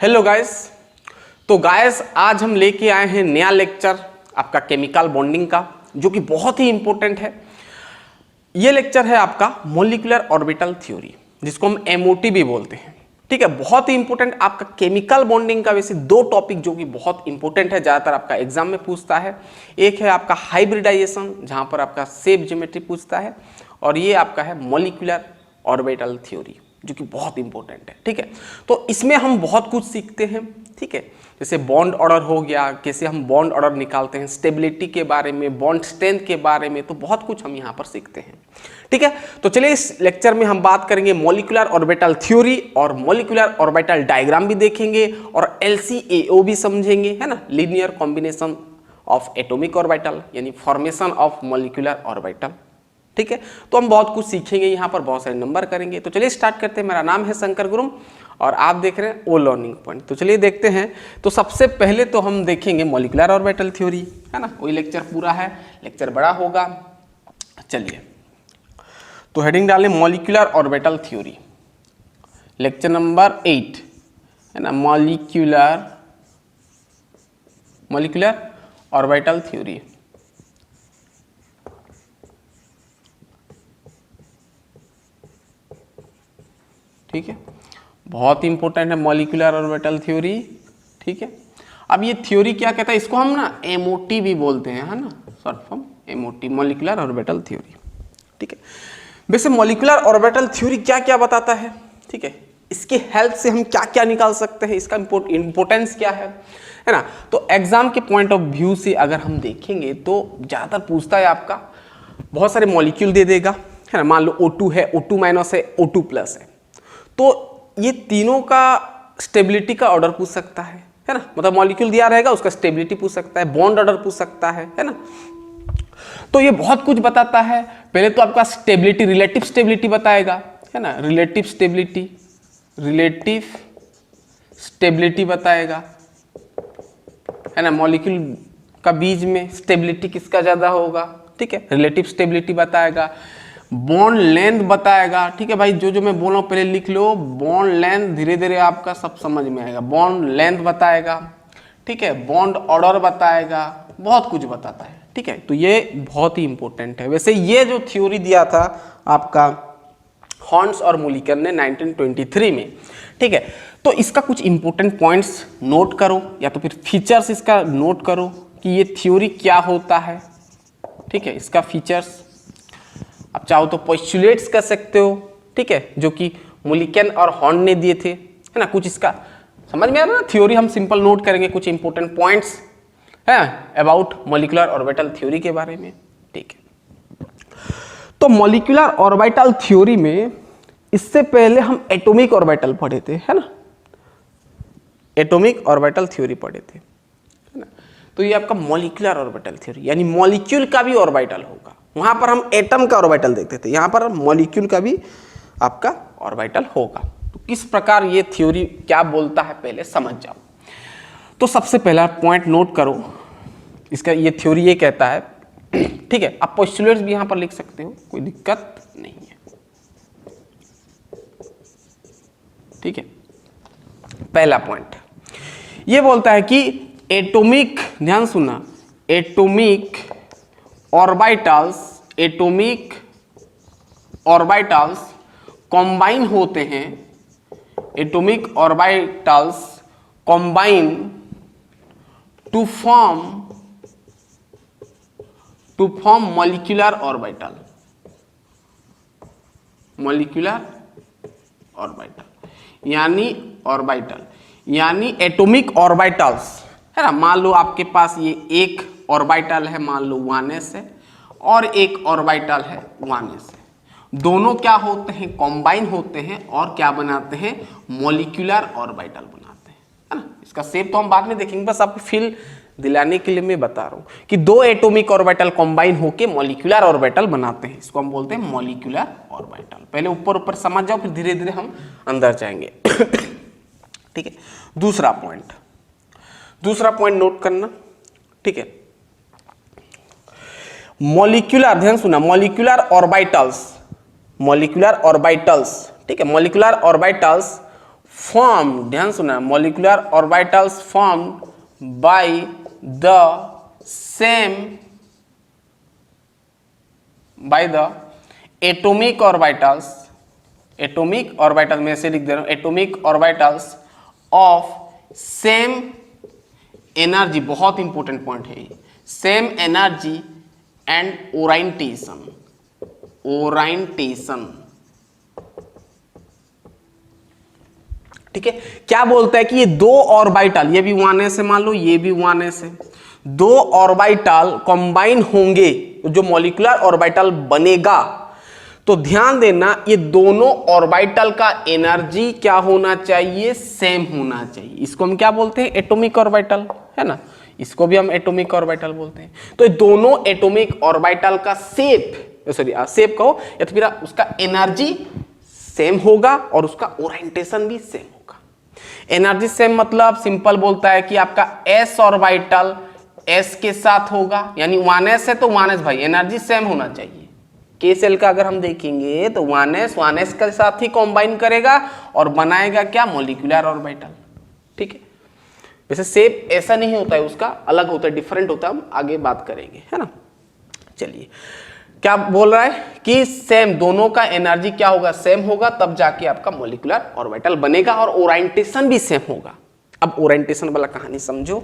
Hello guys. तो guys आज हम लेके आए हैं नया लेक्चर आपका केमिकल बॉन्डिंग का, जो कि बहुत ही इंपॉर्टेंट है। ये लेक्चर है आपका मॉलिक्यूलर ऑर्बिटल थ्योरी, जिसको हम एमओटी भी बोलते हैं। ठीक है, बहुत ही इंपॉर्टेंट आपका केमिकल बॉन्डिंग का वैसे दो टॉपिक जो कि बहुत इंपॉर्टेंट है, ज़्यादातर आपका एग्जाम में पूछता है। एक है आपका हाइब्रिडाइजेशन, जहाँ पर आपका शेप ज्योमेट्री पूछता है, और ये आपका है मॉलिक्यूलर ऑर्बिटल थ्योरी, जो कि बहुत इंपॉर्टेंट है। ठीक है, तो इसमें हम बहुत कुछ सीखते हैं। ठीक है, जैसे बॉन्ड ऑर्डर हो गया, कैसे हम बॉन्ड ऑर्डर निकालते हैं, स्टेबिलिटी के बारे में, बॉन्ड स्ट्रेंथ के बारे में, तो बहुत कुछ हम यहाँ पर सीखते हैं। ठीक है, तो चलिए इस लेक्चर में हम बात करेंगे मॉलिक्यूलर ऑर्बिटल थ्योरी, और मॉलिक्यूलर ऑर्बिटल डायग्राम भी देखेंगे, और LCAO भी समझेंगे, है ना, linear combination of atomic orbital, यानी फॉर्मेशन ऑफ मॉलिक्यूलर ऑर्बिटल। ठीक है, तो हम बहुत कुछ सीखेंगे यहाँ पर, बहुत सारे नंबर करेंगे। तो चलिए स्टार्ट करते हैं। मेरा नाम है शंकर गुरुम और आप देख रहे हैं ओ लर्निंग पॉइंट। तो चलिए देखते हैं। तो सबसे पहले तो हम देखेंगे मॉलिक्यूलर ऑर्बिटल थ्योरी, है ना, वही लेक्चर पूरा है, लेक्चर बड़ा होगा। चलिए तो हेडिंग डालें molecular orbital theory, lecture number 8, है ना, मॉलिक्यूलर ऑर्बिटल थ्योरी। ठीक है, बहुत इंपॉर्टेंट है मॉलिक्यूलर ऑर्बिटल थ्योरी। ठीक है, अब ये थ्योरी क्या कहता है, इसको हम ना एमओटी भी बोलते हैं, है ना, short form MOT, molecular orbital theory. ठीक है, वैसे मॉलिक्यूलर ऑर्बिटल थ्योरी क्या क्या बताता है, ठीक है, इसके हेल्प से हम क्या क्या निकाल सकते हैं, इसका इंपॉर्टेंस क्या है ना। तो एग्जाम के पॉइंट ऑफ व्यू से अगर हम देखेंगे तो ज़्यादातर पूछता है आपका, बहुत सारे मॉलिक्यूल दे देगा, है ना, मान लो O2 है, O2 माइनस है, O2 प्लस है, तो ये तीनों का स्टेबिलिटी का ऑर्डर पूछ सकता है ना, मतलब मॉलिक्यूल दिया रहेगा उसका स्टेबिलिटी पूछ सकता है, बॉन्ड ऑर्डर पूछ सकता है ना। तो ये बहुत कुछ बताता है। पहले तो आपका स्टेबिलिटी, रिलेटिव स्टेबिलिटी बताएगा, है ना, रिलेटिव स्टेबिलिटी बताएगा, है ना, मॉलिक्यूल का बीच में स्टेबिलिटी किसका ज्यादा होगा। ठीक है, रिलेटिव स्टेबिलिटी बताएगा, बॉन्ड लेंथ बताएगा। ठीक है भाई, जो जो मैं बोल रहा हूँ पहले लिख लो, बॉन्ड लेंथ धीरे धीरे आपका सब समझ में आएगा। बॉन्ड लेंथ बताएगा, ठीक है, बॉन्ड ऑर्डर बताएगा, बहुत कुछ बताता है। ठीक है, तो ये बहुत ही इंपॉर्टेंट है। वैसे ये जो थ्योरी दिया था आपका हॉर्न्स और मुलिकर ने 1923 में। ठीक है, तो इसका कुछ इंपॉर्टेंट पॉइंट्स नोट करो, या तो फिर फीचर्स इसका नोट करो कि ये थ्योरी क्या होता है। ठीक है, इसका फीचर्स आप चाहो तो पोस्टुलेट्स कर सकते हो, ठीक है, जो कि मुलिकन और हॉर्न ने दिए थे, है ना। कुछ इसका समझ में आ रहा है ना, थ्योरी हम सिंपल नोट करेंगे, कुछ इंपॉर्टेंट पॉइंट्स है अबाउट मॉलिक्यूलर ऑर्बिटल थ्योरी के बारे में। ठीक है, तो मॉलिक्यूलर ऑर्बिटल थ्योरी में इससे पहले हम एटॉमिक ऑर्बिटल पढ़े थे, है ना, एटॉमिक ऑर्बिटल थ्योरी पढ़े थे, है ना। तो ये आपका मॉलिक्यूलर ऑर्बिटल थ्योरी, यानी मॉलिक्यूल का भी ऑर्बिटल होगा। वहां पर हम एटम का ऑर्बिटल देखते थे, यहां पर मॉलिक्यूल का भी आपका ऑर्बिटल होगा। तो किस प्रकार ये थ्योरी क्या बोलता है पहले समझ जाओ। तो सबसे पहला पॉइंट नोट करो, इसका ये थ्योरी ये कहता है, ठीक है, आप पोस्टुलेट्स भी यहां पर लिख सकते हो, कोई दिक्कत नहीं है। ठीक है, पहला पॉइंट ये बोलता है कि एटॉमिक, ध्यान सुनना, एटॉमिक ऑर्बिटल्स कॉम्बाइन होते हैं, atomic orbitals combine to form molecular orbital, यानी एटॉमिक ऑर्बिटल्स, है ना। मान लो आपके पास ये एक ऑर्बिटल है, मान लो 1s है, और एक ऑर्बिटल है 1s है, दोनों क्या होते हैं, कॉम्बाइन होते हैं, और क्या बनाते हैं, मॉलिक्यूलर ऑर्बिटल बनाते हैं, है ना। इसका शेप तो हम बाद में देखेंगे, बस आपको फील दिलाने के लिए मैं बता रहा हूं कि दो एटॉमिक ऑर्बिटल कॉम्बाइन होके मॉलिक्यूलर ऑर्बिटल बनाते हैं, इसको हम बोलते हैं मॉलिक्यूलर ऑर्बिटल। पहले ऊपर ऊपर समझ जाओ, फिर धीरे धीरे हम अंदर जाएंगे। ठीक है, दूसरा पॉइंट नोट करना, ठीक है, मॉलिक्यूलर, ध्यान सुना, मॉलिक्यूलर ऑर्बिटल्स, ठीक है, मॉलिक्यूलर ऑर्बिटल्स फॉर्म, ध्यान सुना, molecular orbitals formed by the same by the atomic orbitals, atomic orbital में ऐसे लिख दे रहा हूं, atomic orbitals of same energy, बहुत इंपॉर्टेंट पॉइंट है ये, same energy and orientation, orientation, ठीक है। क्या बोलता है कि ये दो ऑर्बिटल, ये भी 1s है मान लो, ये भी 1s है, दो ऑर्बिटल कंबाइन होंगे, जो मॉलिक्यूलर ऑर्बिटल बनेगा, तो ध्यान देना ये दोनों ऑर्बिटल का एनर्जी क्या होना चाहिए, सेम होना चाहिए। इसको हम क्या बोलते हैं, एटॉमिक ऑर्बिटल, है ना, इसको भी हम एटॉमिक ऑर्बिटल बोलते हैं। तो ये दोनों एटॉमिक ऑर्बिटल का शेप, सॉरी शेप कहो या तो फिर उसका एनर्जी सेम होगा और उसका ओरिएंटेशन भी सेम होगा। एनर्जी सेम मतलब सिंपल बोलता है कि आपका s ऑर्बिटल s के साथ होगा, यानी 1s है तो 1s भाई एनर्जी सेम होना चाहिए। के सेल का अगर हम देखेंगे तो 1s के साथ ही कॉम्बाइन करेगा और बनाएगा क्या, मॉलिक्यूलर ऑर्बिटल, ठीक है। वैसे शेप ऐसा नहीं होता है, उसका अलग होता है, डिफरेंट होता है, हम आगे बात करेंगे, है ना। चलिए क्या बोल रहा है कि सेम, दोनों का एनर्जी क्या होगा, सेम होगा, तब जाके आपका मॉलिक्यूलर ऑर्बिटल बनेगा और ओरिएंटेशन भी सेम होगा। अब ओरिएंटेशन वाला कहानी समझो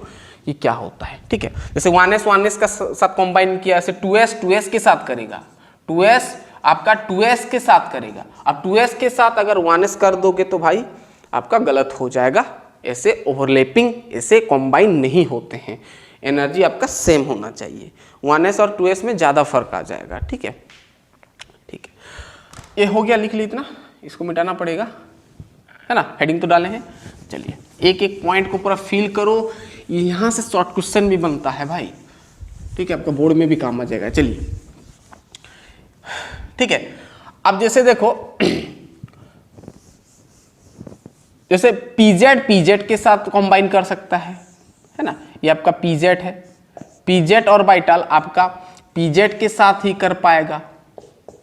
कि क्या होता है, ठीक है। जैसे 1s का साथ कंबाइन किया, ऐसे 2s के साथ करेगा, 2s आपका 2s के साथ करेगा। अब 2s के साथ अगर 1s कर दोगे तो भाई आपका गलत हो जाएगा, ऐसे ओवरलैपिंग, ऐसे कंबाइन नहीं होते हैं, एनर्जी आपका सेम होना चाहिए। 1s और 2s में ज़्यादा फर्क आ जाएगा, ठीक है, ठीक है। ये हो गया, लिख ली इतना, इसको मिटाना पड़ेगा, है ना, हेडिंग तो डाले हैं। चलिए एक एक पॉइंट को पूरा फील करो, यहाँ से शॉर्ट क्वेश्चन भी बनता है भाई, ठीक है, आपका बोर्ड में भी काम आ जाएगा। चलिए ठीक है, अब जैसे देखो, जैसे पीजेड के साथ कंबाइन कर सकता है ना, ये आपका पीजेड है, पीजेड ऑर्बिटल आपका पीजेड के साथ ही कर पाएगा,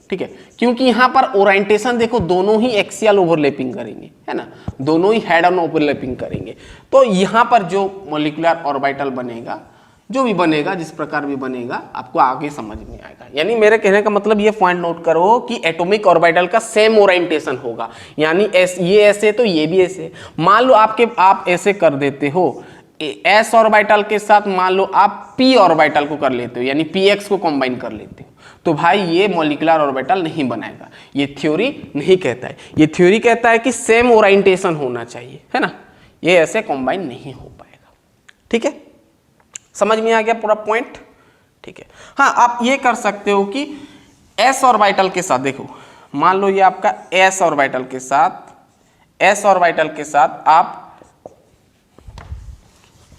ठीक है, क्योंकि यहां पर ओरिएंटेशन देखो, दोनों ही एक्सियल ओवरलैपिंग करेंगे, है ना, दोनों ही हेड ऑन ओवरलैपिंग करेंगे। तो यहां पर जो मॉलिक्यूलर ऑर्बिटल बनेगा, जो भी बनेगा, जिस प्रकार भी बनेगा, आपको आगे समझ में आएगा। यानी मेरे कहने का मतलब ये पॉइंट नोट करो कि एटॉमिक ऑर्बिटल का सेम ओरिएंटेशन होगा, यानी ये ऐसे तो ये भी ऐसे। मान लो आप ऐसे कर देते हो, s ऑर्बिटल के साथ मान लो आप p ऑर्बिटल को कर लेते हो, यानी px को कंबाइन कर लेते हो, तो भाई ये मॉलिक्यूलर ऑर्बिटल नहीं बनाएगा। ये थ्योरी नहीं कहता है, ये थ्योरी कहता है कि सेम ओरिएंटेशन होना चाहिए, है ना, ये ऐसे कंबाइन नहीं हो पाएगा, ठीक है। समझ में आ गया पूरा पॉइंट, ठीक है। हाँ, आप ये कर सकते हो कि s ऑर्बिटल के साथ देखो, मान लो ये आपका s ऑर्बिटल के साथ, s ऑर्बिटल के साथ आप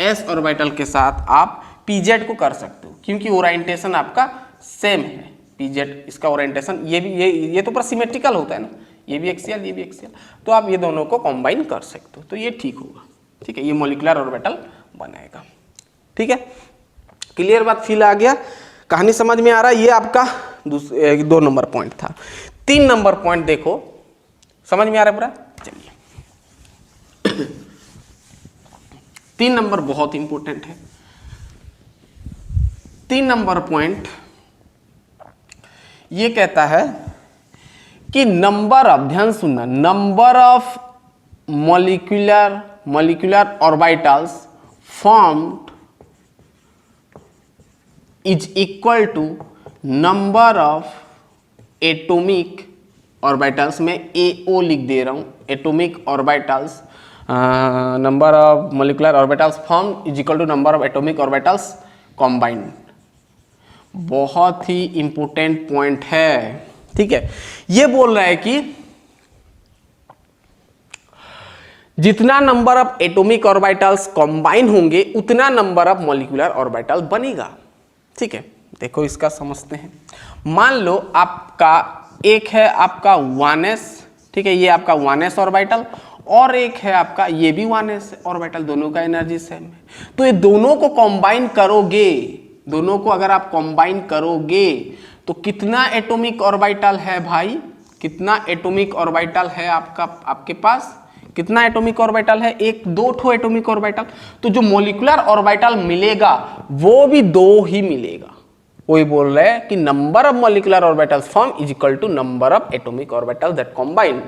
s ऑर्बिटल के साथ आप pz को कर सकते हो, क्योंकि ओरिएंटेशन आपका सेम है। pz इसका ओरिएंटेशन ये भी ये तो पूरा सिमेट्रिकल होता है ना, ये भी एक्सियल, ये भी एक्सियल, तो आप ये दोनों को कंबाइन कर सकते हो, तो ये ठीक होगा, ठीक है, ये मॉलिक्यूलर ऑर्बिटल बनाएगा, ठीक है। क्लियर बात, फील आ गया, कहानी समझ में आ रहा है। ये आपका 2 नंबर पॉइंट था। 3 नंबर पॉइंट देखो, समझ में आ रहा है पूरा। चलिए 3 नंबर बहुत इंपॉर्टेंट है। 3 नंबर पॉइंट ये कहता है कि नंबर ऑफ, ध्यान सुनना, number of molecular orbitals formed is equal to number of atomic orbitals, में AO लिख दे रहा हूँ, atomic orbitals, number of molecular orbitals formed is equal to number of atomic orbitals combined। बहुत ही इंपॉर्टेंट पॉइंट है, ठीक है। ये बोल रहा है कि जितना number of atomic orbitals combine होंगे उतना नंबर ऑफ मॉलिक्यूलर ऑर्बिटल बनेगा, ठीक है। देखो इसका समझते हैं। मान लो आपका एक है आपका 1s, ठीक है, ये आपका 1s ऑर्बिटल, और एक है आपका ये भी 1s ऑर्बिटल, दोनों का एनर्जी सेम है। तो ये दोनों को कंबाइन करोगे, दोनों को अगर आप कंबाइन करोगे तो कितना एटॉमिक ऑर्बिटल है भाई, कितना एटॉमिक ऑर्बिटल है आपका, आपके पास कितना एटॉमिक ऑर्बिटल है? एक, दो ठो एटॉमिक ऑर्बिटल। तो जो मॉलिक्यूलर ऑर्बिटल मिलेगा वो भी दो ही मिलेगा। वही बोल रहे हैं कि number of molecular orbitals form is equal to number of atomic orbital that combine,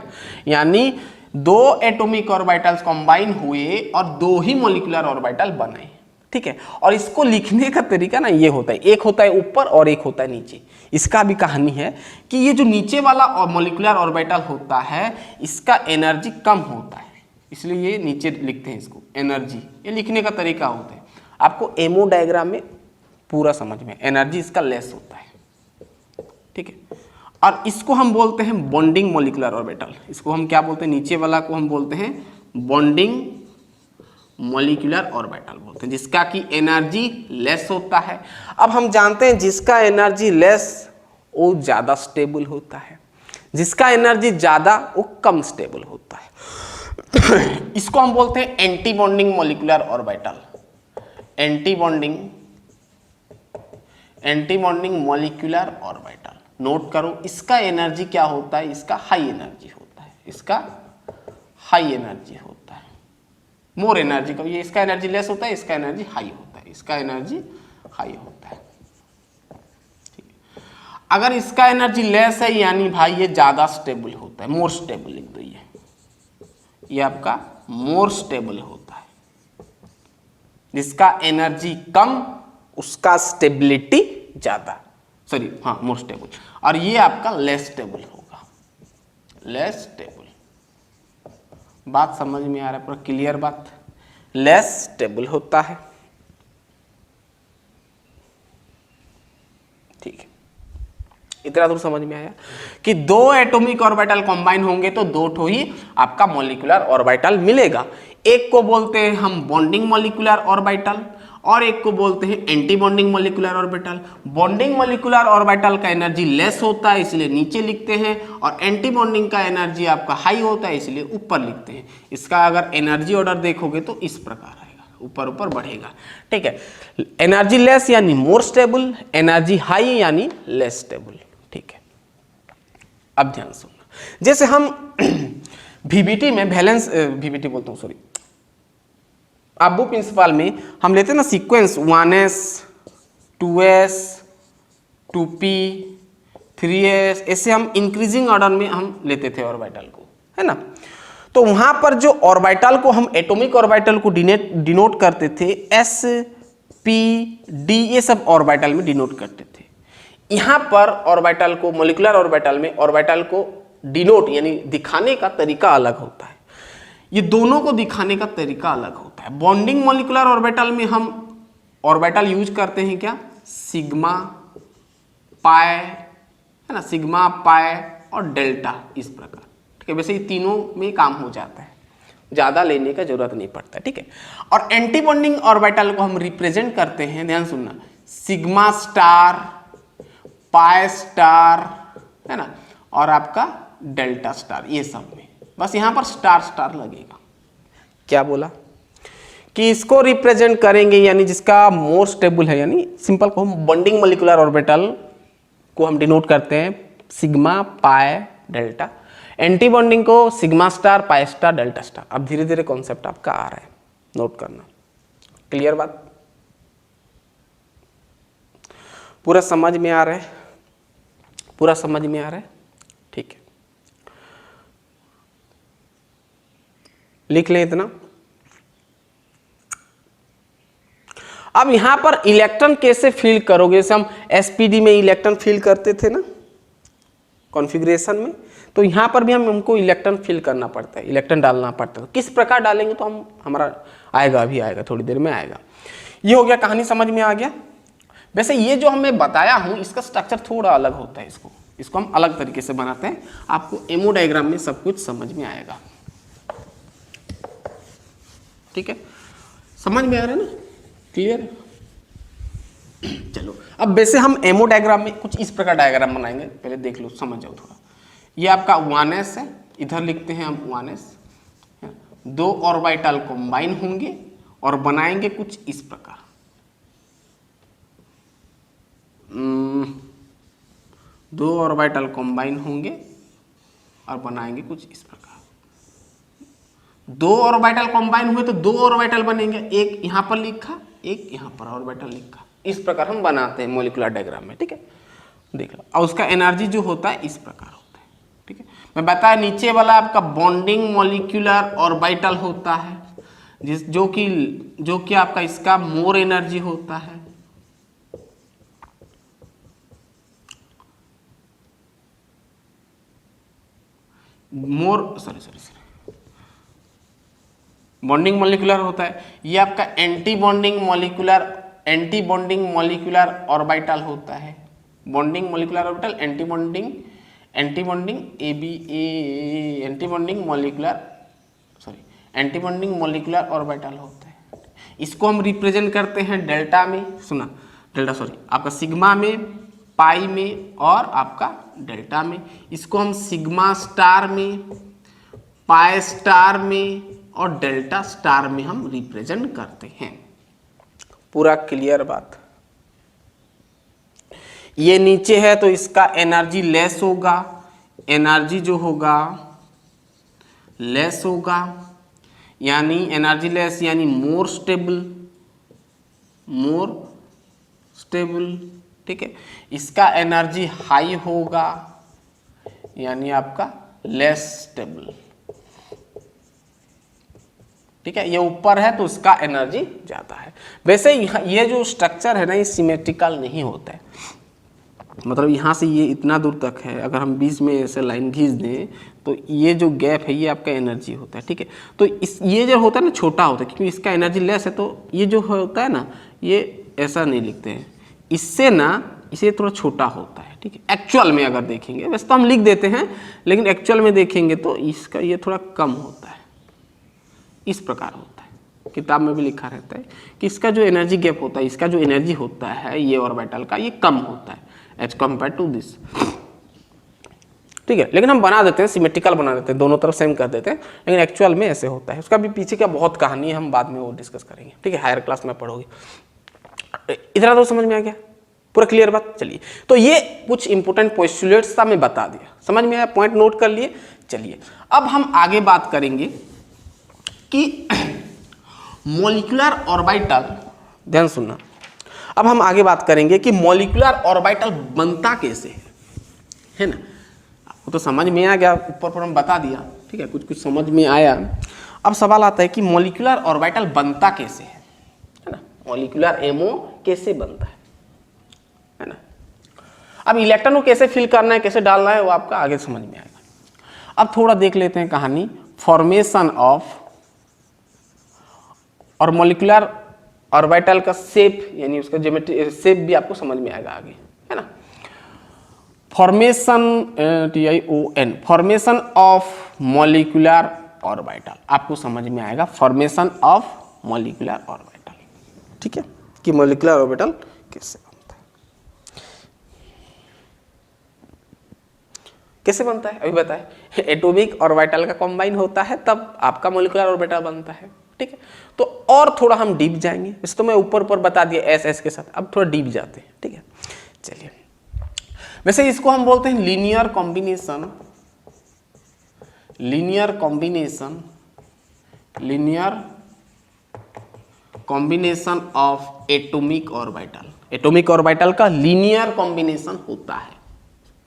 यानी दो एटॉमिक ऑर्बिटल्स कंबाइन हुए और दो ही मॉलिक्यूलर ऑर्बिटल बने। ठीक है, और इसको लिखने का तरीका ना ये होता है, एक होता है ऊपर और एक होता है नीचे। इसका भी कहानी है कि ये जो नीचे वाला मॉलिक्यूलर ऑर्बिटल होता है इसका एनर्जी कम होता है, इसलिए ये नीचे लिखते हैं इसको एनर्जी। ये लिखने का तरीका होता है, आपको एमओ डायग्राम में पूरा समझ में, एनर्जी इसका लेस होता है। ठीक है, और इसको हम बोलते हैं बॉन्डिंग मॉलिक्यूलर ऑर्बिटल। इसको हम क्या बोलते हैं? नीचे वाला को हम बोलते हैं बॉन्डिंग मॉलिक्यूलर ऑर्बिटल बोलते हैं, जिसका कि एनर्जी लेस होता है। अब हम जानते हैं जिसका एनर्जी लेस वो ज़्यादा स्टेबल होता है, जिसका एनर्जी ज़्यादा वो कम स्टेबल होता है। इसको हम बोलते हैं anti bonding molecular orbital. Anti bonding molecular orbital, note करो इसका एनर्जी क्या होता है? इसका हाई एनर्जी होता है, इसका हाई एनर्जी होता है, मोर एनर्जी का। ये इसका एनर्जी लेस होता है, इसका एनर्जी हाई होता है, इसका एनर्जी हाई होता है। ठीक है, अगर इसका एनर्जी लेस है यानी भाई ये ज्यादा स्टेबल होता है, मोर स्टेबल लिख दो। ये आपका मोर स्टेबल होता है। जिसका एनर्जी कम उसका स्टेबिलिटी ज्यादा, सॉरी हाँ मोर स्टेबल, और ये आपका लेस स्टेबल होगा, लेस स्टेबल। बात समझ में आ रहा है? पूरा क्लियर बात? लेस स्टेबल होता है। ठीक है, इतना दूर समझ में आया कि दो एटॉमिक ऑर्बिटल कंबाइन होंगे तो दो ठो ही आपका मॉलिक्यूलर ऑर्बिटल मिलेगा। एक को बोलते हैं हम बॉन्डिंग मॉलिक्यूलर ऑर्बिटल और एक को बोलते हैं anti bonding molecular orbital. Bonding molecular orbital का एनर्जी लेस होता है इसलिए नीचे लिखते हैं, और एंटी बॉन्डिंग का एनर्जी आपका हाई होता है इसलिए ऊपर लिखते हैं। इसका अगर एनर्जी ऑर्डर देखोगे तो इस प्रकार आएगा, ऊपर ऊपर बढ़ेगा। ठीक है, एनर्जी लेस यानी मोर स्टेबल, एनर्जी हाई यानी लेस स्टेबल। ठीक है, अब ध्यान सुनना, जैसे हम VBT में वैलेंस, VBT बोलता हूँ सॉरी, अबू प्रिंसिपल में हम लेते हैं ना sequence 1s 2s 2p 3s, ऐसे हम इंक्रीजिंग ऑर्डर में हम लेते थे ऑर्बिटल को, है ना। तो वहां पर जो ऑर्बिटल को हम एटॉमिक ऑर्बिटल को डिनोट करते थे s p d, ये सब ऑर्बिटल में डिनोट करते थे। यहाँ पर ऑर्बिटल को, मॉलिक्यूलर ऑर्बिटल में ऑर्बिटल को डिनोट यानी दिखाने का तरीका अलग होता है। ये दोनों को दिखाने का तरीका अलग होता है। बॉन्डिंग मॉलिक्यूलर ऑर्बिटल में हम ऑर्बिटल यूज करते हैं क्या? सिग्मा पाई, है ना, सिग्मा पाई और डेल्टा, इस प्रकार। ठीक है, वैसे ये तीनों में काम हो जाता है, ज्यादा लेने का जरूरत नहीं पड़ता। ठीक है, और एंटी बॉन्डिंग ऑर्बिटल को हम रिप्रेजेंट करते हैं, ध्यान सुनना, सिग्मा स्टार, पाई स्टार, है ना, और आपका डेल्टा स्टार, ये सब में बस यहां पर स्टार स्टार लगेगा। क्या बोला कि इसको रिप्रेजेंट करेंगे यानी जिसका मोर स्टेबल है, यानी सिंपल को हम बॉन्डिंग मॉलिक्यूलर ऑर्बिटल को हम डिनोट करते हैं sigma pi delta, antibonding को sigma star pi star delta star. अब धीरे धीरे कॉन्सेप्ट आपका आ रहा है, नोट करना। क्लियर बात? पूरा समझ में आ रहा है? पूरा समझ में आ रहा है? ठीक है, लिख लें इतना। अब यहां पर इलेक्ट्रॉन कैसे फिल करोगे? जैसे हम एसपीडी में इलेक्ट्रॉन फिल करते थे ना कॉन्फ़िगरेशन में, तो यहां पर भी हमको इलेक्ट्रॉन फिल करना पड़ता है, इलेक्ट्रॉन डालना पड़ता है। किस प्रकार डालेंगे तो हम हमारा आएगा, अभी आएगा, थोड़ी देर में आएगा। ये हो गया, कहानी समझ में आ गया। वैसे ये जो हमें बताया हूं इसका स्ट्रक्चर थोड़ा अलग होता है, इसको हम अलग तरीके से बनाते हैं। आपको एमओ डायग्राम में सब कुछ समझ में आएगा। ठीक है, समझ में आ रहा है ना? क्लियर? चलो, अब वैसे हम एमओ डायग्राम में कुछ इस प्रकार डायग्राम बनाएंगे, पहले देख लो, समझ जाओ थोड़ा। ये आपका 1s है, इधर लिखते हैं हम 1s। दो ऑर्बिटल कंबाइन होंगे और बनाएंगे कुछ इस प्रकार। दो ऑर्बिटल कंबाइन होंगे और बनाएंगे कुछ इस प्रकार। दो ऑर्बिटल कंबाइन हुए तो दो ऑर्बिटल बनेंगे, एक यहां पर लिखा, एक यहां पर ऑर्बिटल लिखा। इस प्रकार हम बनाते हैं मॉलिक्यूलर डायग्राम में, ठीक है। देख लो, और उसका एनर्जी जो होता है इस प्रकार होता है, ठीक है। मैं बताया नीचे वाला आपका बॉन्डिंग मॉलिक्यूलर ऑर्बिटल होता है, जो कि आपका इसका मोर एनर्जी होता है, बॉन्डिंग मॉलिक्यूलर होता है। ये आपका एंटी बॉन्डिंग मॉलिक्यूलर ऑर्बिटल होता है। Bonding molecular orbital, anti bonding molecular orbital होता है। इसको हम रिप्रेजेंट करते हैं आपका सिग्मा में, पाई में और आपका डेल्टा में। इसको हम सिग्मा स्टार में, पाई स्टार में और डेल्टा स्टार में हम रिप्रेजेंट करते हैं। पूरा क्लियर बात। ये नीचे है तो इसका एनर्जी लेस होगा, एनर्जी जो होगा लेस होगा, यानी एनर्जी लेस यानी मोर स्टेबल, ठीक है। इसका एनर्जी हाई होगा यानी आपका लेस स्टेबल, ठीक है। ये ऊपर है तो इसका एनर्जी ज़्यादा है। वैसे ये जो स्ट्रक्चर है ना, ये सिमेट्रिकल नहीं होता है। मतलब यहाँ से ये इतना दूर तक है, अगर हम बीच में ऐसे लाइन खींच दें तो ये जो गैप है ये आपका एनर्जी होता है, ठीक है। तो ये जो होता है ना छोटा होता है, क्योंकि इसका एनर्जी लेस है, तो ये जो होता है ना, ये ऐसा नहीं लिखते हैं, इससे ना इसे थोड़ा छोटा होता है, ठीक है। एक्चुअल में अगर देखेंगे, वैसे तो हम लिख देते हैं, लेकिन एक्चुअल में देखेंगे तो इसका ये थोड़ा कम होता है, इस प्रकार होता है। किताब में भी लिखा रहता है कि इसका जो एनर्जी गैप होता है, इसका जो एनर्जी होता है ये ऑर्बिटल का, ये कम होता है एज कम्पेयर टू दिस, ठीक है। लेकिन हम बना देते हैं, सिमेट्रिकल बना देते हैं, दोनों तरफ सेम कर देते हैं, लेकिन एक्चुअल में ऐसे होता है। उसका भी पीछे का बहुत कहानी है, हम बाद में वो डिस्कस करेंगे, ठीक है। हायर क्लास में पढ़ोगे। इतना तो समझ में आ गया, पूरा क्लियर बात। चलिए, तो ये कुछ इंपोर्टेंट पोस्टुलेट्स था, मैं बता दिया, समझ में आया, पॉइंट नोट कर लिए। चलिए, अब हम आगे बात करेंगे कि मॉलिक्यूलर ऑर्बिटल, ध्यान सुनना। अब हम आगे बात करेंगे कि मॉलिक्यूलर ऑर्बिटल बनता कैसे है ना। आपको तो समझ में आ गया, ऊपर पर हम बता दिया, ठीक है, कुछ समझ में आया। अब सवाल आता है कि मॉलिक्यूलर ऑर्बिटल बनता कैसे है ना, मॉलिक्यूलर एमओ कैसे बनता है ना। अब इलेक्ट्रॉन को कैसे फिल करना है, कैसे डालना है, वो आपका आगे समझ में आएगा। अब थोड़ा देख लेते हैं कहानी, फॉर्मेशन ऑफ और मॉलिक्यूलर ऑर्बिटल का शेप, यानी उसका ज्योमेट्री शेप भी आपको समझ में आएगा आगे, है ना। Formation TION, formation of molecular orbital आपको समझ में आएगा, फॉर्मेशन ऑफ मॉलिक्यूलर ऑर्बिटल, ठीक है, कि मॉलिक्यूलर ऑर्बिटल कैसे बनता है। कैसे बनता है अभी बताए, एटॉमिक ऑर्बिटल का कंबाइन होता है तब आपका मॉलिक्यूलर ऑर्बिटल बनता है, ठीक है। तो और थोड़ा हम डीप जाएंगे, इस तो मैं ऊपर बता दिया एस के साथ, अब थोड़ा डीप जाते हैं, ठीक है। चलिए, वैसे इसको हम बोलते हैं linear combination of atomic orbital. Atomic orbital का लीनियर कॉम्बिनेशन होता है,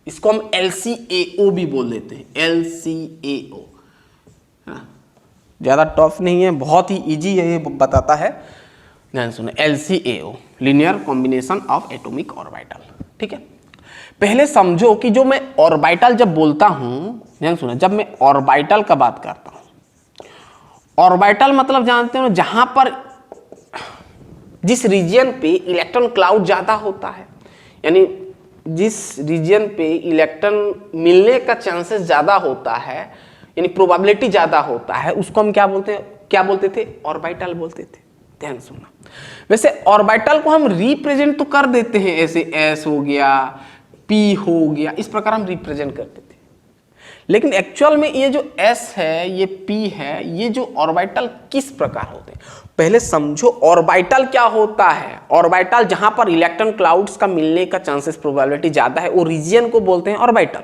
इसको हम LCAO भी बोल देते हैं, LCAO, है ना। ज़्यादा टफ नहीं है, बहुत ही इजी है, ये बताता है, ध्यान सुनो। LCAO, linear combination of atomic orbital, ठीक है। पहले समझो कि जो मैं ऑर्बिटल जब बोलता हूं, ध्यान सुनो, जब मैं ऑर्बिटल का बात करता हूं, ऑर्बिटल मतलब जानते हो जहां पर जिस रीजन पे इलेक्ट्रॉन क्लाउड ज्यादा होता है, यानी जिस रीजन पे इलेक्ट्रॉन मिलने का चांसेस ज्यादा होता है, यानी प्रोबेबिलिटी ज्यादा होता है, उसको हम क्या बोलते थे, ऑर्बिटल बोलते थे। ध्यान सुनना, वैसे ऑर्बिटल को हम रिप्रेजेंट तो कर देते हैं, ऐसे S हो गया, P हो गया, इस प्रकार हम रिप्रेजेंट करते थे। लेकिन एक्चुअल में ये जो S है, ये P है, ये जो ऑर्बिटल किस प्रकार होते हैं, पहले समझो ऑर्बिटल क्या होता है। ऑर्बिटल जहां पर इलेक्ट्रॉन क्लाउड्स का मिलने का चांसेस प्रोबेबिलिटी ज्यादा है, वो रीजन को बोलते हैं ऑर्बिटल।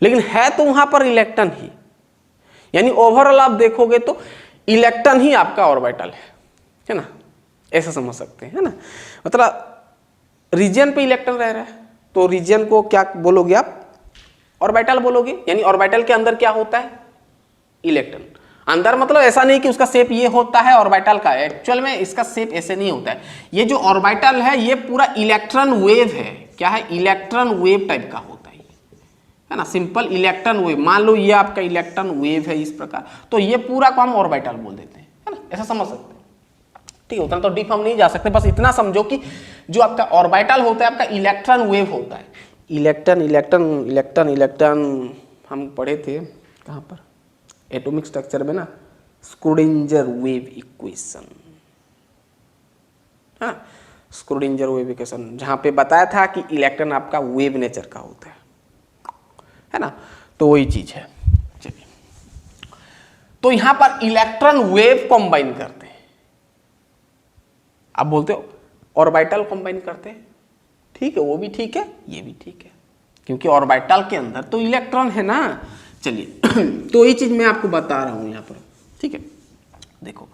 लेकिन है तो वहां पर इलेक्ट्रॉन ही, यानी ओवरऑल आप देखोगे तो इलेक्ट्रॉन ही आपका ऑर्बिटल है ना, ऐसा समझ सकते हैं, है ना। मतलब रीजन पे इलेक्ट्रॉन रह रहा है तो रीजन को क्या बोलोगे आप, ऑर्बिटल बोलोगे। यानी ऑर्बिटल के अंदर क्या होता है, इलेक्ट्रॉन। अंदर मतलब ऐसा नहीं कि उसका शेप ये होता है ऑर्बिटल का, एक्चुअल में इसका शेप ऐसे नहीं होता है। ये जो ऑर्बिटल है ये पूरा इलेक्ट्रॉन वेव है, क्या है, इलेक्ट्रॉन वेव टाइप का होता है ना, सिंपल इलेक्ट्रॉन वेव। मान लो ये आपका इलेक्ट्रॉन वेव है इस प्रकार, तो ये पूरा को हम ऑर्बिटल बोल देते हैं, है ना, ऐसा समझ सकते हैं। ठीक है, उतना तो डीप हम नहीं जा सकते, बस इतना समझो कि जो आपका ऑर्बिटल होता है आपका इलेक्ट्रॉन वेव होता है। इलेक्ट्रॉन इलेक्ट्रॉन इलेक्ट्रॉन इलेक्ट्रॉन हम पढ़े थे कहाँ पर, एटॉमिक स्ट्रक्चर में ना, स्क्रूडिंजर वेव इक्वेशन, हाँ, स्क्रूडिंजर वेव इक्वेशन, जहाँ पे बताया था कि इलेक्ट्रॉन आपका वेव नेचर का होता है ना, तो वही चीज है। चलिए, तो यहां पर इलेक्ट्रॉन वेव कंबाइन करते हैं, आप बोलते हो ऑर्बिटल कंबाइन करते हैं, ठीक है, वो भी ठीक है, ये भी ठीक है, क्योंकि ऑर्बिटल के अंदर तो इलेक्ट्रॉन है ना। चलिए तो ये चीज मैं आपको बता रहा हूं यहां पर, ठीक है। देखो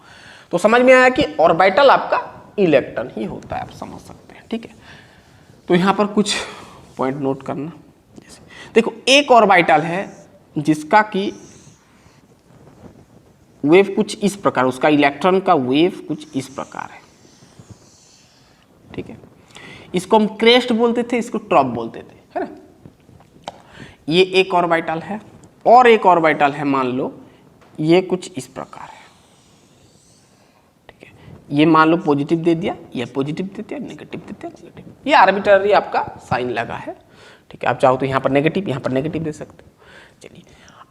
तो समझ में आया कि ऑर्बिटल आपका इलेक्ट्रॉन ही होता है, आप समझ सकते हैं, ठीक है। तो यहां पर कुछ पॉइंट नोट करना, जैसे देखो एक ऑर्बिटल है जिसका कि वेव कुछ इस प्रकार, उसका इलेक्ट्रॉन का वेव कुछ इस प्रकार है, ठीक है। इसको हम क्रेस्ट बोलते थे, इसको टॉप बोलते थे, है ना। ये एक ऑर्बिटल है और एक ऑर्बिटल है, मान लो ये कुछ इस प्रकार है, ठीक है। ये मान लो पॉजिटिव दे दिया, ये पॉजिटिव दे दिया, नेगेटिव दे दिया, नेगेटिव, ये आर्बिट्ररी आपका साइन लगा है, ठीक है। आप चाहो तो यहाँ पर नेगेटिव, यहाँ पर नेगेटिव दे सकते हो। चलिए,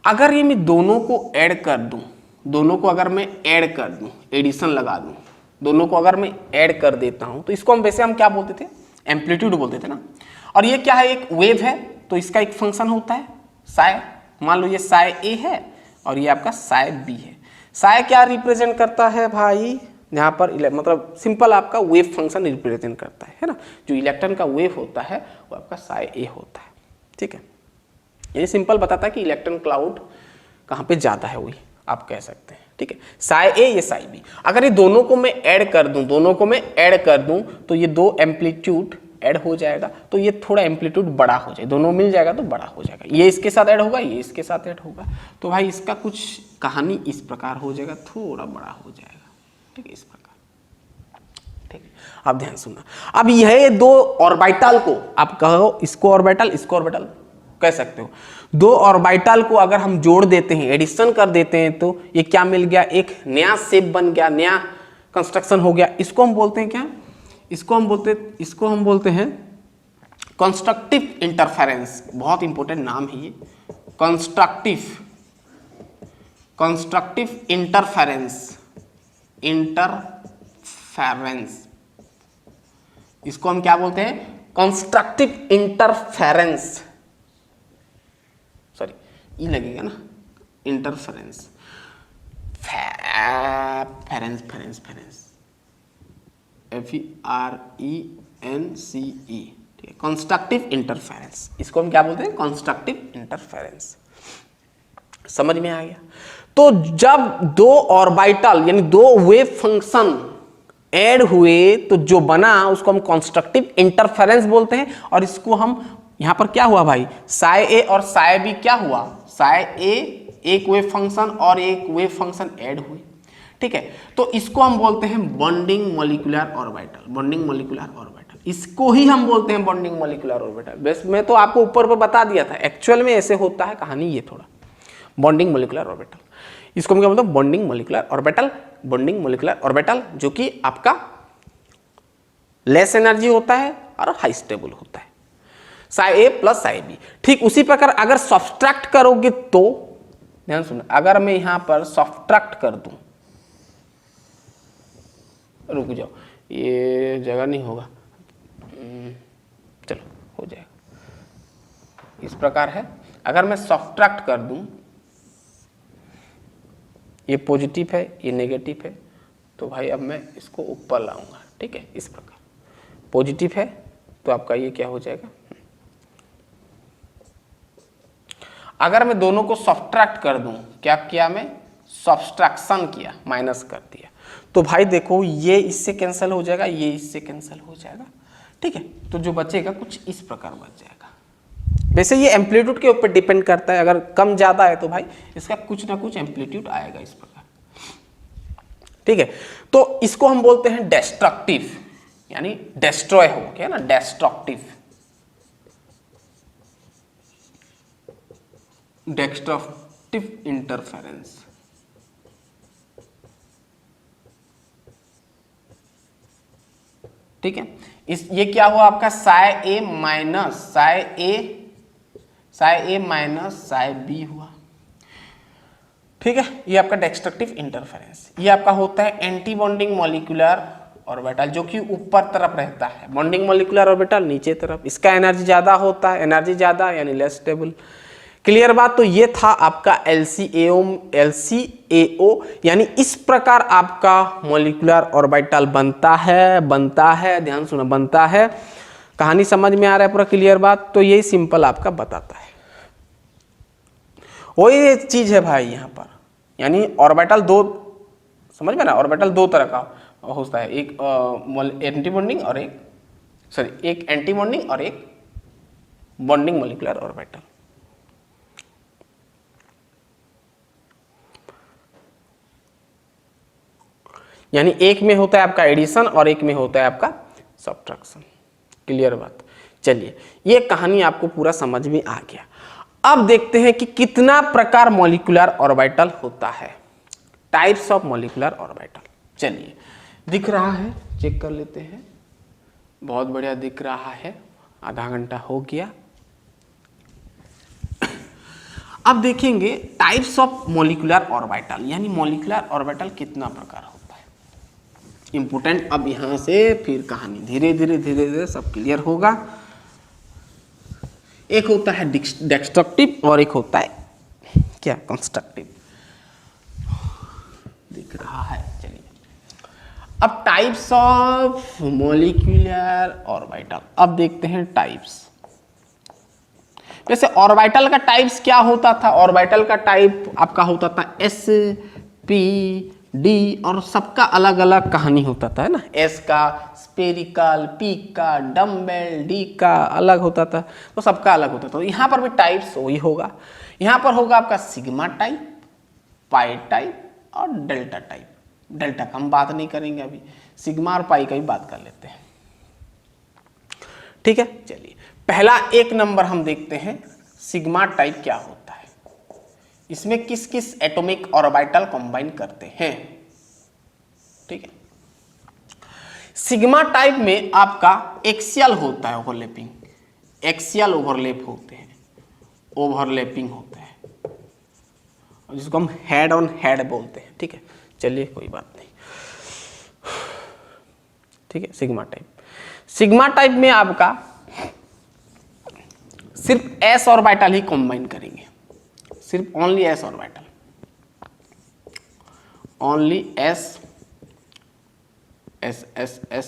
अगर ये मैं दोनों को ऐड कर दूं, दोनों को अगर मैं ऐड कर दूं, एडिशन लगा दूं, दोनों को अगर मैं ऐड कर देता हूं, तो इसको हम वैसे हम क्या बोलते थे, एम्पलीट्यूड बोलते थे ना। और ये क्या है, एक वेव है, तो इसका एक फंक्शन होता है साय, मान लो ये साय ए है और ये आपका साय बी है। साय क्या रिप्रेजेंट करता है भाई, यहाँ पर मतलब सिंपल आपका वेव फंक्शन रिप्रेजेंट करता है ना। जो इलेक्ट्रॉन का वेव होता है वो आपका साय ए होता है, ठीक है। ये सिंपल बताता है कि इलेक्ट्रॉन क्लाउड कहाँ पे जाता है, वही आप कह सकते हैं, ठीक है। साय ए, ये साय बी, अगर ये दोनों को मैं ऐड कर दूं, दोनों को मैं ऐड कर दूं तो ये दो एम्पलीट्यूड ऐड हो जाएगा, तो ये थोड़ा एम्पलीट्यूड बड़ा हो जाए, दोनों मिल जाएगा तो बड़ा हो जाएगा, ये इसके साथ ऐड होगा, ये इसके साथ ऐड होगा, तो भाई इसका कुछ कहानी इस प्रकार हो जाएगा, थोड़ा बड़ा हो जाएगा, ठीक है, इस प्रकार, ठीक है। अब ध्यान सुनना, अब यह दो ऑर्बिटल को आप कहो, इसको ऑर्बिटल, इसको ऑर्बिटल कह सकते हो। दो ऑर्बिटल को अगर हम जोड़ देते हैं, एडिशन कर देते हैं, तो ये क्या मिल गया, एक नया शेप बन गया, नया कंस्ट्रक्शन हो गया। इसको हम बोलते हैं क्या, इसको हम बोलते हैं कंस्ट्रक्टिव इंटरफेरेंस, बहुत इंपॉर्टेंट नाम है ये, कंस्ट्रक्टिव इंटरफेरेंस, इसको हम क्या बोलते हैं, कंस्ट्रक्टिव इंटरफेरेंस, सॉरी ये लगेगा ना, इंटरफेरेंस, फेरेंस, FERENCE, ठीक है, कंस्ट्रक्टिव इंटरफेरेंस, इसको हम क्या बोलते हैं, कंस्ट्रक्टिव इंटरफेरेंस। समझ में आ गया। तो जब दो ऑर्बिटल यानी दो वेव फंक्शन ऐड हुए तो जो बना उसको हम कंस्ट्रक्टिव इंटरफेरेंस बोलते हैं। और इसको हम यहां पर क्या हुआ भाई, साय ए और साय बी क्या हुआ, साय ए एक वेव फंक्शन और एक वेव फंक्शन ऐड हुए, ठीक है। तो इसको हम बोलते हैं bonding molecular orbital, bonding molecular orbital, इसको ही हम बोलते हैं बॉन्डिंग मॉलिक्यूलर ऑर्बिटल। बस मैं तो आपको ऊपर पर बता दिया था, एक्चुअल में ऐसे होता है कहानी, ये थोड़ा बॉन्डिंग मॉलिक्यूलर ऑर्बिटल, इसको हम क्या बोलते हैं, bonding molecular orbital, bonding molecular orbital, जो कि आपका लेस एनर्जी होता है और हाई स्टेबल होता है, साय ए प्लस साय बी। ठीक उसी प्रकार अगर सब्ट्रैक्ट करोगे तो ध्यान सुनो, अगर मैं यहां पर सब्ट्रैक्ट कर दूं, रुक जाओ ये जगह नहीं होगा, चलो हो जाएगा, इस प्रकार है। अगर मैं सब्ट्रैक्ट कर दूं, ये पॉजिटिव है ये नेगेटिव है, तो भाई अब मैं इसको ऊपर लाऊंगा, ठीक है, इस प्रकार पॉजिटिव है तो आपका ये क्या हो जाएगा। अगर मैं दोनों को सब्ट्रैक्ट कर दूं, क्या किया मैं, सब्ट्रैक्शन किया, माइनस कर दिया, तो भाई देखो ये इससे कैंसिल हो जाएगा, ये इससे कैंसिल हो जाएगा, ठीक है। तो जो बचेगा कुछ इस प्रकार बच जाएगा। वैसे ये एम्पलीट्यूड के ऊपर डिपेंड करता है, अगर कम ज्यादा है तो भाई इसका कुछ ना कुछ एम्पलीट्यूड आएगा इस प्रकार, ठीक है। तो इसको हम बोलते हैं डेस्ट्रक्टिव, यानी डेस्ट्रॉय हो गया ना, डेस्ट्रक्टिव, डेस्ट्रक्टिव इंटरफेरेंस। ठीक है, इस ये क्या हुआ आपका साइ ए माइनस साइ ए माइनस साइ बी हुआ, ठीक है। ये आपका डेस्ट्रक्टिव इंटरफेरेंस। ये आपका होता है एंटी बॉन्डिंग मॉलिक्यूलर ऑर्बिटल, जो कि ऊपर तरफ रहता है, बॉन्डिंग मॉलिक्यूलर ऑर्बिटल नीचे तरफ, इसका एनर्जी ज्यादा होता है, एनर्जी ज्यादा यानी लेस स्टेबल। क्लियर बात। तो ये था आपका LCAO, यानी इस प्रकार आपका मॉलिक्यूलर ऑर्बिटल बनता है, ध्यान सुना, बनता है। कहानी समझ में आ रहा है पूरा, क्लियर बात। तो यही सिंपल आपका बताता है, वही चीज है भाई यहाँ पर, यानी ऑर्बिटल दो, समझ में ना, ऑर्बिटल दो तरह का होता है, एक एंटी बॉन्डिंग और एक एंटी बॉन्डिंग और एक बॉन्डिंग मॉलिक्यूलर ऑर्बिटल। यानी एक में होता है आपका एडिशन और एक में होता है आपका सब्ट्रैक्शन। क्लियर बात। चलिए, ये कहानी आपको पूरा समझ में आ गया। अब देखते हैं कि कितना प्रकार मॉलिक्यूलर ऑर्बिटल होता है, टाइप्स ऑफ मॉलिक्यूलर ऑर्बिटल। चलिए, दिख रहा है, चेक कर लेते हैं। बहुत बढ़िया दिख रहा है, आधा घंटा हो गया। अब देखेंगे टाइप्स ऑफ मॉलिक्यूलर ऑर्बिटल, यानी मॉलिक्यूलर ऑर्बिटल कितना प्रकार होता है, इंपोर्टेंट। अब यहां से फिर कहानी धीरे धीरे सब क्लियर होगा। एक होता है डेस्ट्रक्टिव और एक होता है क्या, कंस्ट्रक्टिव। दिख रहा है। चलिए, अब टाइप्स ऑफ मॉलिक्यूलर ऑर्बिटल, अब देखते हैं टाइप्स। वैसे ऑर्बिटल का टाइप्स क्या होता था, ऑर्बिटल का टाइप आपका होता था S, P, D, और सबका अलग अलग कहानी होता था, है ना। S का स्पेरिकल, P का डम्बेल, D का अलग होता था, तो सबका अलग होता था। यहाँ पर भी टाइप्स वही होगा। यहाँ पर होगा आपका सिग्मा टाइप, पाई टाइप और डेल्टा टाइप। डेल्टा का हम बात नहीं करेंगे अभी, सिग्मा और पाई का भी बात कर लेते हैं, ठीक है। चलिए, पहला 1 नंबर हम देखते हैं, सिग्मा टाइप क्या होता है। इसमें किस किस एटॉमिक ऑर्बिटल कंबाइन करते हैं, ठीक है। सिग्मा टाइप में आपका एक्सियल होता है ओवरलैपिंग, एक्सियल ओवरलैप होते हैं, ओवरलैपिंग होता है, जिसको हम हेड ऑन हेड बोलते हैं, ठीक है। चलिए, कोई बात नहीं, ठीक है। सिग्मा टाइप में आपका सिर्फ S ऑर्बिटल ही कंबाइन करेंगे, सिर्फ only S orbital, only S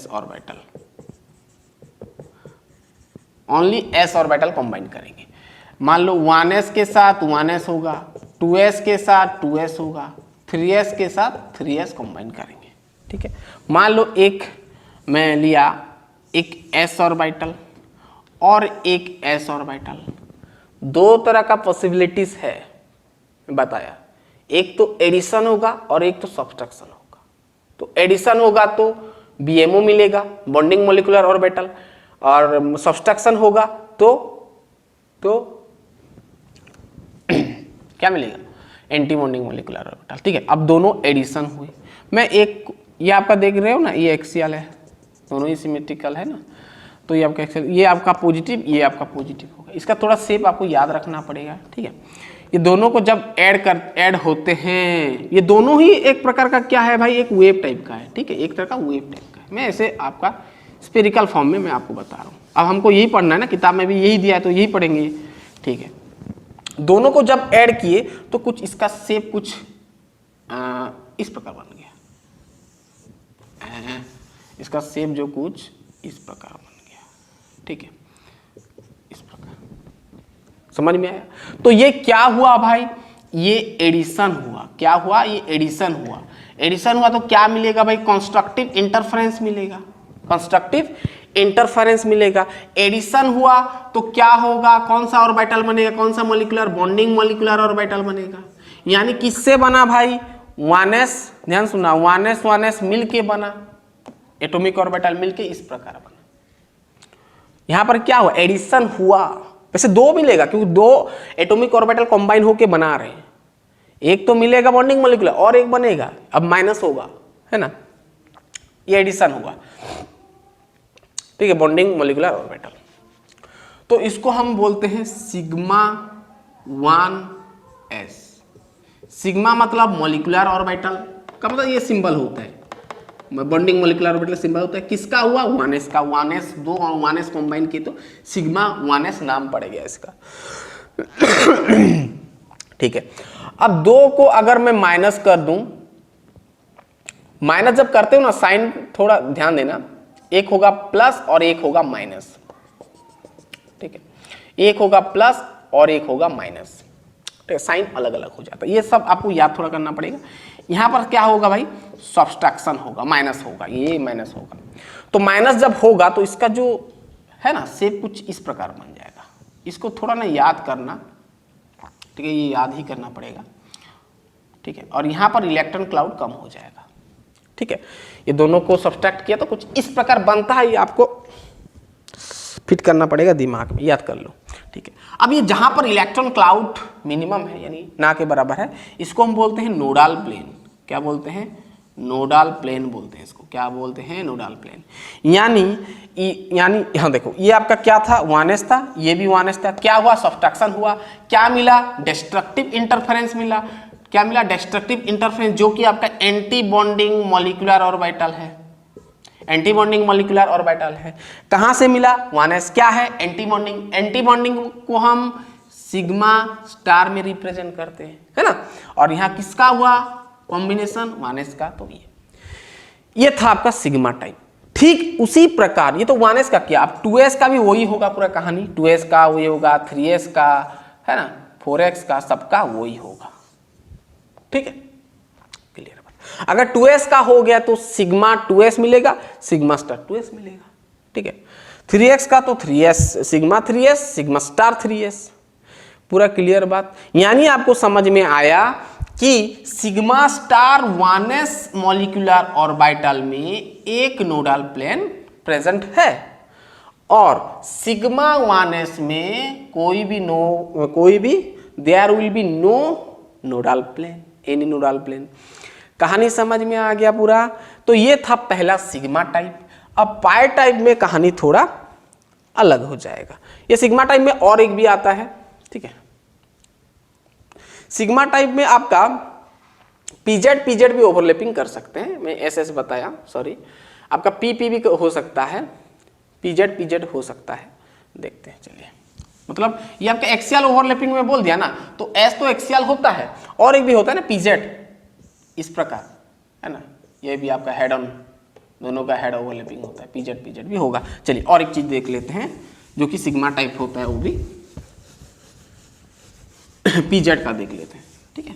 orbital, only S orbital combine करेंगे। मान लो 1s के साथ 1s होगा, 2s के साथ 2s होगा, 3s के साथ 3s कंबाइन करेंगे, ठीक है। मान लो एक मैं लिया, एक S ऑर्बिटल और एक S ऑर्बिटल, दो तरह का पॉसिबिलिटीज है बताया, एक तो एडिशन होगा और एक तो सब्ट्रैक्शन होगा। तो एडिशन होगा तो BMO मिलेगा, बॉन्डिंग मॉलिक्यूलर ऑर्बिटल, और सब्ट्रैक्शन होगा तो क्या मिलेगा, एंटी बॉन्डिंग मॉलिक्यूलर ऑर्बिटल, ठीक है। अब दोनों एडिशन हुए, मैं एक, ये आपका देख रहे हो ना, ये एक्सियल है, दोनों ही सिमेट्रिकल है ना, तो ये आपका एक्सियल, ये आपका पॉजिटिव, ये आपका पॉजिटिव होगा। इसका थोड़ा शेप आपको याद रखना पड़ेगा, ठीक है। ये दोनों को जब ऐड होते हैं, ये दोनों ही एक प्रकार का क्या है भाई, एक वेव टाइप का है, ठीक है, एक तरह का वेव टाइप का है। मैं ऐसे आपका स्पेरिकल फॉर्म में मैं आपको बता रहा हूँ। अब हमको यही पढ़ना है ना, किताब में भी यही दिया है तो यही पढ़ेंगे, ठीक है। दोनों को जब ऐड किए तो कुछ इसका शेप कुछ इस प्रकार बन गया, इसका शेप जो कुछ इस प्रकार बन गया, ठीक है, इस प्रकार। समझ में आया? तो ये क्या हुआ भाई, ये एडिशन हुआ। क्या हुआ? ये एडिशन हुआ। एडिशन हुआ तो क्या मिलेगा भाई? कंस्ट्रक्टिव इंटरफेरेंस मिलेगा। कंस्ट्रक्टिव इंटरफेरेंस मिलेगा। एडिशन हुआ तो क्या होगा? कौन सा ऑर्बिटल बनेगा? कौन सा मॉलिक्यूलर? बॉन्डिंग मॉलिक्यूलर ऑर्बिटल बनेगा। यानी किससे बना भाई? 1s, ध्यान सुना, 1s मिलके बना, एटॉमिक ऑर्बिटल मिलके इस प्रकार बना। यहां पर क्या हुआ? एडिशन हुआ। वैसे दो मिलेगा क्योंकि दो एटॉमिक ऑर्बिटल कंबाइन होके बना रहे हैं। एक तो मिलेगा बॉन्डिंग मॉलिक्यूलर और एक बनेगा, अब माइनस होगा, है ना, ये एडिशन हुआ। ठीक है, बॉन्डिंग मॉलिक्यूलर ऑर्बिटल। तो इसको हम बोलते हैं सिग्मा 1s। सिग्मा मतलब मॉलिक्यूलर ऑर्बिटल का मतलब ये सिंबल होता है, बॉन्डिंग मॉलिक्यूलर ऑर्बिटल सिंबल होता है। किसका हुआ? 1s का। 1s, दो 1s कंबाइन किए तो सिग्मा 1s नाम पड़ गया इसका। ठीक है, अब दो को अगर मैं माइनस कर दूं, माइनस जब करते हो ना साइन थोड़ा ध्यान देना, एक होगा प्लस और एक होगा माइनस। ठीक है, एक होगा प्लस और एक होगा माइनस। ठीक है, साइन अलग अलग हो जाता है। ये सब आपको याद थोड़ा करना पड़ेगा। यहां पर क्या होगा भाई? सब्सट्रैक्शन होगा, माइनस होगा, ये माइनस होगा। तो माइनस जब होगा तो इसका जो है ना शेप कुछ इस प्रकार बन जाएगा। इसको थोड़ा ना याद करना, ठीक है, ये याद ही करना पड़ेगा। ठीक है, और यहां पर इलेक्ट्रॉन क्लाउड कम हो जाएगा। ठीक है, ये दोनों को सब्सट्रैक्ट किया तो कुछ इस प्रकार बनता है। ये आपको फिट करना पड़ेगा दिमाग में, याद कर लो। ठीक है, अब ये जहां पर इलेक्ट्रॉन क्लाउड मिनिमम है यानी ना के बराबर है, इसको हम बोलते हैं नोडल प्लेन। क्या बोलते हैं? नोडल प्लेन बोलते हैं इसको। क्या बोलते हैं? Nodal plane. यानी यहां देखो, ये आपका क्या था? 1s था, ये भी 1s था। क्या हुआ? सब्सट्रैक्शन हुआ। क्या मिला? डिस्ट्रक्टिव इंटरफेरेंस मिला। क्या मिला? डिस्ट्रक्टिव इंटरफेरेंस, जो कि आपका एंटी बॉन्डिंग मॉलिक्यूलर ऑर्बिटल है। एंटी बॉन्डिंग मॉलिक्यूलर ऑर्बिटल है। कहां से मिला? 1s। क्या है? Anti bonding. एंटी बॉन्डिंग को हम सिग्मा स्टार में रिप्रेजेंट करते हैं, है ना। और यहां किसका हुआ कॉम्बिनेशन? 1s का। तो ये था आपका सिग्मा टाइप। ठीक उसी प्रकार ये तो 1s का किया, अब 2s का भी वही होगा पूरा कहानी। 2s का वही होगा, 3s का, है ना, 4x का, सबका वही होगा। ठीक है, क्लियर बात। अगर 2s का हो गया तो सिग्मा 2s मिलेगा, सिग्मा स्टार 2s मिलेगा। ठीक है, 3x का तो 3s, sigma 3s, sigma star 3s। पूरा क्लियर बात। यानी आपको समझ में आया कि sigma star 1s molecular orbital में एक नोडल प्लेन प्रेजेंट है और सिग्मा 1s में कोई भी there will be no nodal plane, any nodal plane. कहानी समझ में आ गया पूरा। तो ये था पहला सिग्मा टाइप। अब पाई टाइप में कहानी थोड़ा अलग हो जाएगा। ये सिग्मा टाइप में और एक भी आता है। ठीक है, सिग्मा टाइप में आपका पीजेड भी ओवरलैपिंग कर सकते हैं। मैं एस बताया, सॉरी, आपका पी भी हो सकता है, पीजेड हो सकता है। देखते हैं, चलिए। मतलब ये आपका एक्सियल ओवरलैपिंग में बोल दिया ना, तो एस तो एक्सियल होता है और एक भी होता है ना पीजेड, इस प्रकार, है ना। ये भी आपका हेड ऑन, दोनों का हेड ओवरलैपिंग होता है, पीजेड भी होगा। चलिए और एक चीज देख लेते हैं जो कि सिग्मा टाइप होता है, वो भी पीजेड का देख लेते हैं। ठीक है,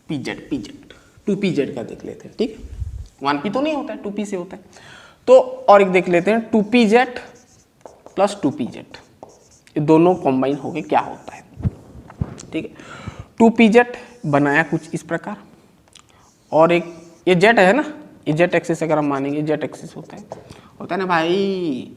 पीजेड 2pz का देख लेते हैं। ठीक है, 1p तो नहीं होता है, 2p से होता है। तो और एक देख लेते हैं 2pz प्लस 2pz, ये दोनों कॉम्बाइन होके क्या होता है। ठीक है, 2pz बनाया कुछ इस प्रकार, और एक ये जेट है ना, ये जेट एक्सिस अगर हम मानेंगे, जेट एक्सिस होता है ना भाई।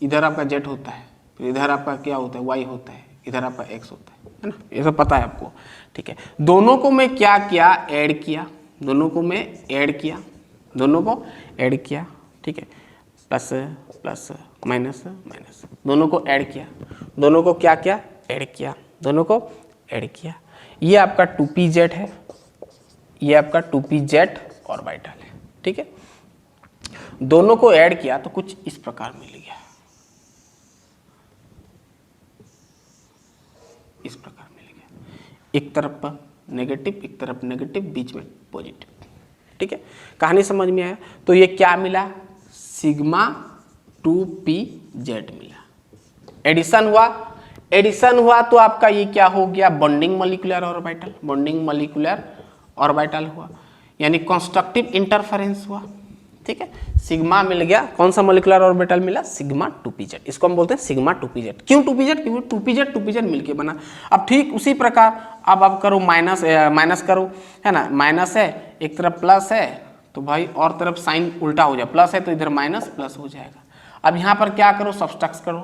इधर आपका जेट होता है, फिर इधर आपका क्या होता है, वाई होता है, इधर आपका एक्स होता है ना, ये सब पता है आपको। ठीक है, दोनों को मैं क्या किया, ऐड किया, दोनों को मैं ऐड किया, दोनों को ऐड किया। ठीक है, प्लस प्लस माइनस माइनस, दोनों को ऐड किया, दोनों को क्या किया, ऐड किया, दोनों को ऐड किया। ये आपका 2pz है, ये आपका 2pz ऑर्बिटल है। ठीक है, दोनों को ऐड किया तो कुछ इस प्रकार मिल गया, इस प्रकार मिल गया। एक तरफ पर नेगेटिव, एक तरफ नेगेटिव, बीच में पॉजिटिव। ठीक है, कहानी समझ में आया। तो ये क्या मिला, सिग्मा 2pz जेड मिला। एडिशन हुआ तो आपका ये क्या हो गया, bonding molecular orbital, bonding molecular orbital हुआ, यानी कंस्ट्रक्टिव इंटरफेरेंस हुआ। ठीक है, सिग्मा मिल गया, कौन सा मॉलिक्यूलर ऑर्बिटल मिला, सिग्मा 2pz, इसको हम बोलते हैं सिग्मा 2pz। क्यों 2pz, क्योंकि 2pz मिलके बना। अब ठीक उसी प्रकार अब आप करो माइनस करो, है ना, माइनस है एक तरफ प्लस है तो भाई और तरफ साइन उल्टा हो जाए, प्लस है तो इधर माइनस प्लस हो जाएगा। अब यहाँ पर क्या करो, सब्सट्रैक्ट करो।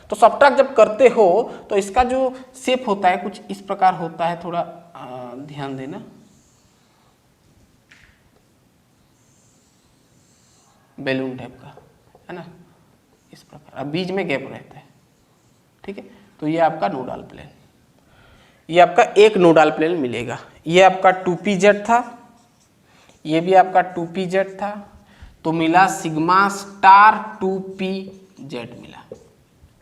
तो सब्सट्रैक्ट जब करते हो तो इसका जो शेप होता है कुछ इस प्रकार होता है, थोड़ा ध्यान देना, बैलून टाइप का, है ना, इस प्रकार। अब बीच में गैप रहता है। ठीक है, तो ये आपका नोडल प्लेन, ये आपका एक नोडल प्लेन मिलेगा। ये आपका 2pz था, ये भी आपका 2pz था, तो मिला सिग्मा स्टार 2pz मिला,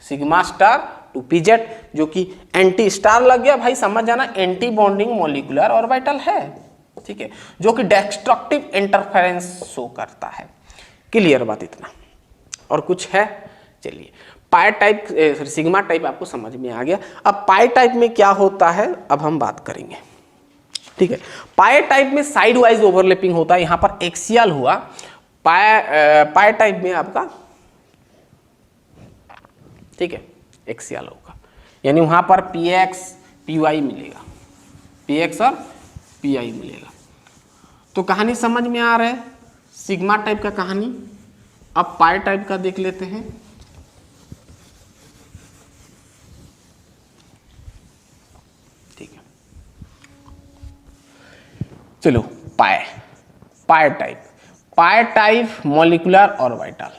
सिग्मा स्टार 2pz, जो कि एंटी स्टार लग गया भाई, समझ जाना, एंटी बॉन्डिंग मॉलिक्यूलर ऑर्बिटल है। ठीक है, जो कि डिस्ट्रक्टिव इंटरफेरेंस शो करता है। क्लियर बात इतना, और कुछ है? चलिए, पाई टाइप सिग्मा टाइप आपको समझ में आ गया। अब पाई टाइप में क्या होता है अब हम बात करेंगे। ठीक है, पाई टाइप में साइड वाइज ओवरलैपिंग होता है, यहां पर एक्सियल हुआ। पाई टाइप में आपका, ठीक है, एक्सियल होगा, यानी वहां पर px py मिलेगा, px और py मिलेगा। तो कहानी समझ में आ रहा है सिग्मा टाइप का कहानी। अब पाई टाइप का देख लेते हैं। ठीक है, चलो पाई टाइप मॉलिक्यूलर ऑर्बिटल,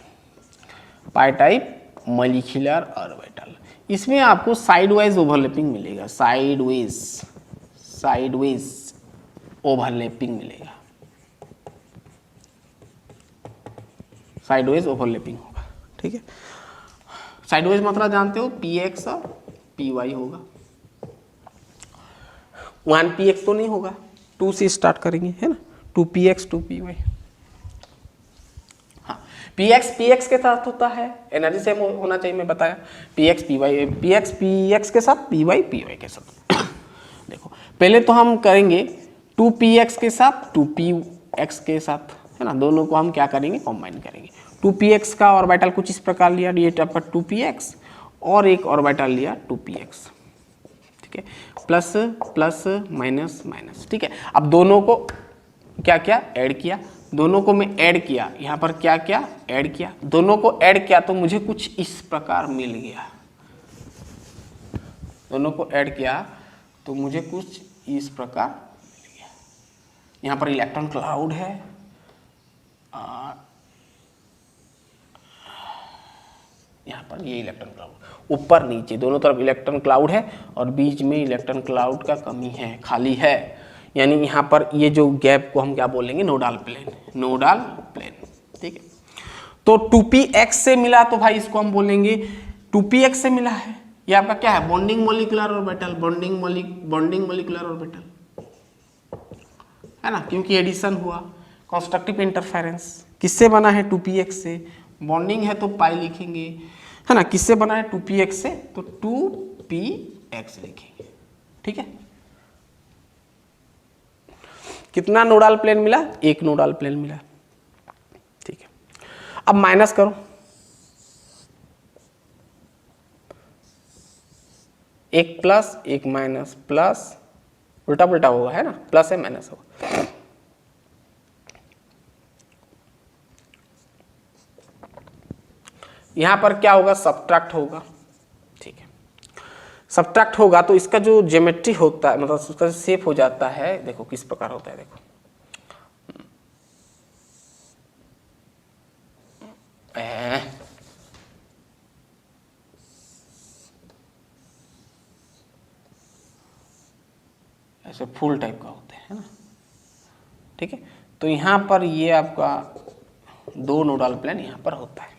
पाई टाइप मॉलिक्यूलर ऑर्बिटल, इसमें आपको साइड वाइज ओवरलैपिंग मिलेगा, साइड वाइज ओवरलैपिंग मिलेगा, साइडवेज ओवरलैपिंग होगा। ठीक है, साइडवेज मतलब जानते हो, px और py होगा। 1px तो नहीं होगा, 2 से स्टार्ट करेंगे, है ना, 2px 2py। हाँ, px के साथ होता है, एनर्जी सेम होना चाहिए, मैं बताया, px के साथ, py के साथ। देखो पहले तो हम करेंगे 2px के साथ 2px के साथ, है ना, दोनों को हम क्या करेंगे, कंबाइन करेंगे। 2px का ऑर्बिटल कुछ इस प्रकार लिया, ये आपका 2px और एक ऑर्बिटल लिया 2px। ठीक है, प्लस प्लस माइनस माइनस। ठीक है, अब दोनों को क्या क्या ऐड किया, दोनों को मैं ऐड किया, यहाँ पर क्या क्या ऐड किया, दोनों को ऐड किया तो मुझे कुछ इस प्रकार मिल गया, दोनों को ऐड किया तो मुझे कुछ इस प्रकार मिल गया। यहाँ पर इलेक्ट्रॉन क्लाउड है, यहाँ पर ये इलेक्ट्रॉन क्लाउड, ऊपर नीचे दोनों तरफ इलेक्ट्रॉन क्लाउड है और बीच में इलेक्ट्रॉन क्लाउड का कमी है, खाली है, यानी यहाँ पर ये जो गैप को हम क्या बोलेंगे, नोडल प्लेन। ठीक है, तो 2px से मिला तो भाई इसको हम बोलेंगे 2px से मिला है, ये आपका क्या है, bonding molecular orbital, bonding molecular orbital, है ना, क्योंकि एडिशन हुआ। कंस्ट्रक्टिव इंटरफेरेंस किससे बना है, 2px से, बॉन्डिंग है तो पाई लिखेंगे, है ना, किससे बना है, 2px से, तो 2px लिखेंगे। ठीक है, कितना नोडल प्लेन मिला, एक नोडल प्लेन मिला। ठीक है, अब माइनस करो, एक प्लस एक माइनस, प्लस उल्टा पुल्टा होगा, है ना, प्लस है माइनस होगा। यहां पर क्या होगा, सब्ट्रैक्ट होगा। ठीक है, सब्ट्रैक्ट होगा तो इसका जो ज्योमेट्री होता है, मतलब उसका शेप हो जाता है, देखो किस प्रकार होता है, देखो ऐसे फूल टाइप का होता है ना। ठीक है, तो यहाँ पर ये आपका दो नोडल प्लेन यहाँ पर होता है,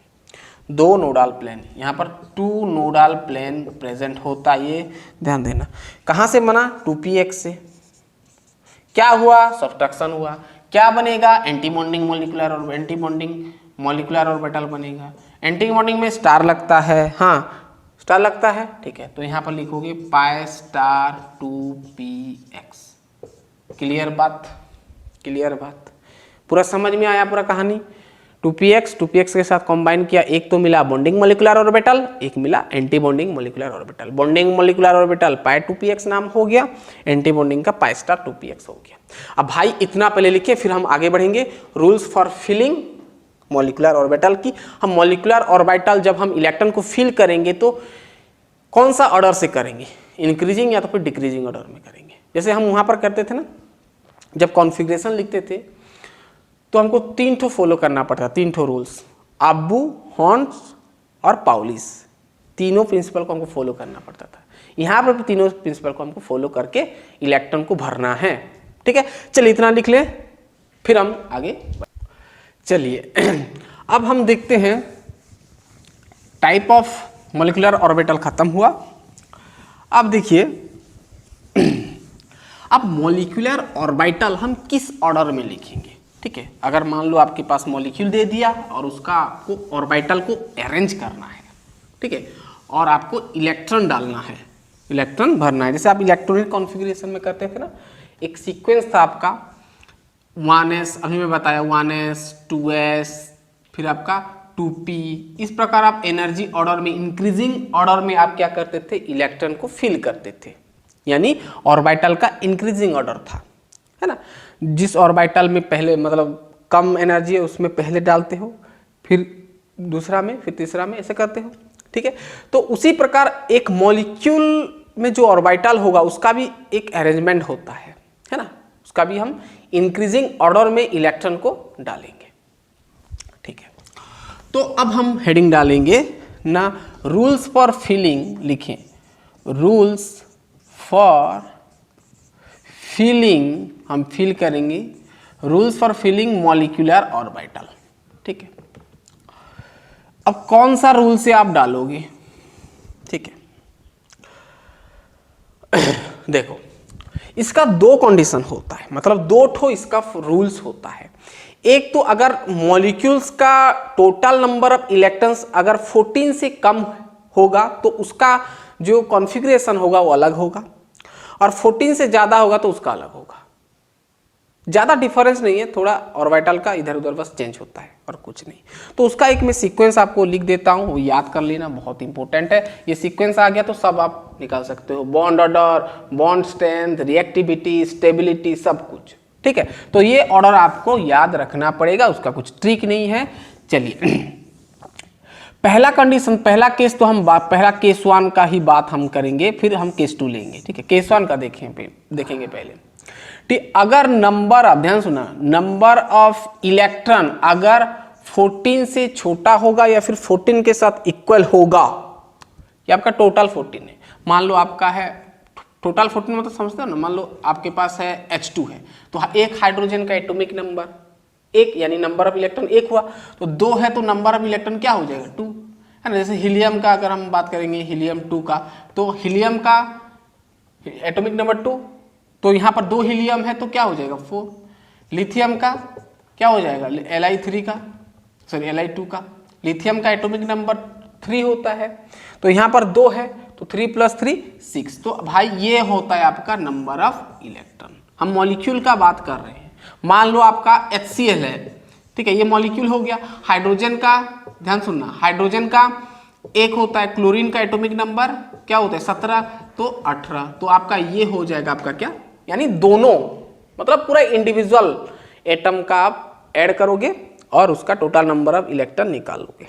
दो नोडल प्लेन, यहाँ पर 2 नोडल प्लेन प्रेजेंट होता है, ये ध्यान देना। कहाँ से बना, 2px से, क्या हुआ, सब्ट्रैक्शन हुआ, क्या बनेगा, एंटी बॉन्डिंग मॉलिक्यूलर और एंटी बॉन्डिंग मॉलिक्यूलर ऑर्बिटल बनेगा। एंटी बॉन्डिंग में स्टार लगता है, हाँ स्टार लगता है, ठीक है। तो यहाँ पर लिखोगे पाई स्टार 2px। क्लियर बात, क्लियर बात, पूरा समझ में आया पूरा कहानी। 2px के साथ कंबाइन किया, एक तो मिला बॉन्डिंग मॉलिक्यूलर ऑर्बिटल, एक मिला antibonding molecular orbital. Bonding molecular orbital pi 2px नाम हो गया, एंटी बॉन्डिंग का पाई स्टार 2px हो गया। अब भाई इतना पहले लिखे, फिर हम आगे बढ़ेंगे। Rules for filling molecular orbital की। हम मॉलिक्यूलर ऑर्बिटल जब हम इलेक्ट्रॉन को फिल करेंगे तो कौन सा ऑर्डर से करेंगे, इंक्रीजिंग या तो फिर डिक्रीजिंग ऑर्डर में करेंगे। जैसे हम वहां पर करते थे ना, जब कॉन्फ़िगरेशन लिखते थे तो हमको 3 ठो फॉलो करना पड़ता, 3 ठो रूल्स, अब्बू, हॉर्न्स और पाउलिस, तीनों प्रिंसिपल को हमको फॉलो करना पड़ता था। यहाँ पर भी तीनों प्रिंसिपल को हमको फॉलो करके इलेक्ट्रॉन को भरना है, ठीक है। चलिए इतना लिख लें, फिर हम आगे चलिए। अब हम देखते हैं टाइप ऑफ मॉलिक्यूलर ऑर्बिटल खत्म हुआ। अब देखिए, अब मॉलिक्यूलर ऑर्बिटल हम किस ऑर्डर में लिखेंगे, ठीक है। अगर मान लो आपके पास मॉलिक्यूल दे दिया और उसका आपको ऑर्बिटल को अरेंज करना है, ठीक है, और आपको इलेक्ट्रॉन डालना है, इलेक्ट्रॉन भरना है। जैसे आप इलेक्ट्रॉनिक कॉन्फ़िगरेशन में करते थे ना, एक सीक्वेंस था आपका 1s, अभी मैं बताया 1s 2s, फिर आपका 2p, इस प्रकार आप एनर्जी ऑर्डर में, इंक्रीजिंग ऑर्डर में आप क्या करते थे, इलेक्ट्रॉन को फिल करते थे, यानी ऑर्बिटल का इंक्रीजिंग ऑर्डर था, है ना। जिस ऑर्बिटल में पहले मतलब कम एनर्जी है उसमें पहले डालते हो, फिर दूसरा में, फिर तीसरा में, ऐसे करते हो, ठीक है। तो उसी प्रकार एक मॉलिक्यूल में जो ऑर्बिटल होगा उसका भी एक अरेंजमेंट होता है ना, उसका भी हम इंक्रीजिंग ऑर्डर में इलेक्ट्रॉन को डालेंगे, ठीक है। तो अब हम हेडिंग डालेंगे ना, रूल्स फॉर फिलिंग लिखें, रूल्स फॉर फिलिंग, हम फिल करेंगे, rules for filling molecular orbital, ठीक है। अब कौन सा रूल से आप डालोगे, ठीक है। देखो, इसका 2 कंडीशन होता है, मतलब 2 ठो इसका रूल्स होता है। एक तो अगर मॉलिक्यूल्स का टोटल नंबर ऑफ इलेक्ट्रॉन्स अगर 14 से कम होगा तो उसका जो कॉन्फ़िगरेशन होगा वो अलग होगा, और 14 से ज़्यादा होगा तो उसका अलग होगा। ज़्यादा डिफरेंस नहीं है, थोड़ा ऑर्बिटल का इधर उधर बस चेंज होता है और कुछ नहीं। तो उसका एक मैं सीक्वेंस आपको लिख देता हूँ, वो याद कर लेना, बहुत इंपॉर्टेंट है। ये सीक्वेंस आ गया तो सब आप निकाल सकते हो, bond order, bond strength, reactivity, stability, सब कुछ, ठीक है। तो ये ऑर्डर आपको याद रखना पड़ेगा, उसका कुछ ट्रिक नहीं है। चलिए, पहला कंडीशन, पहला केस तो हम पहला केस 1 का ही बात हम करेंगे, फिर हम केस 2 लेंगे, ठीक है। केस 1 का देखेंगे पहले, ठीक। अगर नंबर ऑफ, ध्यान सुना, नंबर ऑफ इलेक्ट्रॉन अगर 14 से छोटा होगा या फिर 14 के साथ इक्वल होगा, ये आपका टोटल 14 है। मान लो आपका है टोटल 14, मतलब समझते हो ना, मान लो आपके पास है H2 है, तो एक हाइड्रोजन का एटॉमिक नंबर 1, यानी नंबर ऑफ इलेक्ट्रॉन 1 हुआ, तो 2 है तो नंबर ऑफ इलेक्ट्रॉन क्या हो जाएगा, 2, है ना। जैसे हीलियम का अगर हम बात करेंगे, हीलियम 2 का, तो हीलियम का एटॉमिक नंबर 2, तो यहाँ पर 2 हीलियम है तो क्या हो जाएगा, 4। लिथियम का क्या हो जाएगा, Li3 का, सॉरी Li2 का, लिथियम का एटॉमिक नंबर 3 होता है, तो यहाँ पर 2 है तो 3 + 3 6। तो भाई ये होता है आपका नंबर ऑफ इलेक्ट्रॉन। हम मॉलिक्यूल का बात कर रहे हैं। मान लो आपका HCl है, ठीक है, ये मॉलिक्यूल हो गया। हाइड्रोजन का, ध्यान सुनना, हाइड्रोजन का 1 होता है, क्लोरीन का एटॉमिक नंबर क्या होता है, 17, तो 18। तो आपका ये हो जाएगा आपका क्या, यानी दोनों, मतलब पूरा इंडिविजुअल एटम का आप ऐड करोगे और उसका टोटल नंबर ऑफ इलेक्ट्रॉन निकालोगे,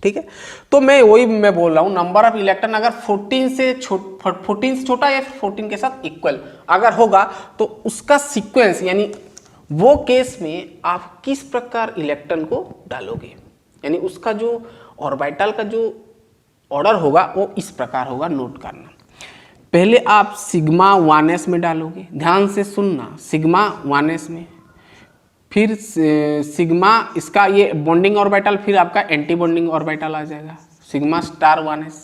ठीक है। तो मैं बोल रहा हूं, नंबर ऑफ इलेक्ट्रॉन अगर 14 से छोटा या 14 के साथ इक्वल अगर होगा तो उसका सीक्वेंस, यानी वो केस में आप किस प्रकार इलेक्ट्रॉन को डालोगे, यानी उसका जो ऑर्बिटल का जो ऑर्डर होगा वो इस प्रकार होगा, नोट करना। पहले आप सिग्मा 1s में डालोगे, ध्यान से सुनना, सिग्मा 1s में, फिर सिग्मा इसका ये बॉन्डिंग ऑर्बिटल, फिर आपका एंटी बॉन्डिंग ऑर्बिटल आ जाएगा, सिग्मा स्टार 1s,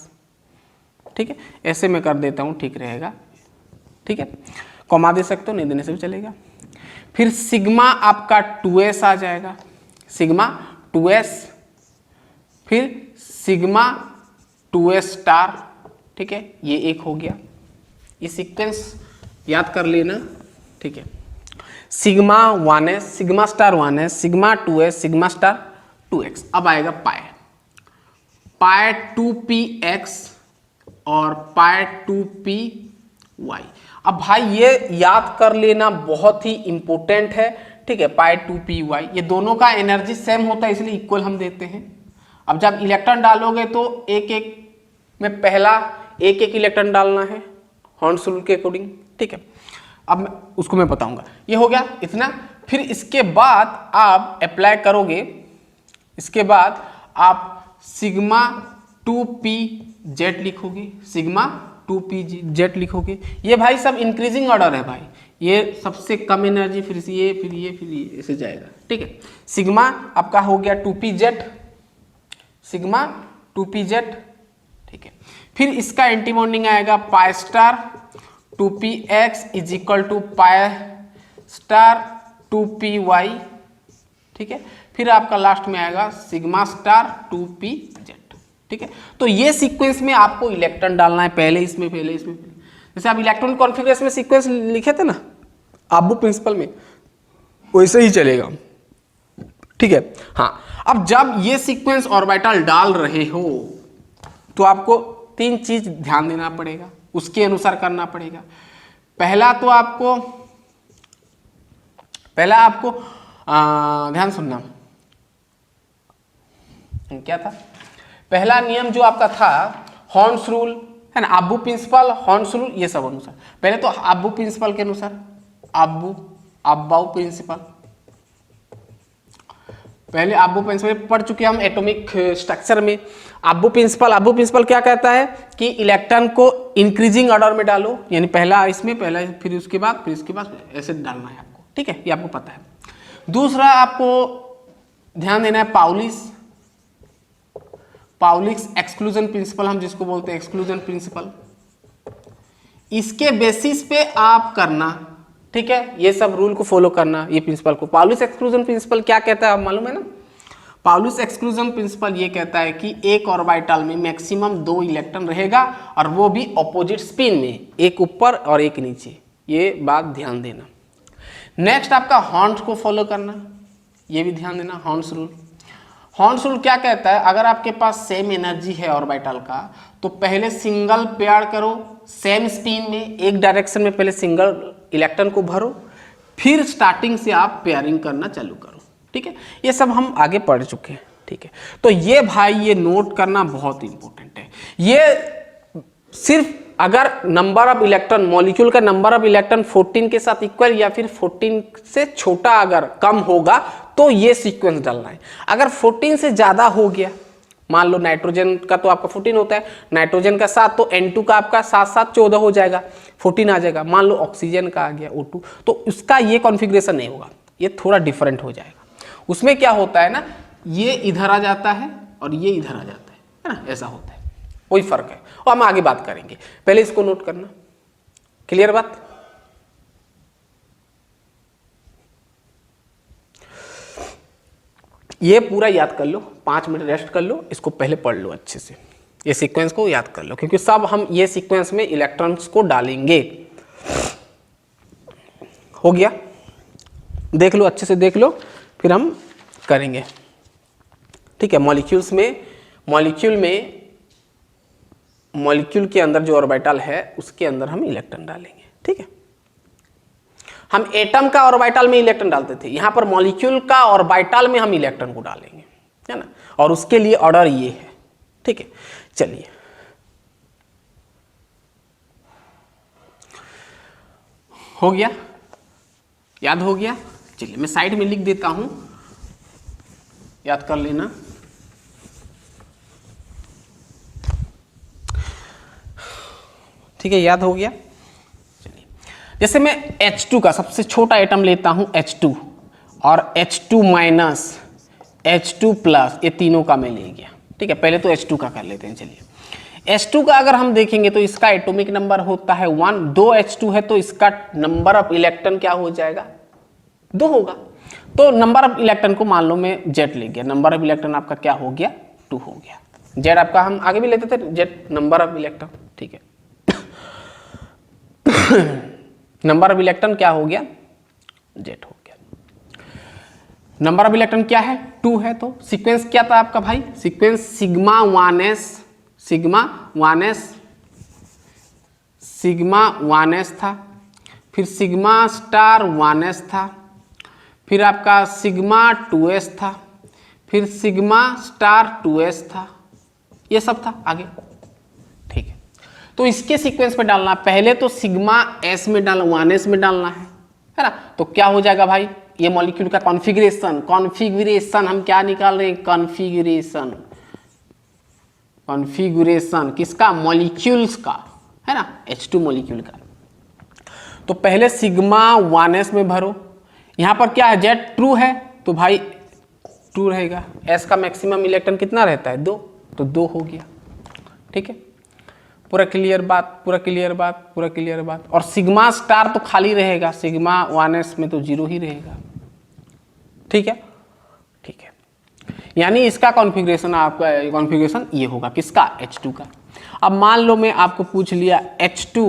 ठीक है। ऐसे मैं कर देता हूँ, ठीक रहेगा, ठीक है। कॉमा दे सकते हो, नहीं देने से भी चलेगा। फिर सिग्मा आपका 2s आ जाएगा, सिग्मा 2s, फिर सिग्मा 2s स्टार, ठीक है, ये एक हो गया। ये सीक्वेंस याद कर लेना, ठीक है। Sigma 1s, sigma star 1s, sigma 2s, sigma star 2x। अब आएगा पाई, पाई 2px और पाई 2py। अब भाई ये याद कर लेना, बहुत ही इंपॉर्टेंट है, ठीक है। पाई 2py, ये दोनों का एनर्जी सेम होता है इसलिए इक्वल हम देते हैं। अब जब इलेक्ट्रॉन डालोगे तो एक एक में पहला एक एक इलेक्ट्रॉन डालना है हॉर्न्स रूल के अकॉर्डिंग, ठीक है। अब उसको मैं बताऊंगा। ये हो गया इतना। फिर इसके बाद आप अप्लाई करोगे, इसके बाद आप सिग्मा 2pz लिखोगे, सिग्मा 2pz लिखोगे। ये भाई सब इंक्रीजिंग ऑर्डर है भाई, ये सबसे कम एनर्जी, फिर ये फिर ये फिर ये ऐसे जाएगा, ठीक है। सिग्मा आपका हो गया 2pz, सिग्मा 2pz, ठीक है। फिर इसका एंटी बॉन्डिंग आएगा pi star 2px is equal to pi star 2py, ठीक है। फिर आपका लास्ट में आएगा सिग्मा स्टार 2pz, ठीक है। तो ये सीक्वेंस में आपको इलेक्ट्रॉन डालना है, पहले इसमें पहले इसमें पहले। जैसे आप इलेक्ट्रॉन कॉन्फ़िगरेशन में सीक्वेंस लिखे थे ना आबू प्रिंसिपल में, वैसे ही चलेगा, ठीक है। हाँ, अब जब ये सीक्वेंस ऑर्बिटल डाल रहे हो तो आपको 3 चीज ध्यान देना पड़ेगा, उसके अनुसार करना पड़ेगा। पहला आपको ध्यान सुनना, क्या था पहला नियम जो आपका था, हॉर्न्स रूल है ना, आबू प्रिंसिपल, हॉर्न्स रूल, ये सब अनुसार। पहले तो आबू प्रिंसिपल के अनुसार, अब्बाऊ प्रिंसिपल, पहले आबू प्रिंसिपल पढ़ चुके हम एटॉमिक स्ट्रक्चर में। आबू प्रिंसिपल क्या कहता है कि इलेक्ट्रॉन को इंक्रीजिंग ऑर्डर में डालो, यानी पहला इसमें, पहला फिर उसके बाद, फिर इसके बाद ऐसे डालना है आपको, ठीक है, ये आपको पता है। दूसरा आपको ध्यान देना है पाउलिक्स एक्सक्लूजन प्रिंसिपल, हम जिसको बोलते हैं एक्सक्लूजन प्रिंसिपल, इसके बेसिस पे आप करना, ठीक है, ये सब रूल को फॉलो करना, ये प्रिंसिपल को। पाउलिस एक्सक्लूजन प्रिंसिपल क्या कहता है आप मालूम है ना? पाउलिस एक्सक्लूजन प्रिंसिपल ये कहता है कि एक ऑर्बिटल में मैक्सिमम 2 इलेक्ट्रॉन रहेगा और वो भी ऑपोजिट स्पिन में, एक ऊपर और एक नीचे, ये बात ध्यान देना। नेक्स्ट आपका हॉर्न्स को फॉलो करना, ये भी ध्यान देना, हॉर्न्स रूल। हॉर्न्स रूल क्या कहता है, अगर आपके पास सेम एनर्जी है ऑर्बिटल का तो पहले सिंगल पेयर करो, सेम स्पिन में, एक डायरेक्शन में पहले सिंगल इलेक्ट्रॉन को भरो, फिर स्टार्टिंग से आप पेयरिंग करना चालू करो, ठीक है। ये सब हम आगे पढ़ चुके हैं, ठीक है। तो ये भाई ये नोट करना बहुत इंपॉर्टेंट है। ये सिर्फ अगर नंबर ऑफ इलेक्ट्रॉन, मॉलिक्यूल का नंबर ऑफ इलेक्ट्रॉन 14 के साथ इक्वल या फिर 14 से छोटा अगर कम होगा तो ये सीक्वेंस डालना है। अगर 14 से ज्यादा हो गया, मान लो नाइट्रोजन का तो आपका 14 होता है, नाइट्रोजन का 7, तो N2 का आपका 7 7 14 हो जाएगा, 14 आ जाएगा। मान लो ऑक्सीजन का आ गया O2, तो उसका ये कॉन्फ़िगरेशन नहीं होगा, ये थोड़ा डिफरेंट हो जाएगा। उसमें क्या होता है ना, ये इधर आ जाता है और ये इधर आ जाता है ना, ऐसा होता है, वही फर्क है। और हम आगे बात करेंगे, पहले इसको नोट करना। क्लियर बात? ये पूरा याद कर लो, 5 मिनट रेस्ट कर लो, इसको पहले पढ़ लो अच्छे से, ये सीक्वेंस को याद कर लो, क्योंकि सब हम ये सीक्वेंस में इलेक्ट्रॉन्स को डालेंगे। हो गया? देख लो, अच्छे से देख लो, फिर हम करेंगे, ठीक है। मॉलिक्यूल के अंदर जो ऑर्बिटल है उसके अंदर हम इलेक्ट्रॉन डालेंगे, ठीक है। हम एटम का ऑर्बिटल में इलेक्ट्रॉन डालते थे, यहां पर मॉलिक्यूल का ऑर्बिटल में हम इलेक्ट्रॉन को डालेंगे, है ना, और उसके लिए ऑर्डर ये है, ठीक है। चलिए, हो गया? याद हो गया? चलिए मैं साइड में लिख देता हूं, याद कर लेना। ठीक है, याद हो गया? चलिए, जैसे मैं H2 का सबसे छोटा एटम लेता हूं H2 और H2 माइनस, H2 प्लस, ये तीनों का मैं ले गया, ठीक है। पहले तो H2 का कर लेते हैं। चलिए, H2 का अगर हम देखेंगे तो इसका एटॉमिक नंबर होता है 1, 2 H2 है तो इसका नंबर ऑफ इलेक्ट्रॉन क्या हो जाएगा? 2 होगा। तो नंबर ऑफ इलेक्ट्रॉन को मान लो मैं जेड ले गया, नंबर ऑफ इलेक्ट्रॉन आपका क्या हो गया 2 हो गया। जेड आपका हम आगे भी लेते थे जेड नंबर ऑफ इलेक्ट्रॉन, ठीक है। नंबर ऑफ इलेक्ट्रॉन क्या हो गया जेड हो गया। नंबर ऑफ इलेक्ट्रॉन क्या है 2 है। तो सीक्वेंस क्या था आपका भाई, सीक्वेंस सिग्मा 1s था, फिर सिग्मा स्टार 1s था, फिर आपका सिग्मा 2s था, फिर सिग्मा स्टार 2s था, ये सब था आगे, ठीक है। तो इसके सीक्वेंस में डालना, पहले तो सिग्मा s में डालना 1s में डालना है ना। तो क्या हो जाएगा भाई, ये मॉलिक्यूल का कॉन्फ़िगरेशन हम क्या निकाल रहे हैं, कॉन्फ़िगरेशन किसका, मॉलिक्यूल्स का, है ना, H2 मॉलिक्यूल का। तो पहले सिग्मा 1s में भरो, यहां पर क्या है जेड ट्रू है तो भाई 2 रहेगा, s का मैक्सिमम इलेक्ट्रॉन कितना रहता है 2, तो 2 हो गया, ठीक है। पूरा क्लियर बात। और सिग्मा स्टार तो खाली रहेगा, सिग्मा 1s में तो 0 ही रहेगा, ठीक है। यानी इसका कॉन्फ़िगरेशन आपका कॉन्फ़िगरेशन ये होगा किसका, H2 का। अब मान लो मैं आपको पूछ लिया H2,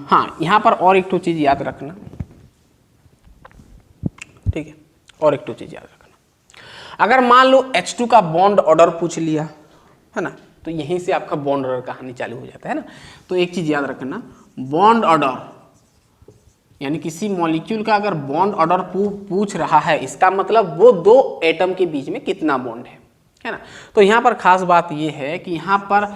हाँ यहाँ पर और एक तो चीज़ याद रखना, ठीक है, और एक तो चीज़ याद रखना। अगर मान लो H2 का बॉन्ड ऑर्डर पूछ लिया है ना, तो यहीं से आपका बॉन्ड ऑर्डर कहानी चालू हो जाता है ना। तो एक चीज़ याद रखना, बॉन्ड ऑर्डर यानी किसी मॉलिक्यूल का अगर बॉन्ड ऑर्डर पूछ रहा है, इसका मतलब वो 2 एटम के बीच में कितना बॉन्ड है ना। तो यहाँ पर खास बात ये है कि यहाँ पर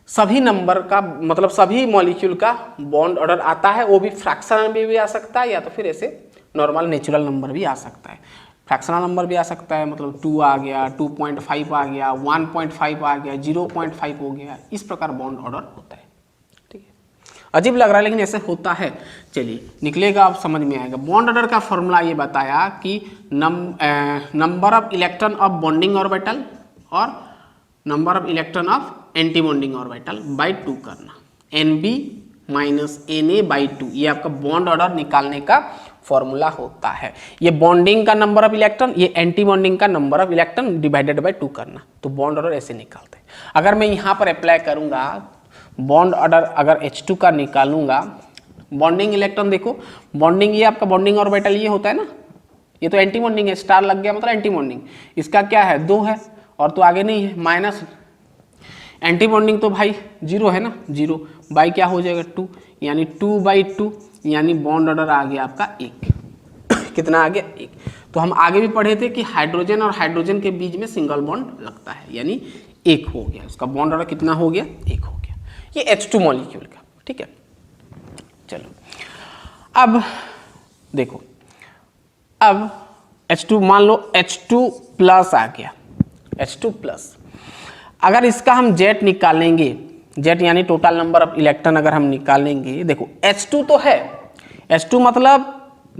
सभी नंबर का मतलब सभी मॉलिक्यूल का बॉन्ड ऑर्डर आता है, वो भी फ्रैक्शनल में भी आ सकता है या तो फिर ऐसे नॉर्मल नेचुरल नंबर भी आ सकता है। फ्रैक्शनल नंबर भी आ सकता है, मतलब 2 आ गया, 2.5 आ गया, 1.5 आ गया, 0.5 हो गया, इस प्रकार बॉन्ड ऑर्डर होता है, ठीक है। अजीब लग रहा है लेकिन ऐसे होता है, चलिए निकलेगा, आप समझ में आएगा। बॉन्ड ऑर्डर का फॉर्मूला ये बताया कि number of electron of bonding orbital और number of electron of antibonding orbital by 2 करना, NB माइनस Na/2, ये आपका बॉन्ड ऑर्डर निकालने का फॉर्मूला होता है। ये बॉन्डिंग का नंबर ऑफ इलेक्ट्रॉन, ये एंटी बॉन्डिंग का number of electron divided by 2 करना, तो बॉन्ड ऑर्डर ऐसे निकालते हैं। अगर मैं यहाँ पर अप्लाई करूँगा बॉन्ड ऑर्डर, अगर H2 का निकालूंगा, बॉन्डिंग इलेक्ट्रॉन देखो, बॉन्डिंग ये आपका बॉन्डिंग ऑर्बिटल ये होता है ना, ये तो एंटी बॉन्डिंग है, स्टार लग गया मतलब एंटी बॉन्डिंग, इसका क्या है 2 है और तो आगे नहीं है, माइनस एंटी बॉन्डिंग तो भाई 0 है ना, 0 बाई क्या हो जाएगा 2, यानी 2/2, यानी बॉन्ड ऑर्डर आ गया आपका 1। कितना आ गया 1। तो हम आगे भी पढ़े थे कि हाइड्रोजन और हाइड्रोजन के बीच में सिंगल बॉन्ड लगता है, यानी 1 हो गया, उसका बॉन्ड ऑर्डर कितना हो गया 1 हो गया, ये H2 मॉलिक्यूल का, ठीक है। चलो अब देखो, अब H2 मान लो H2 प्लस आ गया, H2 प्लस, अगर इसका हम जेट निकालेंगे, जेट यानी टोटल नंबर ऑफ इलेक्ट्रॉन अगर हम निकालेंगे, देखो H2 तो है, H2 मतलब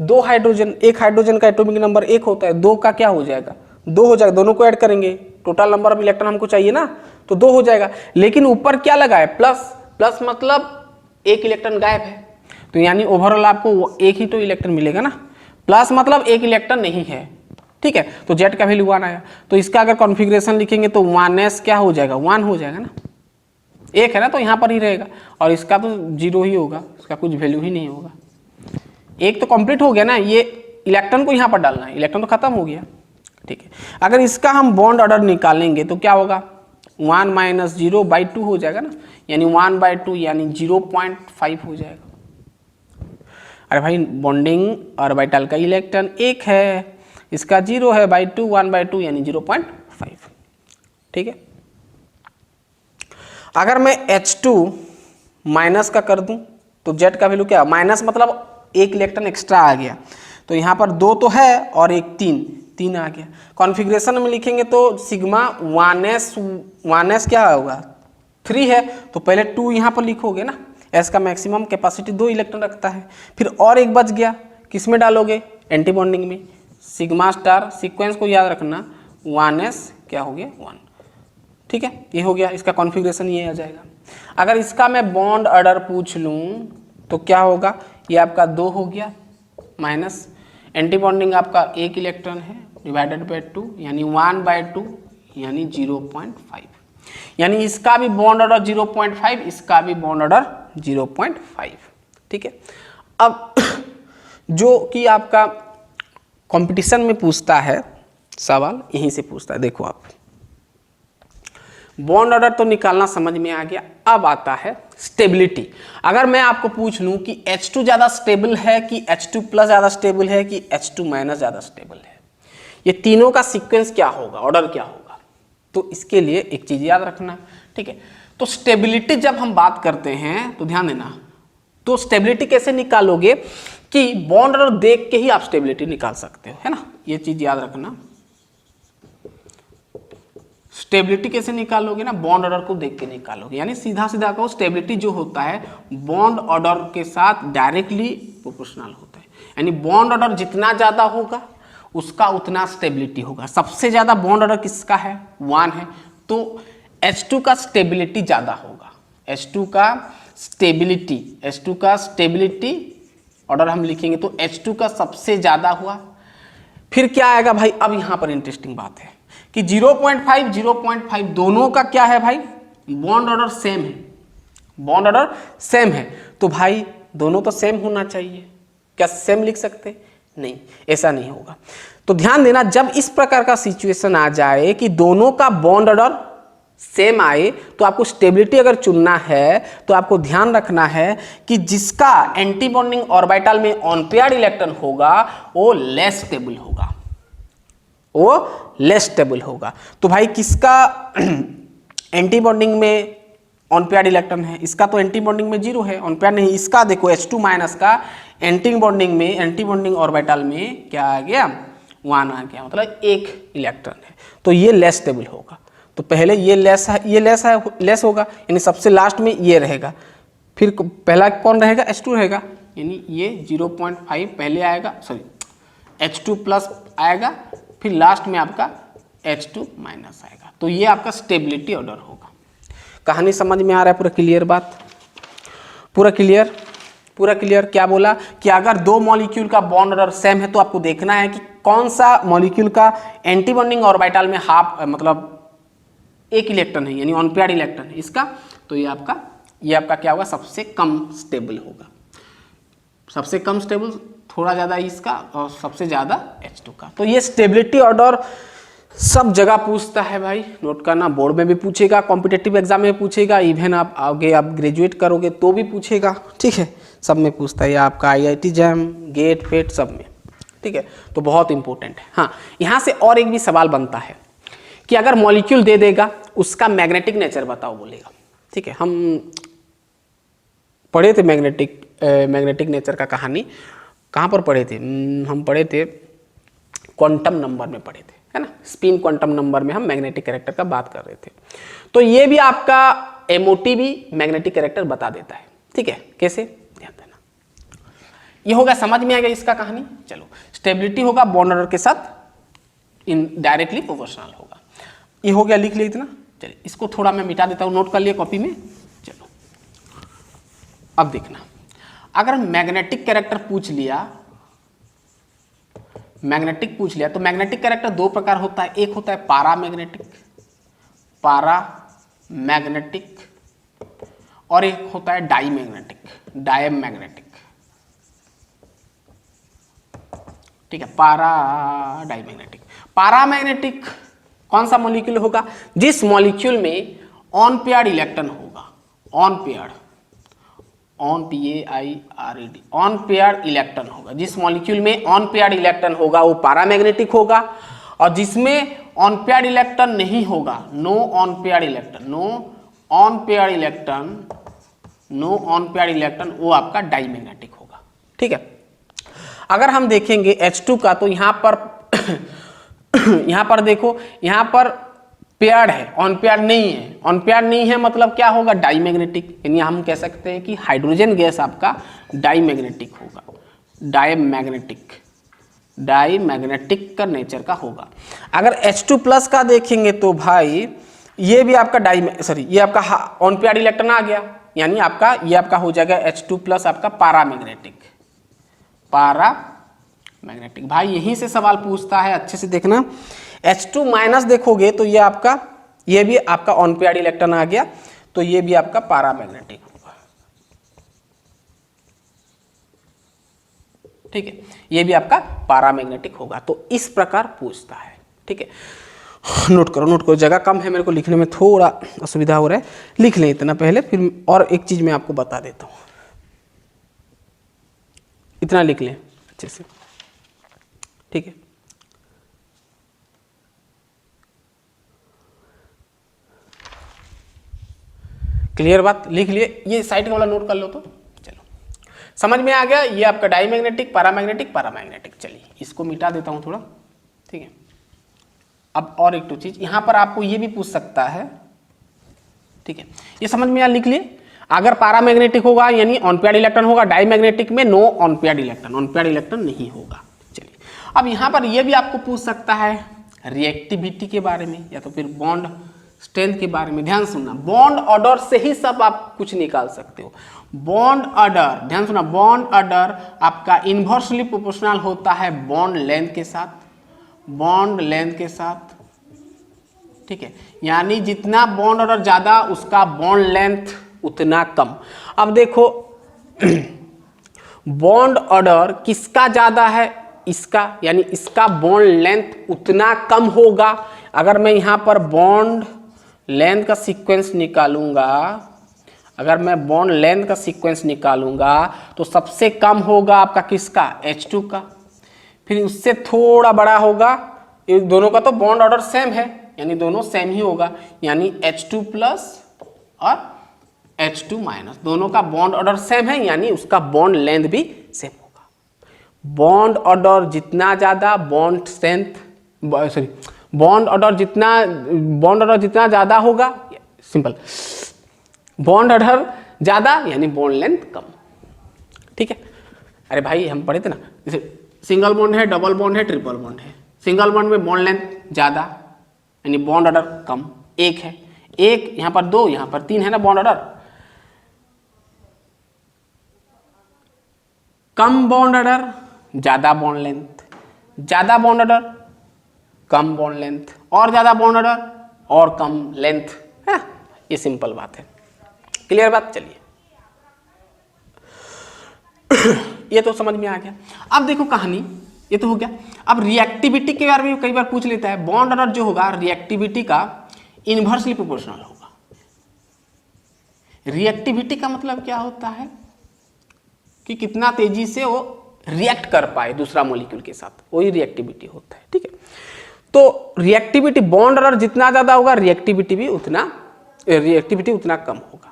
2 हाइड्रोजन, एक हाइड्रोजन का एटॉमिक नंबर 1 होता है, 2 का क्या हो जाएगा 2 हो जाएगा, दोनों को ऐड करेंगे, टोटल नंबर ऑफ इलेक्ट्रॉन हमको चाहिए ना, तो 2 हो जाएगा। लेकिन ऊपर क्या लगा है प्लस, प्लस मतलब एक इलेक्ट्रॉन गायब है, तो यानी ओवरऑल आपको एक ही तो इलेक्ट्रॉन मिलेगा ना, प्लस मतलब एक इलेक्ट्रॉन नहीं है, ठीक है। तो जेट का वैल्यू 1 आया, तो इसका अगर कॉन्फ़िगरेशन लिखेंगे तो 1s क्या हो जाएगा 1 हो जाएगा ना, 1 है ना, तो यहाँ पर ही रहेगा, और इसका तो 0 ही होगा, इसका कुछ वैल्यू ही नहीं होगा, 1 तो कंप्लीट हो गया ना, ये इलेक्ट्रॉन को यहाँ पर डालना है, इलेक्ट्रॉन तो खत्म हो गया, ठीक है। अगर इसका हम बॉन्ड ऑर्डर निकालेंगे तो क्या होगा 1 - 0/2 हो जाएगा ना, यानी 1/2 यानी 0.5 हो जाएगा। अरे भाई बॉन्डिंग ऑर्बिटल का इलेक्ट्रॉन 1 है, इसका 0 है बाई 2, 1/2 यानी 0.5, ठीक है। अगर मैं H2 माइनस का कर दूं तो जेट का वैल्यू क्या, माइनस मतलब एक इलेक्ट्रॉन एक्स्ट्रा आ गया, तो यहाँ पर 2 तो है और एक 3 आ गया। कॉन्फ़िगरेशन में लिखेंगे तो सिग्मा 1s क्या होगा 3 है, तो पहले 2 यहाँ पर लिखोगे ना, S का मैक्सिमम कैपेसिटी 2 इलेक्ट्रॉन रखता है, फिर और एक बच गया, किस में डालोगे एंटी बॉन्डिंग में, सिग्मा स्टार, सीक्वेंस को याद रखना 1s क्या हो गया 1, ठीक है, ये हो गया, इसका कॉन्फ़िगरेशन ये आ जाएगा। अगर इसका मैं बॉन्ड ऑर्डर पूछ लूँ तो क्या होगा, ये आपका 2 हो गया, माइनस एंटी बॉन्डिंग आपका 1 इलेक्ट्रॉन है डिवाइडेड बाय 2 यानी 1/2 यानी 0.5, यानी इसका भी बॉन्ड ऑर्डर 0.5, इसका भी बॉन्ड ऑर्डर 0.5। ठीक है, अब जो कि आपका कंपटीशन में पूछता है सवाल, यहीं से पूछता है। देखो आप बॉन्ड ऑर्डर तो निकालना समझ में आ गया, अब आता है स्टेबिलिटी। अगर मैं आपको पूछ लूं कि H2 ज़्यादा स्टेबल है कि H2+ ज़्यादा स्टेबल है कि H2- ज़्यादा स्टेबल है, ये तीनों का सीक्वेंस क्या होगा, ऑर्डर क्या होगा, तो इसके लिए एक चीज़ याद रखना। ठीक है, तो स्टेबिलिटी जब हम बात करते हैं तो ध्यान देना, तो स्टेबिलिटी कैसे निकालोगे कि बॉन्ड ऑर्डर देख के ही आप स्टेबिलिटी निकाल सकते हो, है ना, ये चीज़ याद रखना। स्टेबिलिटी कैसे निकालोगे ना, बॉन्ड ऑर्डर को देख के निकालोगे, यानी सीधा सीधा कहो स्टेबिलिटी जो होता है बॉन्ड ऑर्डर के साथ डायरेक्टली प्रोपोर्शनल होता है, यानी बॉन्ड ऑर्डर जितना ज़्यादा होगा उसका उतना स्टेबिलिटी होगा। सबसे ज़्यादा बॉन्ड ऑर्डर किसका है, 1 है, तो H2 का स्टेबिलिटी ज़्यादा होगा। H2 का स्टेबिलिटी ऑर्डर हम लिखेंगे तो H2 का सबसे ज़्यादा हुआ। फिर क्या आएगा भाई, अब यहाँ पर इंटरेस्टिंग बात है कि 0.5 0.5 दोनों का क्या है भाई, बॉन्ड ऑर्डर सेम है, बॉन्ड ऑर्डर सेम है, तो भाई दोनों तो सेम होना चाहिए। क्या सेम लिख सकते, नहीं, ऐसा नहीं होगा। तो ध्यान देना, जब इस प्रकार का सिचुएशन आ जाए कि दोनों का बॉन्ड ऑर्डर सेम आए तो आपको स्टेबिलिटी अगर चुनना है तो आपको ध्यान रखना है कि जिसका एंटी बॉन्डिंग ऑर्बिटल में ऑन पेयर्ड इलेक्ट्रॉन होगा वो लेस स्टेबल होगा, वो लेस स्टेबल होगा। तो भाई किसका एंटी बॉन्डिंग में ऑन पेयर्ड इलेक्ट्रॉन है, इसका तो एंटी बॉन्डिंग में 0 है, ऑन पेयर्ड नहीं। इसका देखो H2- का एंटी बॉन्डिंग ऑर्बिटल में क्या आ गया, 1 आ गया, मतलब 1 इलेक्ट्रॉन है, तो ये लेस स्टेबल होगा। तो पहले ये लेस है, ये लेस होगा, यानी सबसे लास्ट में ये रहेगा, फिर पहला कौन रहेगा, H2 रहेगा, यानी ये 0.5 पहले आएगा, सॉरी H2+ आएगा, फिर लास्ट में आपका H2- आएगा, तो ये आपका स्टेबिलिटी ऑर्डर होगा। कहानी समझ में आ रहा है, पूरा क्लियर बात, पूरा क्लियर, पूरा क्लियर। क्या बोला कि अगर दो मॉलिक्यूल का बॉन्ड ऑर्डर सेम है तो आपको देखना है कि कौन सा मॉलिक्यूल का एंटी बॉन्डिंग ऑर्बिटल में मतलब 1 इलेक्ट्रॉन है, यानी ऑन पेयर्ड इलेक्ट्रॉन है इसका, तो ये आपका क्या होगा, सबसे कम स्टेबल होगा, सबसे कम स्टेबल, थोड़ा ज़्यादा इसका और सबसे ज़्यादा H2 का। तो ये स्टेबिलिटी ऑर्डर सब जगह पूछता है भाई, नोट करना, बोर्ड में भी पूछेगा, कॉम्पिटिटिव एग्जाम में पूछेगा, इवन आप आगे आप ग्रेजुएट करोगे तो भी पूछेगा। ठीक है, सब में पूछता है, या आपका IIT जैम, गेट फेट सब में। ठीक है, तो बहुत इंपॉर्टेंट है। हाँ, यहाँ से और एक भी सवाल बनता है कि अगर मॉलिक्यूल दे देगा उसका मैग्नेटिक नेचर बताओ बोलेगा। ठीक है, हम पढ़े थे मैग्नेटिक नेचर का कहानी, कहाँ पर पढ़े थे, हम पढ़े थे क्वांटम नंबर में पढ़े थे, है ना, स्पिन क्वांटम नंबर में हम मैग्नेटिक कैरेक्टर का बात कर रहे थे। तो ये भी आपका MOT भी मैग्नेटिक कैरेक्टर बता देता है। ठीक है, कैसे, ध्यान देना, ये होगा, समझ में आएगा इसका कहानी। चलो, स्टेबिलिटी होगा बॉन्ड ऑर्डर के साथ डायरेक्टली प्रोपोर्शनल होगा, ये हो गया, लिख लेते ना। चलिए इसको थोड़ा मैं मिटा देता हूँ, नोट कर लिए कॉपी में। चलो अब देखना, अगर मैग्नेटिक कैरेक्टर पूछ लिया, तो मैग्नेटिक कैरेक्टर दो प्रकार होता है, एक होता है पारामैग्नेटिक और एक होता है डायमैग्नेटिक। ठीक है, पारामैग्नेटिक कौन सा मॉलिक्यूल होगा, जिस मॉलिक्यूल में ऑन पेयर्ड इलेक्ट्रॉन होगा, ऑन पेयर्ड इलेक्ट्रॉन होगा, जिस मॉलिक्यूल में ऑन पेयर्ड इलेक्ट्रॉन होगा वो पारामैग्नेटिक होगा, और जिसमें ऑन पेयर्ड इलेक्ट्रॉन नहीं होगा, नो ऑन पेयर्ड इलेक्ट्रॉन, वो आपका डायमैग्नेटिक होगा। ठीक है, अगर हम देखेंगे H2 का, तो यहाँ पर देखो, यहाँ पर पेयर्ड है, ऑन पेयर्ड नहीं है, ऑन पेयर्ड नहीं है मतलब क्या होगा, डायमैग्नेटिक, यानी हम कह सकते हैं कि हाइड्रोजन गैस आपका डायमैग्नेटिक होगा, डायमैग्नेटिक का नेचर का होगा। अगर H2+ का देखेंगे तो भाई ये भी आपका ये आपका ऑन पेयर्ड इलेक्ट्रॉन आ गया, यानी आपका ये आपका हो जाएगा H2+ आपका मैग्नेटिक। भाई यहीं से सवाल पूछता है, अच्छे से देखना। H2 माइनस देखोगे तो ये आपका, ये भी आपका ऑन पेयर्ड इलेक्ट्रॉन आ गया, तो ये भी आपका पैरामैग्नेटिक होगा। ठीक है, ये भी आपका पैरामैग्नेटिक होगा। तो इस प्रकार पूछता है। ठीक है, नोट करो, नोट करो, जगह कम है, मेरे को लिखने में थोड़ा असुविधा हो रहा है, लिख लें इतना पहले, फिर और एक चीज मैं आपको बता देता हूं। इतना लिख लें अच्छे से। ठीक है, क्लियर बात, लिख लिए, ये साइड वाला नोट कर लो। तो चलो समझ में आ गया, ये आपका डाईमैग्नेटिक, पैरामैग्नेटिक, पैरामैग्नेटिक। चलिए इसको मिटा देता हूं थोड़ा। ठीक है, अब और एक दो चीज यहां पर आपको ये भी पूछ सकता है। ठीक है, ये समझ में आ, लिख लिए। अगर पैरामैग्नेटिक होगा यानी ऑन पेयर्ड इलेक्ट्रॉन होगा, डाईमैग्नेटिक में know on paired electron, on paired electron नहीं होगा। चलिए अब यहां पर ये भी आपको पूछ सकता है रिएक्टिविटी के बारे में, या तो फिर बॉन्ड स्ट्रेंथ के बारे में। ध्यान सुनना, बॉन्ड ऑर्डर से ही सब आप कुछ निकाल सकते हो। बॉन्ड ऑर्डर, ध्यान सुनना, बॉन्ड ऑर्डर आपका इनवर्सली प्रोपोर्शनल होता है बॉन्ड लेंथ के साथ, बॉन्ड लेंथ के साथ। ठीक है, यानी जितना बॉन्ड ऑर्डर ज्यादा उसका बॉन्ड लेंथ उतना कम। अब देखो बॉन्ड ऑर्डर किसका ज्यादा है, इसका, यानी इसका बॉन्ड लेंथ उतना कम होगा। अगर मैं यहां पर बॉन्ड लेंथ का सीक्वेंस निकालूंगा, अगर मैं बॉन्ड लेंथ का सीक्वेंस निकालूंगा तो सबसे कम होगा आपका किसका, H2 का, फिर उससे थोड़ा बड़ा होगा, इन दोनों का तो बॉन्ड ऑर्डर सेम है, यानी दोनों सेम ही होगा, यानी H2 प्लस और H2 माइनस, दोनों का बॉन्ड ऑर्डर सेम है, यानी उसका बॉन्ड लेंथ भी सेम होगा। बॉन्ड ऑर्डर जितना ज्यादा bond strength, sorry bond order जितना ज्यादा होगा, सिंपल, बॉन्ड ऑर्डर ज्यादा यानी बॉन्ड लेंथ कम। ठीक है, अरे भाई हम पढ़े थे ना, जैसे सिंगल बॉन्ड है, डबल बॉन्ड है, ट्रिपल बॉन्ड है। सिंगल बॉन्ड में बॉन्ड लेंथ ज्यादा यानी बॉन्ड ऑर्डर कम, एक है, एक यहां पर दो, यहां पर तीन है ना बॉन्ड ऑर्डर। कम बॉन्ड ऑर्डर ज्यादा बॉन्ड लेंथ, ज्यादा बॉन्ड ऑर्डर कम बॉन्ड लेंथ, और ज्यादा बॉन्ड ऑर्डर और कम लेंथ है। ये सिंपल बात है, क्लियर बात। चलिए ये तो समझ में आ गया। अब देखो कहानी, ये तो हो गया। अब रिएक्टिविटी के बारे में कई बार पूछ लेता है। बॉन्ड ऑर्डर जो होगा रिएक्टिविटी का इनवर्सली प्रोपोर्शनल होगा। रिएक्टिविटी का मतलब क्या होता है कि कितना तेजी से वो रिएक्ट कर पाए दूसरा मॉलिक्यूल के साथ, वही रिएक्टिविटी होता है। ठीक है, तो रिएक्टिविटी, बॉन्ड ऑर्डर जितना ज्यादा होगा रिएक्टिविटी उतना कम होगा।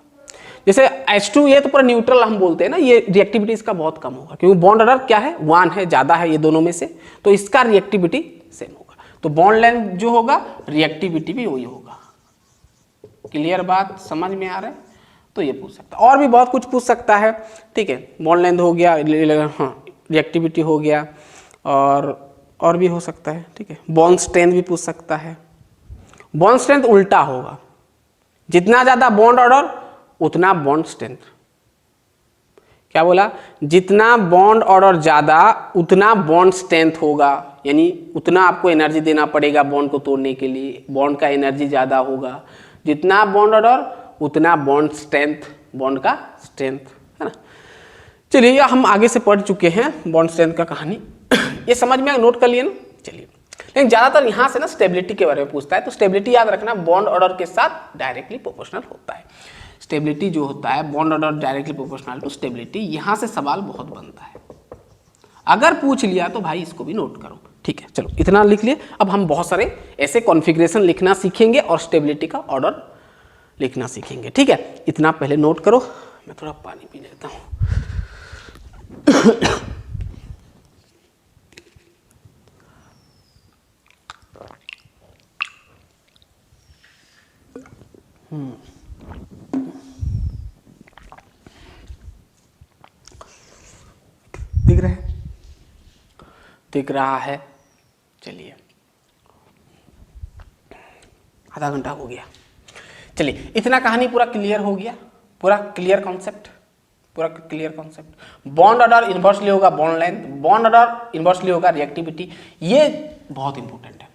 जैसे H2 ये तो पूरा न्यूट्रल हम बोलते हैं ना, ये रिएक्टिविटी इसका बहुत कम होगा, क्योंकि बॉन्ड ऑर्डर क्या है, 1 है, ज्यादा है ये दोनों में से, तो इसका रिएक्टिविटी सेम होगा। तो बॉन्ड लेंथ जो होगा रिएक्टिविटी भी वही होगा। क्लियर बात, समझ में आ रहा है। तो ये पूछ सकता है, और भी बहुत कुछ पूछ सकता है। ठीक है, बॉन्ड लेंथ हो गया, हाँ रिएक्टिविटी हो गया, और भी हो सकता है। ठीक है, बॉन्ड स्ट्रेंथ भी पूछ सकता है। बॉन्ड स्ट्रेंथ उल्टा होगा, जितना ज्यादा बॉन्ड ऑर्डर उतना बॉन्ड स्ट्रेंथ। क्या बोला, जितना बॉन्ड ऑर्डर ज्यादा उतना बॉन्ड स्ट्रेंथ होगा, यानी उतना आपको एनर्जी देना पड़ेगा बॉन्ड को तोड़ने के लिए, बॉन्ड का एनर्जी ज्यादा होगा। जितना बॉन्ड ऑर्डर उतना बॉन्ड स्ट्रेंथ, बॉन्ड का स्ट्रेंथ, है ना। चलिए हम आगे से पढ़ चुके हैं बॉन्ड स्ट्रेंथ का कहानी, ये समझ में नोट कर लिए ना। चलिए, लेकिन ज्यादातर यहां से ना स्टेबिलिटी के बारे में पूछता है, तो स्टेबिलिटी याद रखना बॉन्ड ऑर्डर के साथ डायरेक्टली प्रोपोर्शनल होता है। स्टेबिलिटी जो होता है bond order directly proportional to stability, यहां से सवाल बहुत बनता है। अगर पूछ लिया तो भाई इसको भी नोट करो। ठीक है, चलो इतना लिख लिए। अब हम बहुत सारे ऐसे कॉन्फ़िगरेशन लिखना सीखेंगे और स्टेबिलिटी का ऑर्डर लिखना सीखेंगे। ठीक है, इतना पहले नोट करो, मैं थोड़ा पानी पी लेता हूं। दिख रहा है। चलिए आधा घंटा हो गया। चलिए इतना कहानी पूरा क्लियर हो गया, पूरा क्लियर कॉन्सेप्ट। पूरा clear concept. Bond order inversely होगा bond length, bond order inversely होगा रिएक्टिविटी। ये बहुत इंपॉर्टेंट है,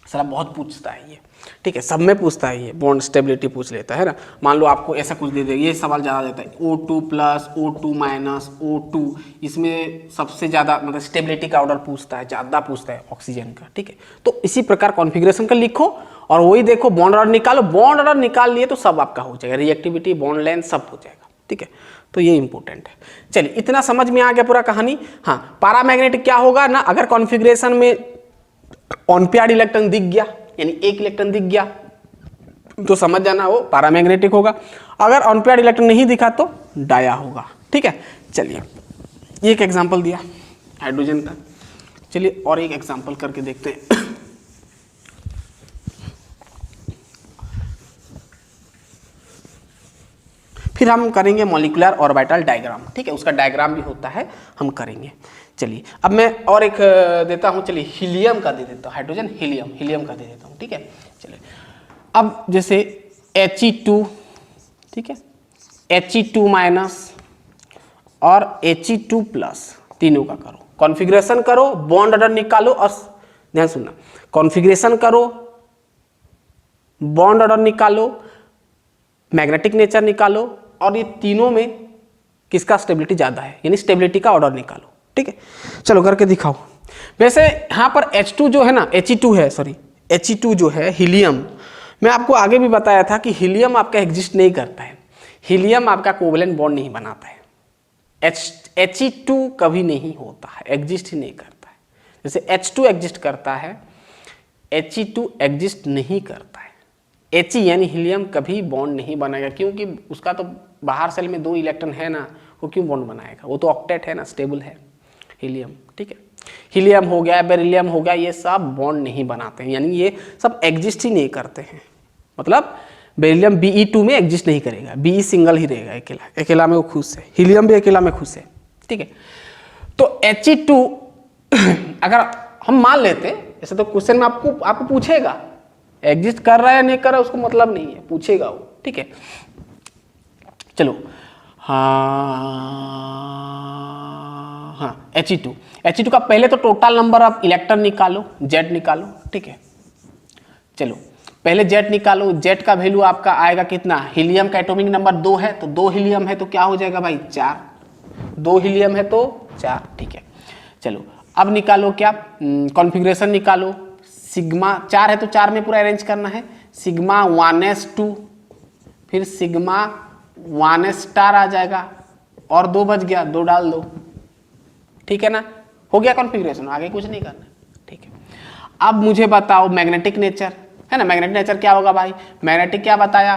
सर बहुत पूछता है ये, ठीक है, सब में पूछता है ये, बॉन्ड स्टेबिलिटी पूछ लेता है ना। मान लो आपको ऐसा कुछ दे दे, ये सवाल ज़्यादा देता है O2 plus O2 minus O2, इसमें सबसे ज़्यादा मतलब स्टेबिलिटी का ऑर्डर पूछता है, ज़्यादा पूछता है ऑक्सीजन का, ठीक है। तो इसी प्रकार कॉन्फ़िगरेशन का लिखो और वही देखो, बॉन्ड ऑर्डर निकालो, बॉन्ड ऑर्डर निकाल लिए तो सब आपका हो जाएगा, रिएक्टिविटी, बॉन्ड लेंथ सब हो जाएगा, ठीक है। तो ये इंपॉर्टेंट है। चलिए इतना समझ में आ गया पूरा कहानी। हाँ, पैरामैग्नेटिक क्या होगा ना, अगर कॉन्फ़िगरेशन में ऑनपेयर्ड इलेक्ट्रॉन दिख गया, यानी एक इलेक्ट्रॉन दिख गया, तो समझ जाना वो पैरामैग्नेटिक होगा। अगर ऑनपेयर्ड इलेक्ट्रॉन नहीं दिखा तो डाया होगा, ठीक है। चलिए एक एग्जांपल दिया हाइड्रोजन का, चलिए और एक एग्जांपल करके देखते हैं। फिर हम करेंगे मॉलिक्यूलर ऑर्बिटल डायग्राम, ठीक है, उसका डायग्राम भी होता है, हम करेंगे। चलिए अब मैं और एक देता हूँ, चलिए हीलियम का दे देता हूँ, हाइड्रोजन हीलियम का दे देता हूँ, ठीक है। चलिए अब जैसे He2, ठीक है, He2 माइनस और He2 प्लस, तीनों का करो, कॉन्फ़िगरेशन करो, बॉन्ड ऑर्डर निकालो और ध्यान सुनना, कॉन्फ़िगरेशन करो, बॉन्ड ऑर्डर निकालो, मैग्नेटिक नेचर निकालो और ये तीनों में किसका स्टेबिलिटी ज़्यादा है, यानी स्टेबिलिटी का ऑर्डर निकालो, ठीक है। चलो करके दिखाओ। वैसे यहाँ पर H2 जो है ना, He2 है, सॉरी He2 जो है हीलियम, मैं आपको आगे भी बताया था कि हीलियम आपका एग्जिस्ट नहीं करता है, हीलियम आपका कोवलेंट बॉन्ड नहीं बनाता है, He2 कभी नहीं होता है, एग्जिस्ट ही नहीं करता है। जैसे H2 एग्जिस्ट करता है, He2 एग्जिस्ट नहीं करता है। He यानी हीलियम कभी बॉन्ड नहीं बनाएगा, क्योंकि उसका तो बाहर सेल में 2 इलेक्ट्रॉन है ना, वो क्यों बॉन्ड बनाएगा, वो तो ऑक्टेट है ना, स्टेबल है हीलियम, ठीक है। हीलियम हो गया, बेरिलियम हो गया, ये सब बॉन्ड नहीं बनाते हैं, यानी ये सब एग्जिस्ट ही नहीं करते हैं। मतलब बेरिलियम Be2 में एग्जिस्ट नहीं करेगा, Be सिंगल ही रहेगा, अकेला में वो खुश है, हीलियम भी अकेला में खुश है, ठीक है। तो He2 अगर हम मान लेते, ऐसे तो क्वेश्चन में आपको पूछेगा एग्जिस्ट कर रहा है या नहीं कर रहा है, उसको मतलब नहीं है, पूछेगा वो, ठीक है। चलो हाँ He2 का पहले तो टोटल नंबर ऑफ इलेक्ट्रॉन निकालो, Z निकालो, ठीक है। चलो पहले Z निकालो, Z का वैल्यू आपका आएगा कितना, हीलियम का एटॉमिक नंबर 2 है, तो 2 हीलियम है तो क्या हो जाएगा भाई 4, 2 हीलियम है तो 4, ठीक है। चलो अब निकालो क्या, कॉन्फ़िगरेशन निकालो, सिग्मा 4 है तो 4 में पूरा अरेंज करना है, सिग्मा 1s2 फिर सिग्मा 1s स्टार आ जाएगा और 2 बच गया, 2 डाल दो, ठीक है ना, हो गया कॉन्फ़िगरेशन, आगे कुछ नहीं करना, ठीक है। अब मुझे बताओ मैग्नेटिक नेचर है ना, मैग्नेटिक नेचर क्या होगा भाई, मैग्नेटिक क्या बताया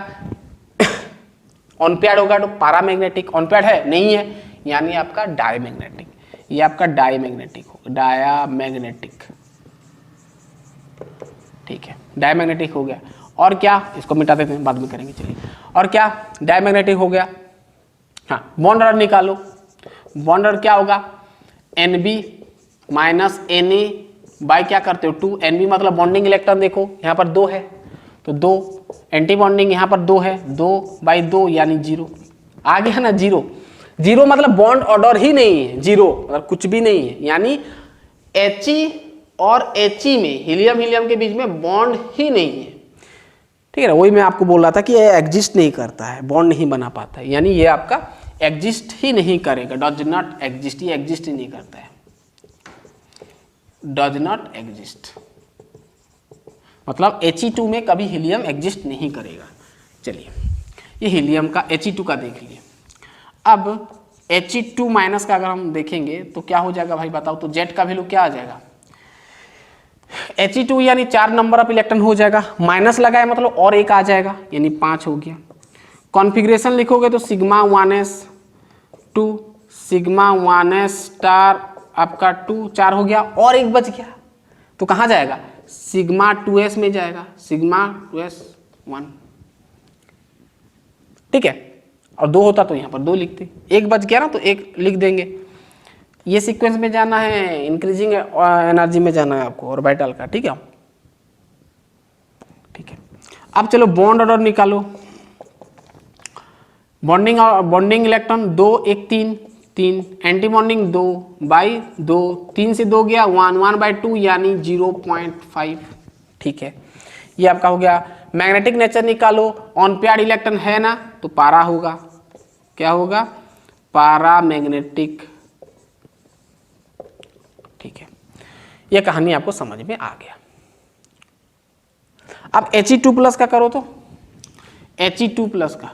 ऑनपेयर्ड होगा तो पैरामैग्नेटिक, ऑनपेयर्ड है नहीं है, यानी आपका डायमैग्नेटिक, ये आपका डायमैग्नेटिक होगा, डायमैग्नेटिक, ठीक है, डायमैग्नेटिक हो गया। और क्या, इसको मिटा देते हैं, बाद में करेंगे, चलिए। और क्या, डायमैग्नेटिक हो गया। हाँ, बॉन्ड ऑर्डर निकालो, बॉन्ड ऑर्डर क्या होगा, Nb माइनस Na बाई क्या करते हो 2, Nb मतलब बॉन्डिंग इलेक्ट्रॉन, देखो यहाँ पर 2 है तो 2, एंटी बॉन्डिंग यहाँ पर 2 है, 2/2 यानी 0 आ गया ना, 0 मतलब बॉन्ड ऑर्डर ही नहीं है, 0 मतलब कुछ भी नहीं है, यानी He और He में हीलियम के बीच में बॉन्ड ही नहीं है, ठीक है ना। वही मैं आपको बोल रहा था कि ये एग्जिस्ट नहीं करता है, बॉन्ड नहीं बना पाता है, यानी ये आपका एग्जिस्ट ही नहीं करेगा, डज नॉट एग्जिस्ट, ये एग्जिस्ट ही नहीं करता है, डज नॉट एग्जिस्ट मतलब He2 में कभी हीलियम एग्जिस्ट नहीं करेगा। चलिए ये हीलियम का He2 का देख लिए। अब He2 माइनस का अगर हम देखेंगे तो क्या हो जाएगा भाई बताओ, तो Z का वैल्यू क्या आ जाएगा, He2 यानी 4 नंबर ऑफ इलेक्ट्रॉन हो जाएगा, माइनस लगाए मतलब और एक आ जाएगा, यानी 5 हो गया। कॉन्फ़िगरेशन लिखोगे तो sigma 1s2 sigma 1s star आपका 2, 4 हो गया और एक बच गया, तो कहाँ जाएगा, सिग्मा 2s में जाएगा, सिग्मा 2s 1, ठीक है। और 2 होता तो यहाँ पर 2 लिखते, एक बच गया ना तो एक लिख देंगे। ये सीक्वेंस में जाना है, इंक्रीजिंग एनर्जी में जाना है आपको ऑर्बिटल का, ठीक है, ठीक है। अब चलो बॉन्ड ऑर्डर निकालो, bonding electron 2 1 3 3, anti bonding 2 by 2, 3 से 2 गया 1, 1/2 यानी 0.5। ठीक है, ये आपका हो गया। मैग्नेटिक नेचर निकालो, ऑन पेयर्ड इलेक्ट्रॉन है ना तो पारा होगा, क्या होगा, पारा मैग्नेटिक। ठीक है, ये कहानी आपको समझ में आ गया। अब He2+ का करो तो He2+ का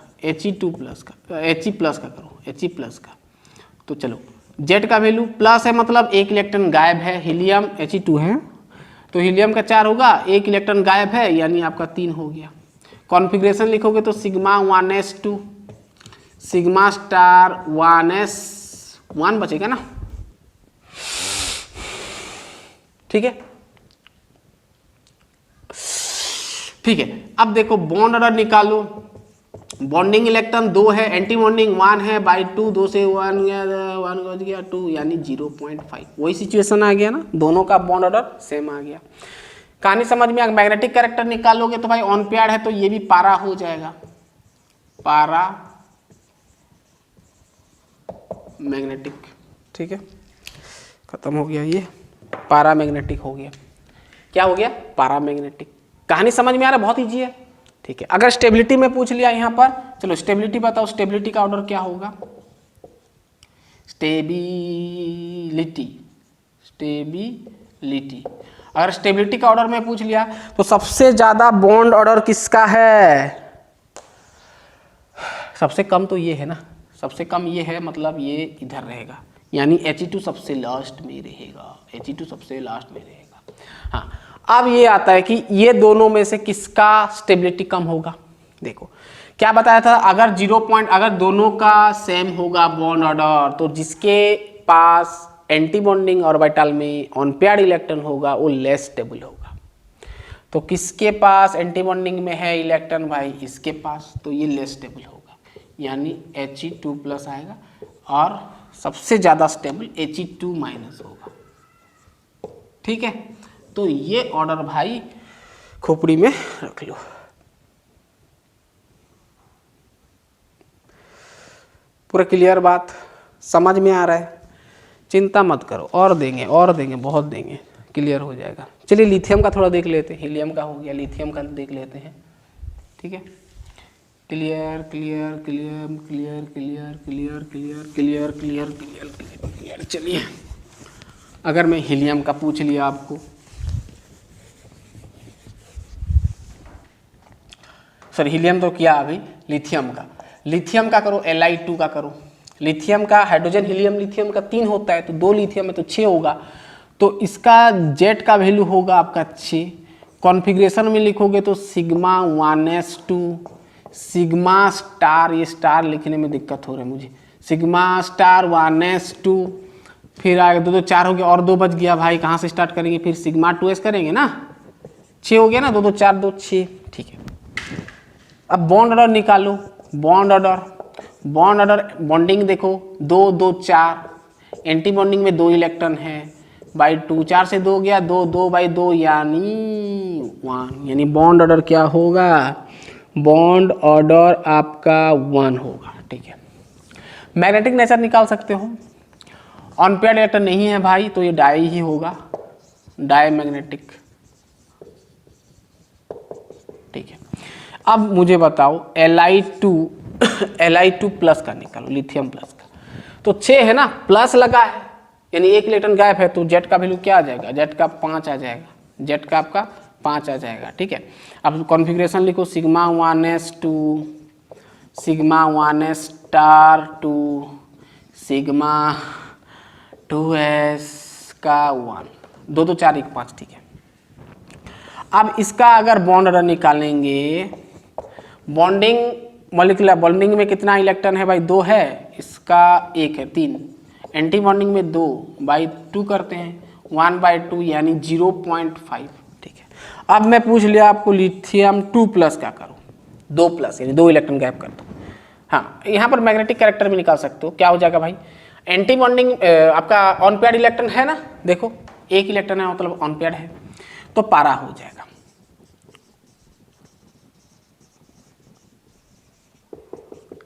करो, He+ का तो चलो Z का वैल्यू प्लस है मतलब एक इलेक्ट्रॉन गायब है, हीलियम He2 है तो हीलियम का 4 होगा, एक इलेक्ट्रॉन गायब है यानी आपका 3 हो गया। कॉन्फ़िगरेशन लिखोगे तो sigma 1s2 sigma star 1s1 बचेगा ना। ठीक है, ठीक है। अब देखो बॉन्ड ऑर्डर निकालो, बॉन्डिंग इलेक्ट्रॉन 2 है, एंटी बॉन्डिंग 1 है, बाई 2, 2 से 1 गया 1 बच गया 2 यानी 0.5। वही सिचुएशन आ गया ना, दोनों का बॉन्ड ऑर्डर सेम आ गया। कहानी समझ में आ गई। मैग्नेटिक कैरेक्टर निकालोगे तो भाई ऑन पेयर्ड है तो ये भी पारा हो जाएगा, पारा मैग्नेटिक। ठीक है, खत्म हो गया, ये पारा मैग्नेटिक हो गया। क्या हो गया, पारा मैग्नेटिक। कहानी समझ में आ रहा है, बहुत ईजी है। ठीक है, अगर स्टेबिलिटी में पूछ लिया यहाँ पर, चलो स्टेबिलिटी बताओ, स्टेबिलिटी का ऑर्डर क्या होगा, स्टेबिलिटी अगर स्टेबिलिटी का ऑर्डर में पूछ लिया तो सबसे ज्यादा बॉन्ड ऑर्डर किसका है, सबसे कम तो ये है ना, सबसे कम ये है मतलब ये इधर रहेगा यानी He2 सबसे लास्ट में रहेगा, He2 सबसे लास्ट में रहेगा। हाँ, अब ये आता है कि ये दोनों में से किसका स्टेबिलिटी कम होगा। देखो क्या बताया था, अगर अगर दोनों का सेम होगा बॉन्ड ऑर्डर तो जिसके पास एंटी बॉन्डिंग ऑर्बिटल में ऑन पेयर्ड इलेक्ट्रॉन होगा वो लेस स्टेबल होगा। तो किसके पास एंटी बॉन्डिंग में है इलेक्ट्रॉन भाई, इसके पास, तो ये लेस स्टेबल होगा यानी He2+ आएगा और सबसे ज़्यादा स्टेबल He2- होगा। ठीक है, तो ये ऑर्डर भाई खोपड़ी में रख लो। पूरा क्लियर बात समझ में आ रहा है, चिंता मत करो, और देंगे बहुत देंगे, क्लियर हो जाएगा। चलिए लिथियम का थोड़ा देख लेते हैं, हीलियम का हो गया, लिथियम का देख लेते हैं। ठीक है, clear clear clear clear clear clear clear clear clear clear clear. चलिए अगर मैं हीलियम का पूछ लिया आपको, सर हीलियम तो किया अभी, लिथियम का करो, Li2 का करो। लिथियम का हाइड्रोजन हीलियम लिथियम का 3 होता है तो 2 लिथियम है तो 6 होगा, तो इसका Z का वैल्यू होगा आपका 6। कॉन्फ़िगरेशन में लिखोगे तो सिग्मा 1s2 सिग्मा स्टार, ये स्टार लिखने में दिक्कत हो रहा है मुझे, सिग्मा स्टार 1s2 फिर आगे 2 2 4 हो गया और 2 बच गया भाई, कहाँ से स्टार्ट करेंगे, फिर सिग्मा 2s करेंगे ना, 6 हो गया ना, 2 2 4 2 6। ठीक है, अब बॉन्ड ऑर्डर निकालो, बॉन्ड ऑर्डर बॉन्डिंग देखो 2 2 4, एंटी बॉन्डिंग में 2 इलेक्ट्रॉन है, बाई 2, 4 से 2 गया 2, 2/2 यानी 1, यानी बॉन्ड ऑर्डर क्या होगा, बॉन्ड ऑर्डर आपका 1 होगा। ठीक है, मैग्नेटिक नेचर निकाल सकते हो, ऑन पेयर्ड इलेक्ट्रॉन नहीं है भाई तो ये डाई ही होगा, डाई मैग्नेटिक। ठीक है, अब मुझे बताओ Li2+ का निकालो, लिथियम प्लस का, तो 6 है ना, प्लस लगा है यानी एक इलेक्ट्रॉन गायब है तो Z का वैल्यू क्या आ जाएगा, Z का 5 आ जाएगा, Z का आपका 5 आ जाएगा। ठीक है, अब कॉन्फ़िगरेशन लिखो sigma 1s2 sigma 1s star 2 sigma 2s का 1, 2 2 4 1 5। ठीक है, अब इसका अगर बॉन्ड ऑर्डर निकालेंगे, बॉन्डिंग मॉलिक्यूलर बॉन्डिंग में कितना इलेक्ट्रॉन है भाई, 2 है, इसका 1 है 3, एंटी बॉन्डिंग में 2 बाई 2 करते हैं 1/2 यानी 0.5। ठीक है, अब मैं पूछ लिया आपको लिथियम 2+ का करो, 2+ यानी 2 इलेक्ट्रॉन गायब कर दो। हाँ, यहाँ पर मैग्नेटिक कैरेक्टर भी निकाल सकते हो, क्या हो जाएगा भाई, एंटी बॉन्डिंग आपका ऑन पेयर्ड इलेक्ट्रॉन है ना, देखो एक इलेक्ट्रॉन है मतलब ऑन पेयर्ड है तो पारा हो जाएगा।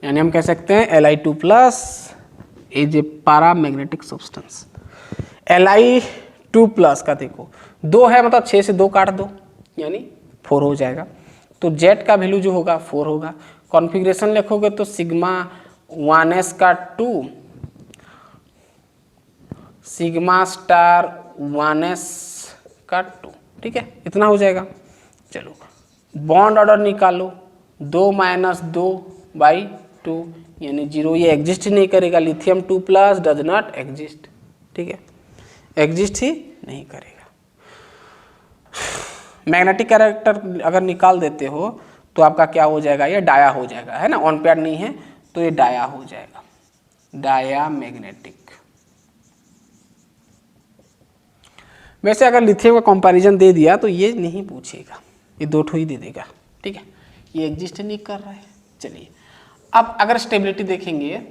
यानी हम कह सकते हैं Li2+ is a paramagnetic substance. Li2+ का देखो 2 है, मतलब 6 से 2 काट दो यानी 4 हो जाएगा। तो Z का वैल्यू जो होगा 4 होगा। कॉन्फ़िगरेशन लिखोगे तो सिग्मा 1s का 2 सिग्मा स्टार 1s का 2, ठीक है, इतना हो जाएगा। चलो बॉन्ड ऑर्डर निकालो, 2 - 2/2 यानी 0, ये एग्जिस्ट ही नहीं करेगा। लिथियम 2+ डज नॉट एग्जिस्ट, ठीक है, एग्जिस्ट ही नहीं करेगा। मैग्नेटिक कैरेक्टर अगर निकाल देते हो तो आपका क्या हो जाएगा, ये डाया हो जाएगा, है ना, ऑन पेयर नहीं है तो ये डाया हो जाएगा, डाया मैग्नेटिक। वैसे अगर लिथियम का कंपैरिजन दे दिया तो ये नहीं पूछेगा, ये 2 ठो ही दे देगा, ठीक है, ये एग्जिस्ट नहीं कर रहा है। चलिए अब अगर स्टेबिलिटी देखेंगे,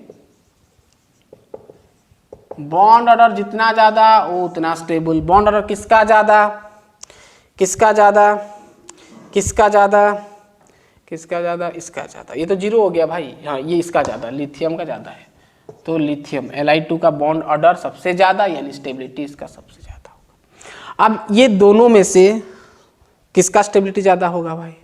बॉन्ड ऑर्डर जितना ज़्यादा वो उतना स्टेबल। बॉन्ड ऑर्डर किसका ज़्यादा, किसका ज़्यादा, किसका ज़्यादा, किसका ज़्यादा, इसका ज़्यादा। ये तो 0 हो गया भाई, हाँ ये इसका ज़्यादा, लिथियम का ज़्यादा है। तो लिथियम Li2 का बॉन्ड ऑर्डर सबसे ज़्यादा यानी स्टेबिलिटी इसका सबसे ज़्यादा होगा। अब ये दोनों में से किसका स्टेबिलिटी ज़्यादा होगा भाई,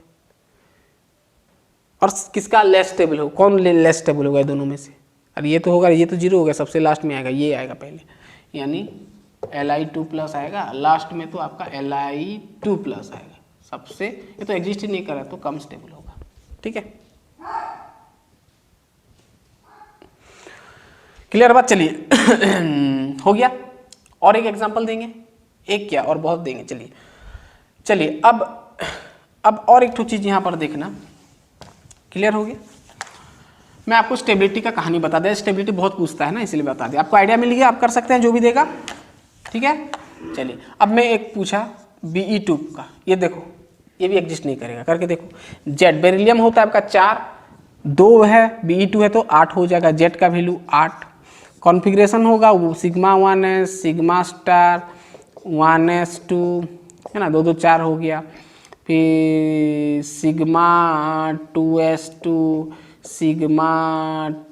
और किसका लेस स्टेबल हो, कौन लेस स्टेबल होगा दोनों में से? अरे ये तो होगा, ये तो 0 हो गया, सबसे लास्ट में आएगा, ये आएगा पहले, यानी Li2+ आएगा, लास्ट में तो आपका Li2+ आएगा सबसे। ये तो एग्जिस्ट ही नहीं कर रहा तो कम स्टेबल होगा, ठीक है, क्लियर बात। चलिए हो गया, और एक एग्जांपल देंगे, एक क्या और बहुत देंगे। चलिए चलिए अब और एक तो चीज़ यहाँ पर देखना, क्लियर हो गया। मैं आपको स्टेबिलिटी का कहानी बता दें, स्टेबिलिटी बहुत पूछता है ना, इसलिए बता दें, आपको आइडिया मिल गया, आप कर सकते हैं जो भी देगा, ठीक है। चलिए अब मैं एक पूछा Be2 का, ये देखो ये भी एग्जिस्ट नहीं करेगा, करके देखो। जेड बेरिलियम होता है आपका 4, 2 है, Be2 है तो 8 हो जाएगा, जेड का वैल्यू 8। कॉन्फ़िगरेशन होगा वो sigma 1s sigma star 1s2, है ना, 2 2 4 हो गया। फिर sigma 2s2 sigma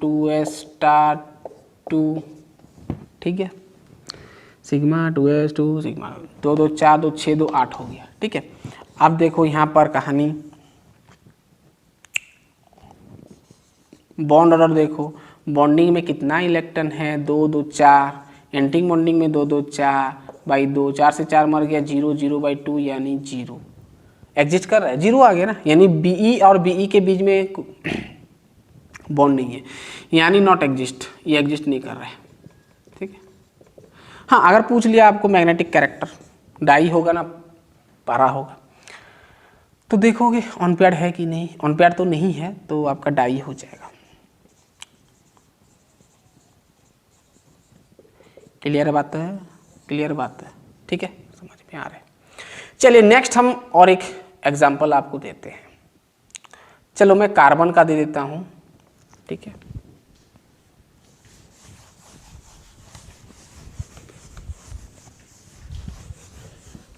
2s star 2, ठीक है, सिग्मा 2s2 सिग्मा 2 2 4 2 6 2 8 हो गया, ठीक है। अब देखो यहाँ पर कहानी, बॉन्ड ऑर्डर देखो, बॉन्डिंग में कितना इलेक्ट्रॉन है, 2 2 4, एंटिंग बॉन्डिंग में 2 2 4/2, 4 से 4 मर गया, 0 0/2 यानी 0 एग्जिस्ट कर रहा है, 0 आ गया ना, यानी Be और Be के बीच में बॉन्डिंग है, यानी नॉट एग्जिस्ट, ये एग्जिस्ट नहीं कर रहा है, ठीक है। हाँ अगर पूछ लिया आपको मैग्नेटिक कैरेक्टर, डाई होगा ना, पारा होगा, तो देखोगे ऑन पेयर है कि नहीं, ऑन पेयर तो नहीं है तो आपका डाई हो जाएगा। क्लियर बात है, क्लियर बात है, ठीक है, समझ में आ रहा है। चलिए नेक्स्ट हम और एक एग्जांपल आपको देते हैं। चलो मैं कार्बन का दे देता हूं, ठीक है,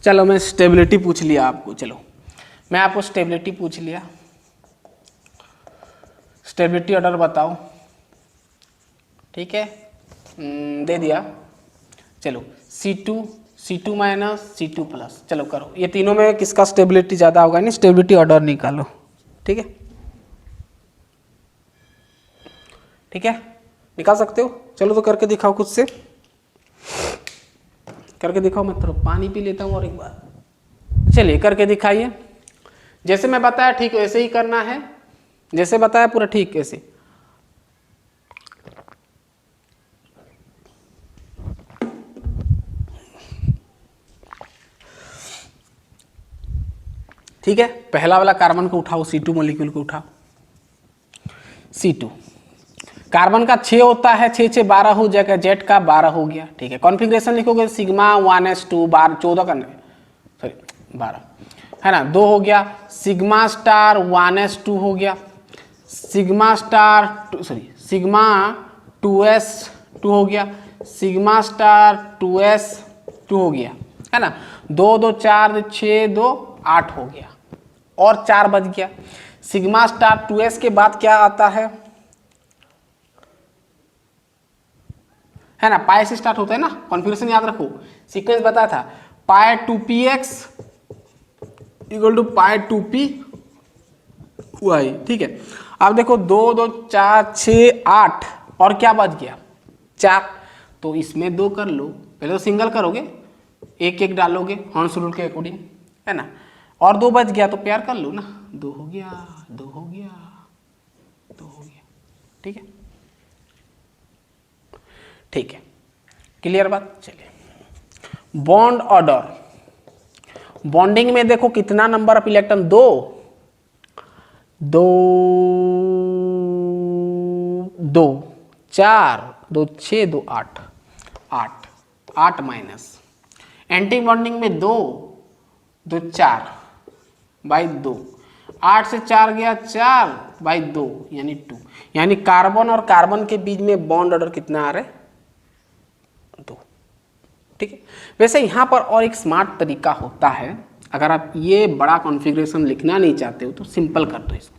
चलो मैं स्टेबिलिटी पूछ लिया आपको, चलो मैं आपको स्टेबिलिटी पूछ लिया, स्टेबिलिटी ऑर्डर बताओ, ठीक है, दे दिया। चलो C2 C2 - C2+, चलो करो, ये तीनों में किसका स्टेबिलिटी ज़्यादा होगा, नहीं स्टेबिलिटी ऑर्डर निकालो, ठीक है, ठीक है, निकाल सकते हो। चलो तो करके दिखाओ, खुद से करके दिखाओ, मैं थोड़ा पानी पी लेता हूँ और एक बार। चलिए करके दिखाइए, जैसे मैं बताया ठीक वैसे ही करना है, जैसे बताया पूरा ठीक ऐसे। ठीक है, पहला वाला कार्बन को उठाओ, C2 मॉलिक्यूल को उठाओ, C2 कार्बन का 6 होता है, 6 6 12 हो जाएगा, जेड का 12 हो गया, ठीक है। कॉन्फ़िगरेशन लिखोगे सिग्मा 1s2 14 करना, सॉरी 12 है ना, 2 हो गया, सिग्मा स्टार 1s2 हो गया, sigma star sorry sigma 2s2 हो गया, सिग्मा स्टार 2s2 हो गया, है ना, 2 2 4 6 2 8 हो गया, और 4 बच गया। सिग्मा स्टार 2s के बाद क्या आता है, है ना, पाई से स्टार्ट होता है ना, कॉन्फ़िगरेशन याद रखो, सीक्वेंस बताया था, pi 2px equal to pi 2p y, ठीक है। अब देखो 2 2 4 6 8 और क्या बच गया 4, तो इसमें 2 कर लो, पहले तो सिंगल करोगे, एक एक डालोगे हॉर्न्स रूल के अकॉर्डिंग, है ना, और 2 बच गया तो प्यार कर लो ना, 2 हो गया 2 हो गया 2 हो गया, ठीक है, ठीक है, क्लियर बात। चलिए बॉन्ड ऑर्डर, बॉन्डिंग में देखो कितना number of electron, 2 2 2 4 2 6 2 8 8 8 minus, anti bonding में 2 2 4 बाई 2, 8 से 4 गया 4 बाई 2 यानी 2, यानी कार्बन और कार्बन के बीच में बॉन्ड ऑर्डर कितना आ रहा है 2, ठीक है। वैसे यहाँ पर और एक स्मार्ट तरीका होता है, अगर आप ये बड़ा कॉन्फ़िगरेशन लिखना नहीं चाहते हो तो सिंपल कर दो इसको,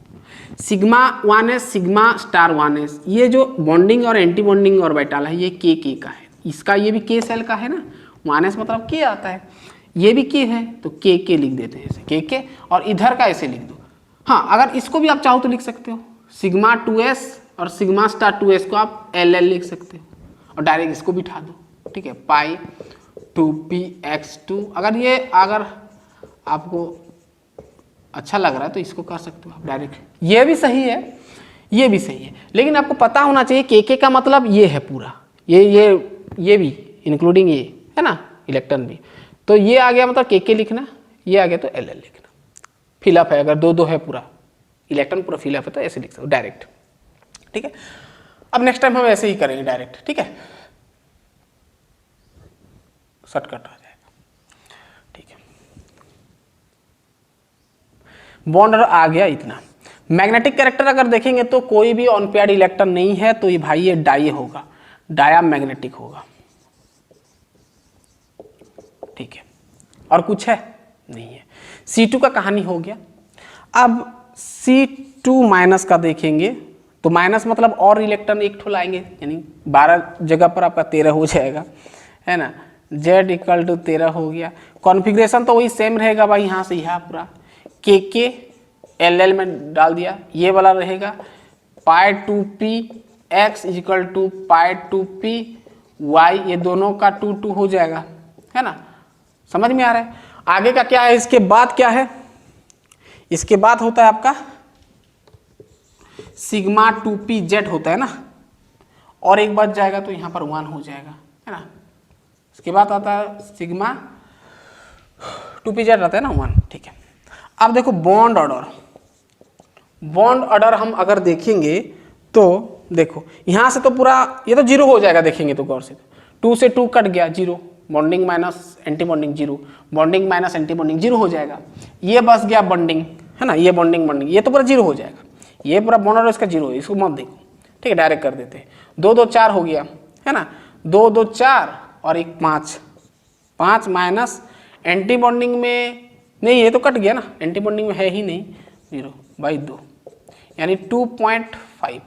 sigma 1s sigma star 1s, ये जो बॉन्डिंग और एंटी बॉन्डिंग ऑर्बिटल है ये के का है, इसका ये भी के सेल का है ना, 1s मतलब के आता है, ये भी के है तो के लिख देते हैं ऐसे के, और इधर का ऐसे लिख दो। हाँ, अगर इसको भी आप चाहो तो लिख सकते हो, सिग्मा 2s और सिग्मा स्टार 2s को आप एल लिख सकते हो और डायरेक्ट इसको बिठा दो, ठीक है, पाई 2px2, अगर आपको अच्छा लग रहा है तो इसको कर सकते हो आप डायरेक्ट, ये भी सही है ये भी सही है, लेकिन आपको पता होना चाहिए के का मतलब ये है पूरा, ये भी इंक्लूडिंग ये है ना, इलेक्ट्रॉन भी, तो ये आ गया मतलब के लिखना, ये आ गया तो एल लिखना, फिलअप है, अगर 2 2 है पूरा इलेक्ट्रॉन पूरा फिलअप है तो ऐसे लिख सकते हो डायरेक्ट, ठीक है। अब नेक्स्ट टाइम हम ऐसे ही करेंगे डायरेक्ट, ठीक है, शॉर्टकट आ जाएगा, ठीक है। बॉन्ड आ गया इतना। मैग्नेटिक कैरेक्टर अगर देखेंगे तो कोई भी ऑन पेयर्ड इलेक्ट्रॉन नहीं है, तो ये भाई ये डाई होगा, डाया मैग्नेटिक होगा, ठीक है, और कुछ है नहीं है। C2 का कहानी हो गया। अब C2 माइनस का देखेंगे तो माइनस मतलब और इलेक्ट्रॉन एक ठो लाएंगे, यानी 12 जगह पर आपका 13 हो जाएगा, है ना, Z इक्वल टू 13 हो गया। कॉन्फ़िगरेशन तो वही सेम रहेगा भाई, यहाँ से यहाँ पूरा के एल में डाल दिया, ये वाला रहेगा pi 2p x equal to pi 2p y, ये दोनों का 2 2 हो जाएगा, है ना, समझ में आ रहा है। आगे का क्या है, इसके बाद क्या है, इसके बाद होता है आपका सिग्मा 2p z होता है ना, और एक बच जाएगा तो यहाँ पर 1 हो जाएगा, है ना, इसके बाद आता है सिग्मा 2p z रहता है ना 1, ठीक है। अब देखो बॉन्ड ऑर्डर, बॉन्ड ऑर्डर हम अगर देखेंगे तो देखो यहाँ से तो पूरा ये तो 0 हो जाएगा, देखेंगे तो गौर से 2 से 2 कट गया 0, bonding minus anti bonding 0, bonding minus anti bonding 0 हो जाएगा, ये बस गया बॉन्डिंग, है ना, ये बॉन्डिंग ये तो पूरा 0 हो जाएगा, ये पूरा बॉन्ड ऑर्डर इसका 0 है, इसको मत देखो, ठीक है, डायरेक्ट कर देते हैं। 2 2 4 हो गया, है ना, 2 2 4 और एक 5 5 माइनस एंटी बॉन्डिंग में नहीं, ये तो कट गया ना, एंटी बॉन्डिंग में है ही नहीं, 0 बाई 2 यानी 2.5,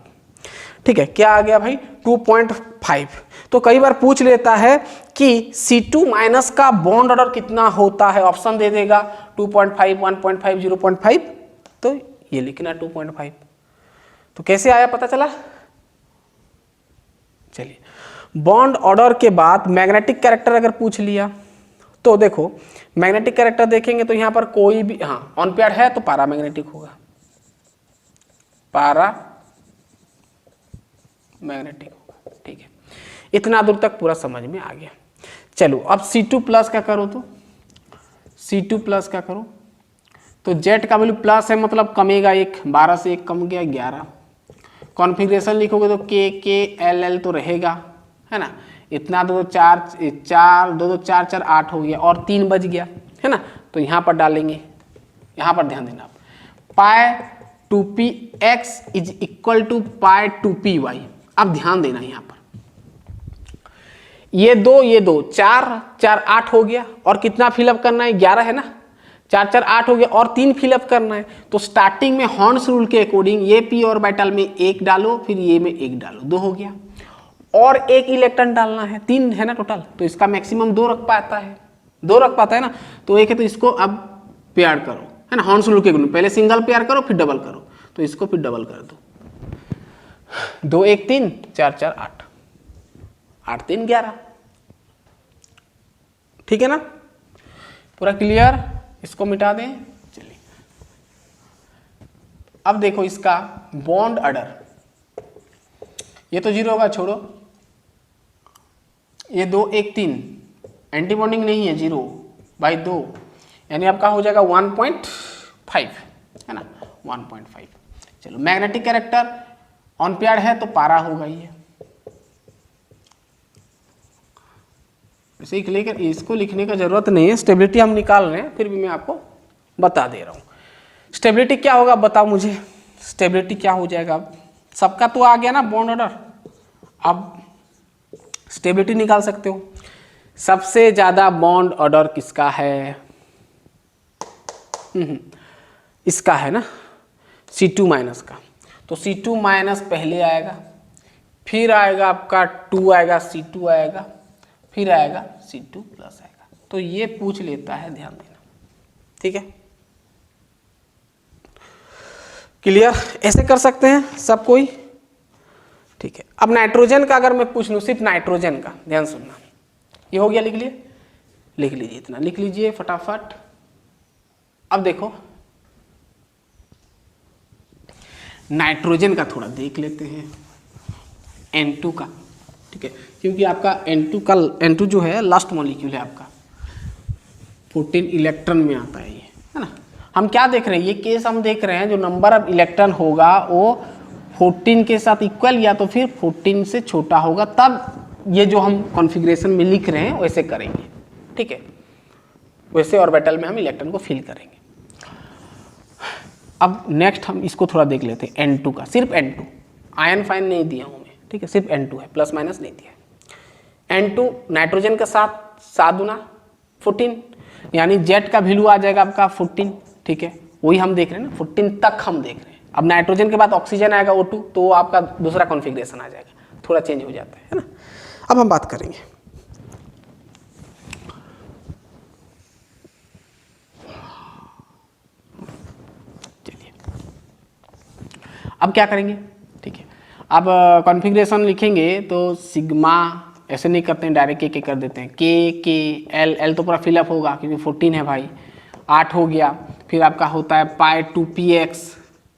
ठीक है, क्या आ गया भाई 2.5। तो कई बार पूछ लेता है कि C2 माइनस का बॉन्ड ऑर्डर कितना होता है, ऑप्शन दे देगा 2.5 1.5 0.5, तो ये लिखना 2.5। तो कैसे आया पता चला। चलिए बॉन्ड ऑर्डर के बाद मैग्नेटिक कैरेक्टर अगर पूछ लिया तो देखो मैग्नेटिक कैरेक्टर देखेंगे तो यहाँ पर कोई भी, हाँ ऑन पेयर है तो पारा मैग्नेटिक होगा, पारा मैग्नेटिक होगा, ठीक है, इतना दूर तक पूरा समझ में आ गया। चलो अब C2 प्लस का करो, तो C2 प्लस का करो तो Z का वैल्यू प्लस है मतलब कमेगा 1, 12 से 1 कम गया 11, कॉन्फ़िगरेशन लिखोगे तो KKLL तो रहेगा, है ना, इतना 2 2 4 4 2 2 4 4 8 हो गया और 3 बच गया, है ना, तो यहाँ पर डालेंगे, यहाँ पर ध्यान देना, pi 2px is equal to pi 2py। अब ध्यान देना यहाँ पर ये 2 4 4 8 हो गया और कितना फिलअप करना है 11 है ना, 4 4 8 हो गया और 3 फिलअप करना है, तो स्टार्टिंग में हॉर्न्स रूल के अकॉर्डिंग ये p ऑर्बिटल में 1 डालो, फिर ये में 1 डालो, 2 हो गया। और एक इलेक्ट्रॉन डालना है, 3 है ना टोटल, तो इसका मैक्सिमम 2 रख पाता है, 2 रख पाता है ना, तो एक है तो इसको अब पेयर करो, है ना, हॉर्न्स रूल के गुण, पहले सिंगल पेयर करो फिर डबल करो, तो इसको फिर डबल कर दो, 2 1 3 4 4 8, 8 3 11, ठीक है ना, पूरा क्लियर, इसको मिटा दें। चलिए अब देखो इसका बॉन्ड ऑर्डर, ये तो 0 होगा, छोड़ो, ये 2 1 3 एंटी बॉन्डिंग नहीं है, 0/2, यानी आपका हो जाएगा 1.5, है ना, 1.5। चलो मैग्नेटिक कैरेक्टर ऑन पेयर है तो पारा होगा ये, इसे लेकर इसको लिखने का जरूरत नहीं है, स्टेबिलिटी हम निकाल रहे हैं, फिर भी मैं आपको बता दे रहा हूँ। स्टेबिलिटी क्या होगा बताओ मुझे, स्टेबिलिटी क्या हो जाएगा, अब सबका तो आ गया ना बॉन्ड ऑर्डर, अब स्टेबिलिटी निकाल सकते हो। सबसे ज्यादा बॉन्ड ऑर्डर किसका है, इसका है ना, C2 माइनस का, तो C2 माइनस पहले आएगा, फिर आएगा आपका 2 आएगा, C2 आएगा, फिर आएगा C2 प्लस आएगा, तो ये पूछ लेता है, ध्यान देना, ठीक है, क्लियर, ऐसे कर सकते हैं सब कोई, ठीक है। अब नाइट्रोजन का अगर मैं पूछ लूं, सिर्फ नाइट्रोजन का, ध्यान सुनना, ये हो गया, लिख लिए, लिख लीजिए, इतना लिख लीजिए फटाफट। अब देखो नाइट्रोजन का थोड़ा देख लेते हैं, N2 का, ठीक है, क्योंकि आपका N2 जो है लास्ट मॉलिक्यूल है आपका, 14 इलेक्ट्रॉन में आता है ये, है ना। हम क्या देख रहे हैं, ये केस हम देख रहे हैं, जो नंबर ऑफ इलेक्ट्रॉन होगा वो 14 के साथ इक्वल या तो फिर 14 से छोटा होगा, तब ये जो हम कॉन्फ़िगरेशन में लिख रहे हैं वैसे करेंगे, ठीक है, वैसे ऑर्बिटल में हम इलेक्ट्रॉन को फिल करेंगे। अब नेक्स्ट हम इसको थोड़ा देख लेते हैं, N2 का, सिर्फ N2, आयन फाइन नहीं दिया हूँ मैं, ठीक है, सिर्फ N2 है, प्लस माइनस नहीं दिया। N2 नाइट्रोजन के साथ 7 गुना 14, यानी जेट का वैल्यू आ जाएगा आपका 14, ठीक है, वही हम देख रहे हैं ना, 14 तक हम देख रहे हैं। अब नाइट्रोजन के बाद ऑक्सीजन आएगा O2, तो आपका दूसरा कॉन्फ़िगरेशन आ जाएगा, थोड़ा चेंज हो जाता है ना। अब हम बात करेंगे, चलिए अब क्या करेंगे, ठीक है, अब कॉन्फ़िगरेशन लिखेंगे तो सिग्मा, ऐसे नहीं करते हैं डायरेक्ट के कर देते हैं, के एल, एल तो पूरा फिलअप होगा क्योंकि 14 है भाई, 8 हो गया, फिर आपका होता है pi 2px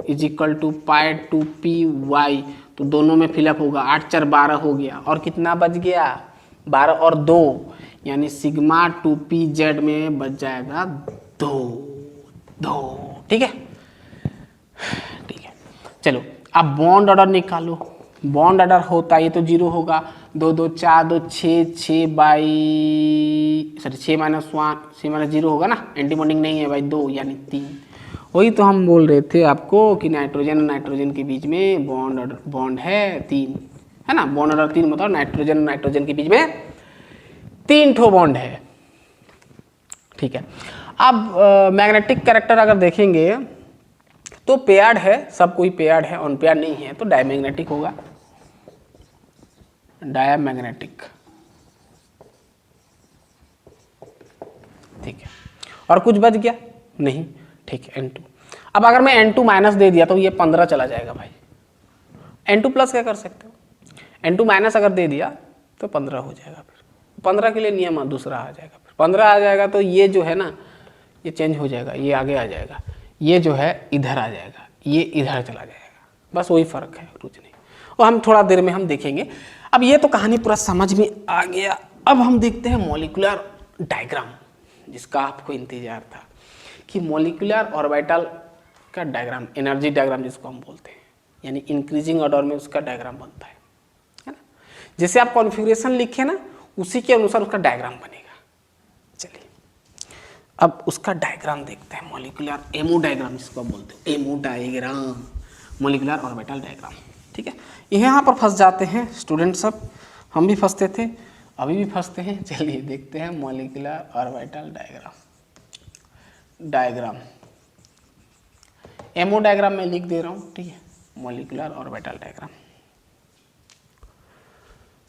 is equal to pi 2py, तो दोनों में फिलअप होगा, 8 4 12 हो गया, और कितना बच गया, 12 और 2, यानी सिग्मा 2pz में बच जाएगा 2, ठीक है, ठीक है। चलो अब बॉन्ड ऑर्डर निकालो, बॉन्ड ऑर्डर होता है, ये तो 0 होगा, 2 2 4 2 6 6 माइनस 1, 6 माइनस 0 होगा ना, एंटी बॉन्डिंग नहीं है भाई, 2 यानी 3, वही तो हम बोल रहे थे आपको कि नाइट्रोजन और नाइट्रोजन के बीच में बॉन्ड है 3, है ना, बॉन्ड ऑर्डर 3 मतलब नाइट्रोजन और नाइट्रोजन के बीच में 3 ठो बॉन्ड है, ठीक है। अब मैग्नेटिक कैरेक्टर अगर देखेंगे तो पेयर्ड है, सब कोई पेयर्ड है, ऑन पेयर नहीं है, तो डायमैग्नेटिक होगा, डायमैग्नेटिक, ठीक है, और कुछ बच गया नहीं, ठीक है, N2। अब अगर मैं N2 माइनस दे दिया तो ये 15 चला जाएगा भाई, N2 प्लस क्या कर सकते हो, N2 माइनस अगर दे दिया तो 15 हो जाएगा, फिर 15 के लिए नियम दूसरा आ जाएगा, फिर 15 आ जाएगा तो ये जो है ना, ये चेंज हो जाएगा, ये आगे आ जाएगा, ये जो है इधर आ जाएगा, ये इधर चला जाएगा, बस वही फर्क है, कुछ नहीं, और हम थोड़ा देर में हम देखेंगे। अब ये तो कहानी पूरा समझ में आ गया, अब हम देखते हैं मॉलिक्यूलर डायग्राम, जिसका आपको इंतजार था कि मॉलिक्यूलर ऑर्बिटल का डायग्राम, एनर्जी डायग्राम जिसको हम बोलते हैं, यानी इंक्रीजिंग ऑर्डर में उसका डायग्राम बनता है ना, जैसे आप कॉन्फ़िगरेशन लिखे ना उसी के अनुसार उसका डायग्राम बनेगा। चलिए अब उसका डायग्राम देखते हैं, मॉलिक्यूलर एमो डायग्राम जिसको आप बोलते हैं, MO diagram, molecular orbital diagram, ठीक है। यहाँ पर फंस जाते हैं स्टूडेंट सब, हम भी फंसते थे, अभी भी फंसते हैं। चलिए देखते हैं molecular orbital diagram, ammo diagram में लिख दे रहा हूँ, ठीक है, molecular orbital diagram.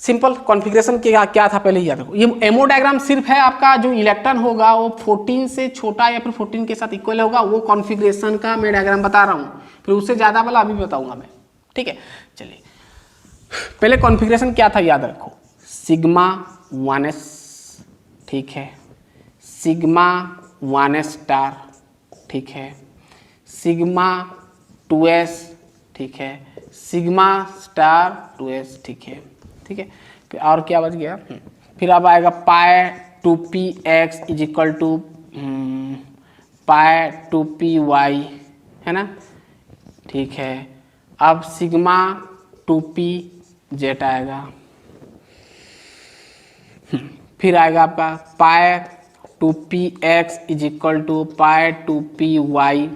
Simple configuration क्या था पहले ही याद रखो। ये एमओ डायग्राम सिर्फ है आपका जो इलेक्ट्रॉन होगा वो 14 से छोटा या फिर 14 के साथ इक्वल होगा, वो कॉन्फ़िगरेशन का मैं डायग्राम बता रहा हूँ, फिर उससे ज़्यादा वाला अभी बताऊंगा मैं, ठीक है। चलिए पहले कॉन्फ़िगरेशन क्या था याद रखो, सिग्मा 1s, ठीक है, सिग्मा 1s स्टार, ठीक है, सिग्मा 2s, ठीक है, सिग्मा स्टार 2s, ठीक है, ठीक है। फिर और क्या बच गया, फिर अब आएगा pi 2px is equal to pi 2py, है ना, ठीक है। अब सिग्मा 2pz आएगा, फिर आएगा आपका pi 2px is equal to pi 2py,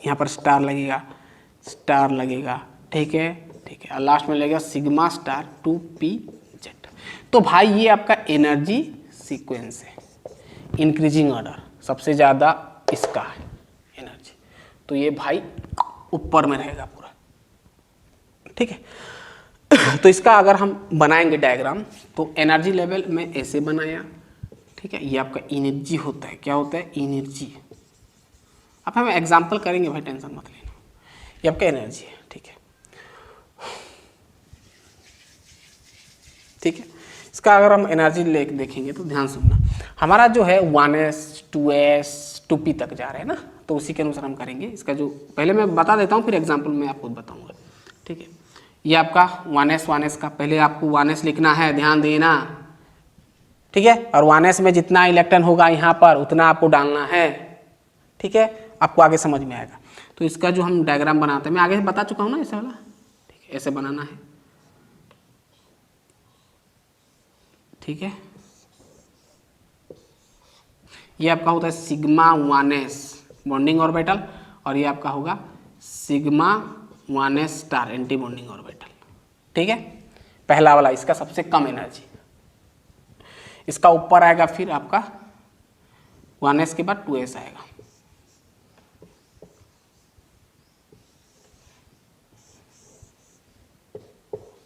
यहाँ पर स्टार लगेगा, स्टार लगेगा, ठीक है, ठीक है, और लास्ट में लगेगा सिग्मा स्टार 2pz। तो भाई ये आपका एनर्जी सीक्वेंस है, इंक्रीजिंग ऑर्डर, सबसे ज़्यादा इसका है एनर्जी, तो ये भाई ऊपर में रहेगा पूरा, ठीक है। तो इसका अगर हम बनाएंगे डायग्राम तो एनर्जी लेवल में ऐसे बनाया, ठीक है, ये आपका एनर्जी होता है, क्या होता है, एनर्जी। अब हम एग्जाम्पल करेंगे भाई, टेंशन मत लेना, ये आपका एनर्जी है, ठीक है, ठीक है। इसका अगर हम एनर्जी ले देखेंगे तो ध्यान सुनना, हमारा जो है 1s 2s 2p तक जा रहे हैं ना, तो उसी के अनुसार हम करेंगे। इसका जो पहले मैं बता देता हूँ, फिर एग्जाम्पल में आपको बताऊँगा, ठीक है। ये आपका 1s का पहले आपको 1s लिखना है, ध्यान देना, ठीक है, और 1s में जितना इलेक्ट्रॉन होगा यहाँ पर उतना आपको डालना है, ठीक है, आपको आगे समझ में आएगा। तो इसका जो हम डायग्राम बनाते हैं, मैं आगे बता चुका हूँ ना ऐसे वाला, ठीक है, ऐसे बनाना है, ठीक है। ये आपका होता है सिग्मा 1s बॉन्डिंग ऑर्बिटल, और ये आपका होगा sigma 1s star anti bonding orbital, ठीक है, पहला वाला, इसका सबसे कम एनर्जी। इसका ऊपर आएगा फिर आपका 1s के बाद 2s आएगा,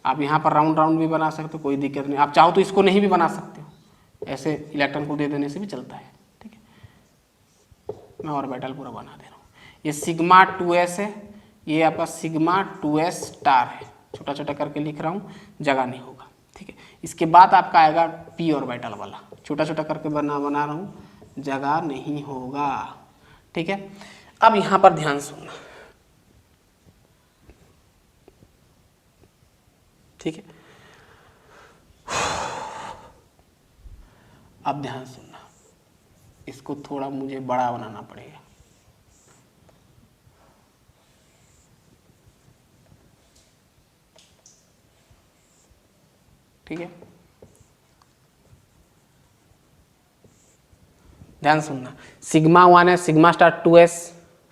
आप यहाँ पर राउंड राउंड भी बना सकते हो, कोई दिक्कत नहीं, आप चाहो तो इसको नहीं भी बना सकते हो, ऐसे इलेक्ट्रॉन को दे देने से भी चलता है, ठीक है। मैं ऑर्बिटल पूरा बना दे रहा हूँ। ये सिग्मा 2s है, ये आपका सिग्मा 2s स्टार है, छोटा छोटा करके लिख रहा हूँ, जगह नहीं होगा, ठीक है। इसके बाद आपका आएगा p ऑर्बिटल वाला, छोटा छोटा करके बना रहा हूँ, जगह नहीं होगा, ठीक है। अब यहाँ पर ध्यान सुनना, ठीक है, अब ध्यान सुनना, इसको थोड़ा मुझे बड़ा बनाना पड़ेगा, ठीक है, ध्यान सुनना। Sigma 1s sigma star 2s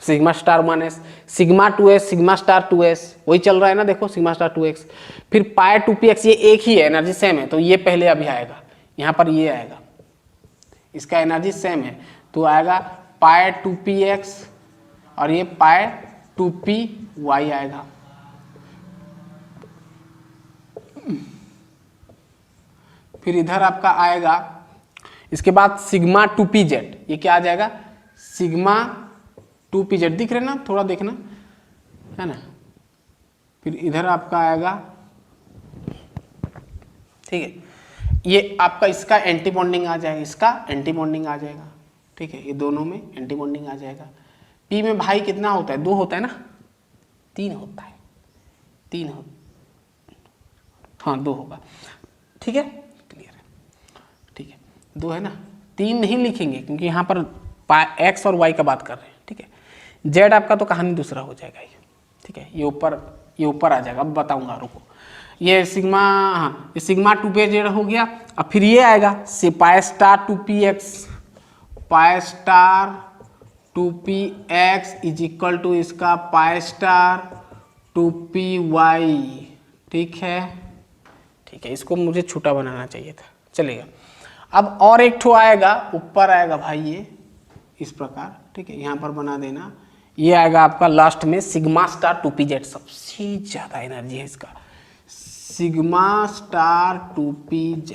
sigma star 1s sigma 2s sigma star 2s, वही चल रहा है ना, देखो सिग्मा स्टार 2x, फिर पाई 2px, ये एक ही है, एनर्जी सेम है, तो ये पहले अभी आएगा, यहाँ पर ये आएगा, इसका एनर्जी सेम है, तो आएगा पाई 2px और ये पाई 2py आएगा, फिर इधर आपका आएगा, इसके बाद सिग्मा 2pz, ये क्या आ जाएगा, सिग्मा 2pz, दिख रहे ना, थोड़ा देखना है ना, फिर इधर आपका आएगा, ठीक है, ये आपका इसका एंटी बॉन्डिंग आ जाएगा, इसका एंटी बॉन्डिंग आ जाएगा, ठीक है, ये दोनों में एंटी बॉन्डिंग आ जाएगा। p में भाई कितना होता है, 2 होता है ना, 3 होता है, 3 हो, हाँ 2 होगा, ठीक है, क्लियर है, ठीक है, 2 है ना, 3 नहीं लिखेंगे क्योंकि यहाँ पर x और y का बात कर रहे हैं, ठीक है। z आपका तो कहानी दूसरा हो जाएगा ये, ठीक है, ये ऊपर आ जाएगा, अब बताऊंगा, रुको। ये सिग्मा, हाँ ये सिग्मा 2pz हो गया, अब फिर ये आएगा pi star 2px, pi star 2px is equal to इसका पाई स्टार 2py, ठीक है, ठीक है, इसको मुझे छोटा बनाना चाहिए था, चलेगा। अब और एक ठो आएगा, ऊपर आएगा भाई ये इस प्रकार, ठीक है, यहाँ पर बना देना, ये आएगा आपका लास्ट में सिग्मा स्टार 2pz, सबसे ज़्यादा एनर्जी है इसका, सिग्मा स्टार 2p_z,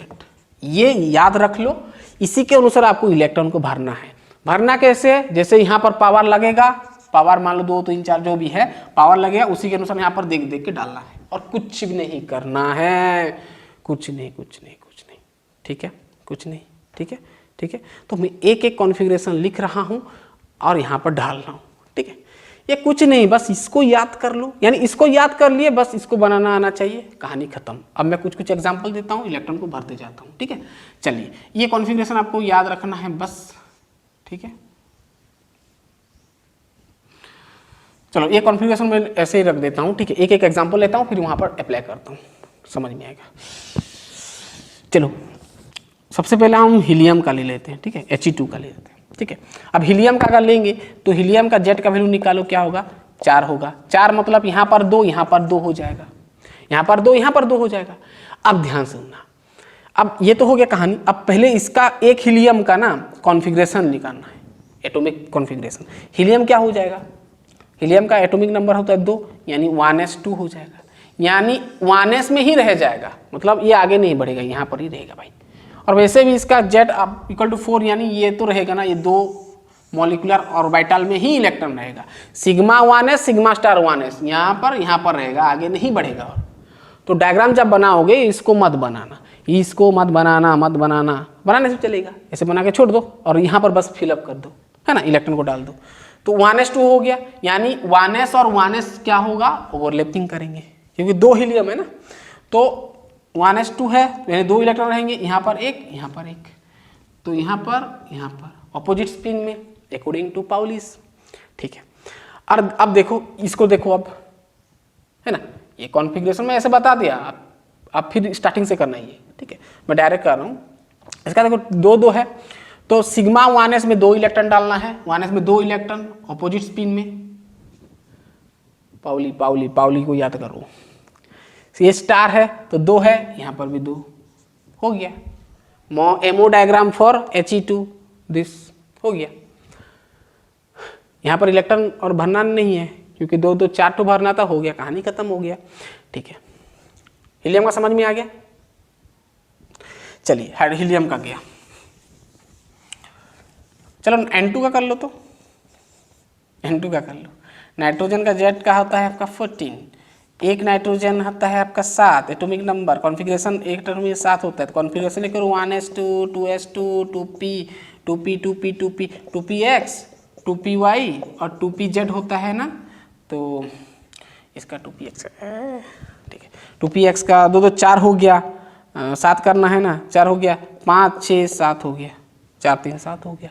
ये याद रख लो। इसी के अनुसार आपको इलेक्ट्रॉन को भरना है। भरना कैसे? जैसे यहाँ पर पावर लगेगा, पावर मान लो 2 3 4 जो भी है पावर लगेगा, उसी के अनुसार यहाँ पर देख देख के डालना है और कुछ भी नहीं करना है, कुछ नहीं। ठीक है, कुछ नहीं। ठीक है। तो मैं एक एक कॉन्फ़िगरेशन लिख रहा हूँ और यहाँ पर डाल रहा हूँ। ठीक है, ये कुछ नहीं, बस इसको याद कर लो, यानी इसको याद कर लिए, बस इसको बनाना आना चाहिए, कहानी खत्म। अब मैं कुछ एग्जांपल देता हूँ, इलेक्ट्रॉन को भरते जाता हूँ। ठीक है, चलिए ये कॉन्फ़िगरेशन आपको याद रखना है बस। ठीक है, चलो ये कॉन्फ़िगरेशन मैं ऐसे ही रख देता हूँ। ठीक है, एक एक एग्जांपल लेता हूँ, फिर वहाँ पर अप्लाई करता हूँ, समझ में आएगा। चलो सबसे पहले हम हीलियम का ले लेते हैं। ठीक है, He2 का ले लेते हैं। ठीक है, अब हीलियम का अगर लेंगे तो हीलियम का जेड का वैल्यू निकालो, क्या होगा? 4 होगा। 4 मतलब यहाँ पर 2, यहाँ पर 2 हो जाएगा, यहाँ पर 2, यहाँ पर 2 हो जाएगा। अब ध्यान से सुनना, अब ये तो हो गया कहानी। अब पहले इसका एक हीलियम का ना कॉन्फ़िगरेशन निकालना है, एटॉमिक कॉन्फ़िगरेशन। हीलियम क्या हो जाएगा? हीलियम का एटॉमिक नंबर होता है 2, यानी 1s2 हो जाएगा, यानी 1s में ही रह जाएगा, मतलब ये आगे नहीं बढ़ेगा, यहाँ पर ही रहेगा भाई। और वैसे भी इसका जेड इक्वल टू 4, यानी ये तो रहेगा ना, ये 2 मॉलिक्यूलर ऑर्बिटल में ही इलेक्ट्रॉन रहेगा। Sigma 1s sigma star 1s यहाँ पर रहेगा, आगे नहीं बढ़ेगा। और तो डायग्राम जब बनाओगे इसको मत बनाना, बनाने से चलेगा, ऐसे बना के छोड़ दो और यहाँ पर बस फिलअप कर दो, है ना, इलेक्ट्रॉन को डाल दो। तो 1s2 हो गया, यानी 1s और 1s क्या होगा? ओवरलैपिंग करेंगे, क्योंकि 2 हीलियम है ना, तो 1s2 है, यानी 2 इलेक्ट्रॉन रहेंगे, यहाँ पर एक, यहाँ पर एक, तो यहाँ पर ऑपोजिट स्पिन में अकॉर्डिंग टू पाउलिस। ठीक है, और अब देखो इसको, देखो अब, है ना, ये कॉन्फ़िगरेशन में ऐसे बता दिया, अब फिर स्टार्टिंग से करना है। ठीक है, मैं डायरेक्ट कर रहा हूँ। इसका देखो 2 है, तो सिग्मा 1s में 2 इलेक्ट्रॉन डालना है, 1s में 2 इलेक्ट्रॉन ऑपोजिट स्पिन में। पाउली को याद करो। ये स्टार है तो 2 है, यहाँ पर भी 2 हो गया। Ammo diagram for He2 this हो गया। यहाँ पर इलेक्ट्रॉन और भरना नहीं है, क्योंकि 2 2 4 तो भरना था, हो गया, कहानी खत्म हो गया। ठीक है, हीलियम का समझ में आ गया। चलिए हीलियम का गया, चलो N2 का कर लो। तो N2 का कर लो। नाइट्रोजन का जेड का होता है आपका 14, एक नाइट्रोजन होता है आपका 7, एटॉमिक नंबर कॉन्फ़िगरेशन एक टर्म में 7 होता है, तो कॉन्फ़िगरेशन लेकर 1s2 2s2 2p 2p 2p 2p 2px 2py और 2pz होता है ना, तो इसका 2px है। ठीक है, 2px का 2 2 4 हो गया, 7 करना है ना, 4 हो गया, 5 6 7 हो गया, 4 3 7 हो गया,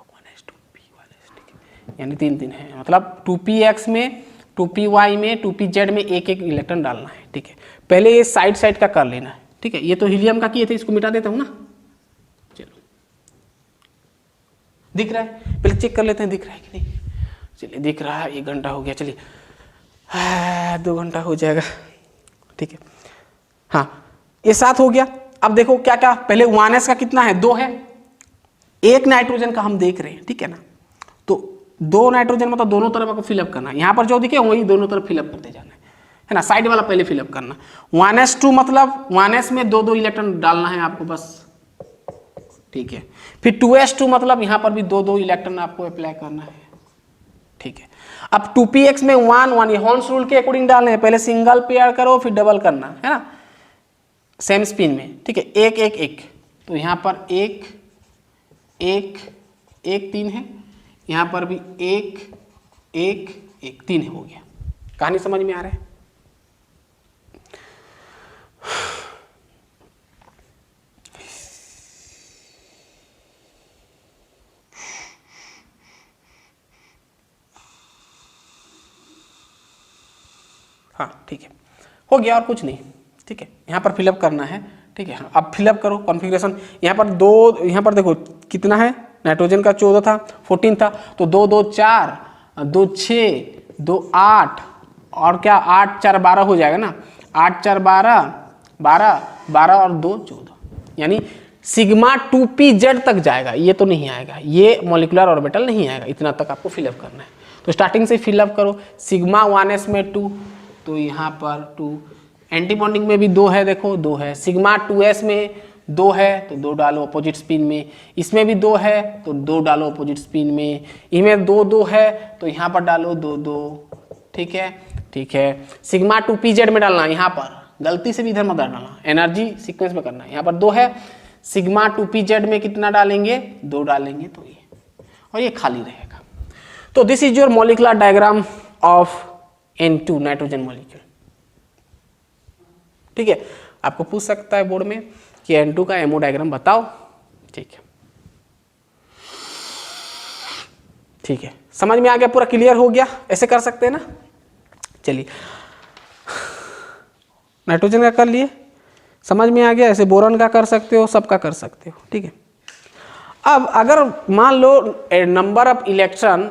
1s2p 1s, यानी 3 3 है, मतलब 2px में 2py में 2pz में एक एक इलेक्ट्रॉन डालना है। ठीक है, पहले ये साइड का कर लेना है। ठीक है, ये तो हीलियम का किए थे, इसको मिटा देता हूँ ना। चलो दिख रहा है, पहले चेक कर लेते हैं दिख रहा है कि नहीं। चलिए दिख रहा है, 1 घंटा हो गया, चलिए 2 घंटा हो जाएगा। ठीक है, हाँ ये 7 हो गया। अब देखो क्या क्या, पहले 1s का कितना है? 2 है, एक नाइट्रोजन का हम देख रहे हैं। ठीक है ना, तो 2 नाइट्रोजन मतलब दोनों तरफ आपको फिलअप करना है, यहाँ पर जो दिखे वही दोनों तरफ फिलअप करते जाना है ना, साइड वाला पहले फिलअप करना। 1s2 मतलब 1s में 2 2 इलेक्ट्रॉन डालना है आपको बस। ठीक है, फिर 2s2 मतलब यहाँ पर भी 2 2 इलेक्ट्रॉन आपको अप्लाई करना है। ठीक है, अब 2px में 1 1 ये हॉर्न्स रूल के अकॉर्डिंग डालने हैं, पहले सिंगल पेयर करो फिर डबल करना है ना, सेम स्पिन में। ठीक है, 1 1 1, तो यहाँ पर 1 1 1 3 है, यहाँ पर भी 1 1 1 3 हो गया। कहानी समझ में आ रहा है? हाँ ठीक है, हो गया, और कुछ नहीं। ठीक है, यहाँ पर फिलअप करना है। ठीक है, हाँ अब फिलअप करो कॉन्फ़िगरेशन। यहाँ पर 2, यहाँ पर देखो कितना है, नाइट्रोजन का 14 था, 14 था, तो 2 2 4 2 6 2 8 और क्या 8 4 12 हो जाएगा ना, 8 4 12 12 12 और 2 14, यानी सिग्मा 2pz तक जाएगा। ये तो नहीं आएगा, ये मॉलिक्यूलर ऑर्बिटल नहीं आएगा, इतना तक आपको फिलअप करना है। तो स्टार्टिंग से फिलअप करो, सिग्मा 1s में 2, तो यहाँ पर 2 एंटी बॉन्डिंग में भी 2 है, देखो 2 है। सिग्मा 2s में 2 है तो 2 डालो अपोजिट स्पिन में, इसमें भी 2 है तो 2 डालो अपोजिट स्पिन में, इनमें 2 2 है तो यहाँ पर डालो 2 2। ठीक है, ठीक है। सिग्मा 2pz में डालना, यहाँ पर गलती से भी इधर मत डालना, एनर्जी सीक्वेंस में करना। यहाँ पर 2 है, सिग्मा 2pz में कितना डालेंगे, 2 डालेंगे तो ये, और ये खाली रहेगा। तो this is your molecular diagram of N2 nitrogen molecule. ठीक है, आपको पूछ सकता है बोर्ड में कि N2 का एमओ डायग्राम बताओ। ठीक है, ठीक है, समझ में आ गया, पूरा क्लियर हो गया, ऐसे कर सकते हैं ना। चलिए, नाइट्रोजन का कर लिए, समझ में आ गया। ऐसे बोरॉन का कर सकते हो, सबका कर सकते हो। ठीक है, अब अगर मान लो नंबर ऑफ इलेक्ट्रॉन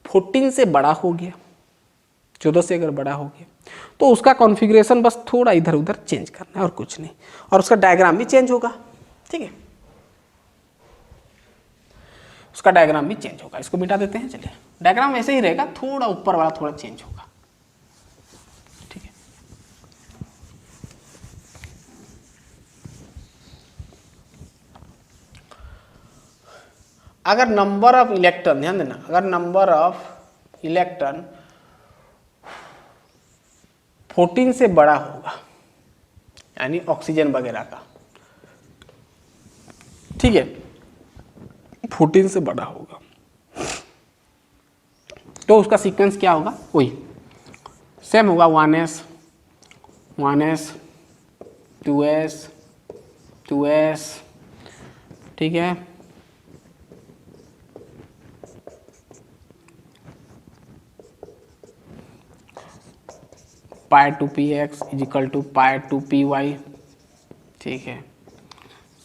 14 से बड़ा हो गया, 14 से अगर बड़ा हो गया, तो उसका कॉन्फ़िगरेशन बस थोड़ा इधर उधर चेंज करना है और कुछ नहीं, और उसका डायग्राम भी चेंज होगा। ठीक है, उसका डायग्राम भी चेंज होगा। इसको मिटा देते हैं। चलिए, डायग्राम ऐसे ही रहेगा, थोड़ा ऊपर वाला थोड़ा चेंज होगा। ठीक है, अगर नंबर ऑफ इलेक्ट्रॉन, ध्यान देना, अगर नंबर ऑफ इलेक्ट्रॉन 14 से बड़ा होगा, यानी ऑक्सीजन वगैरह का, ठीक है, 14 से बड़ा होगा, तो उसका सीक्वेंस क्या होगा, वही सेम होगा, 1s 1s 2s 2s। ठीक है, pi 2px is equal to pi 2py। ठीक है,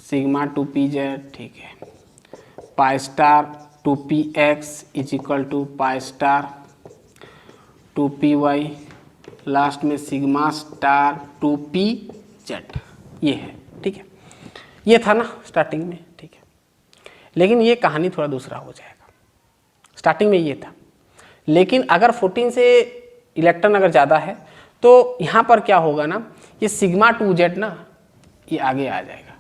सिग्मा 2pz। ठीक है, pi star 2px is equal to pi star 2py, last में सिग्मा स्टार 2pz, ये है। ठीक है, ये था ना स्टार्टिंग में। ठीक है, लेकिन ये कहानी थोड़ा दूसरा हो जाएगा। स्टार्टिंग में ये था, लेकिन अगर 14 से इलेक्ट्रॉन अगर ज़्यादा है तो यहाँ पर क्या होगा ना, ये सिग्मा 2z ना, ये आगे आ जाएगा,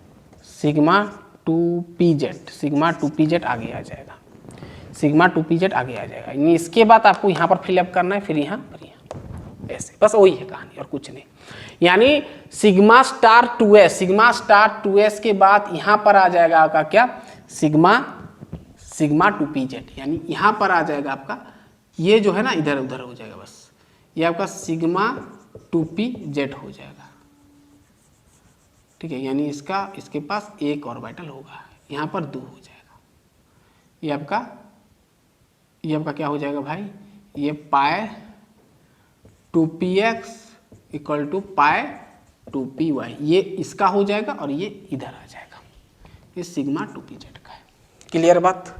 सिग्मा 2pz, सिग्मा 2pz आगे आ जाएगा, सिग्मा 2pz आगे आ जाएगा। यानी इसके बाद आपको यहाँ पर फिलअप करना है, फिर यहाँ पर यहाँ, ऐसे बस वही है कहानी और कुछ नहीं। यानी sigma star 2s, sigma star 2s के बाद यहाँ पर आ जाएगा आपका क्या, सिग्मा 2pz, यानी यहाँ पर आ जाएगा आपका, ये जो है ना इधर उधर हो जाएगा, बस ये आपका सिग्मा 2pz हो जाएगा। ठीक है, यानी इसके पास एक ऑर्बिटल होगा, यहाँ पर 2 हो जाएगा। ये आपका क्या हो जाएगा भाई, ये पाई 2px equal to pi 2py, ये इसका हो जाएगा और ये इधर आ जाएगा, ये सिग्मा 2pz का है। क्लियर बात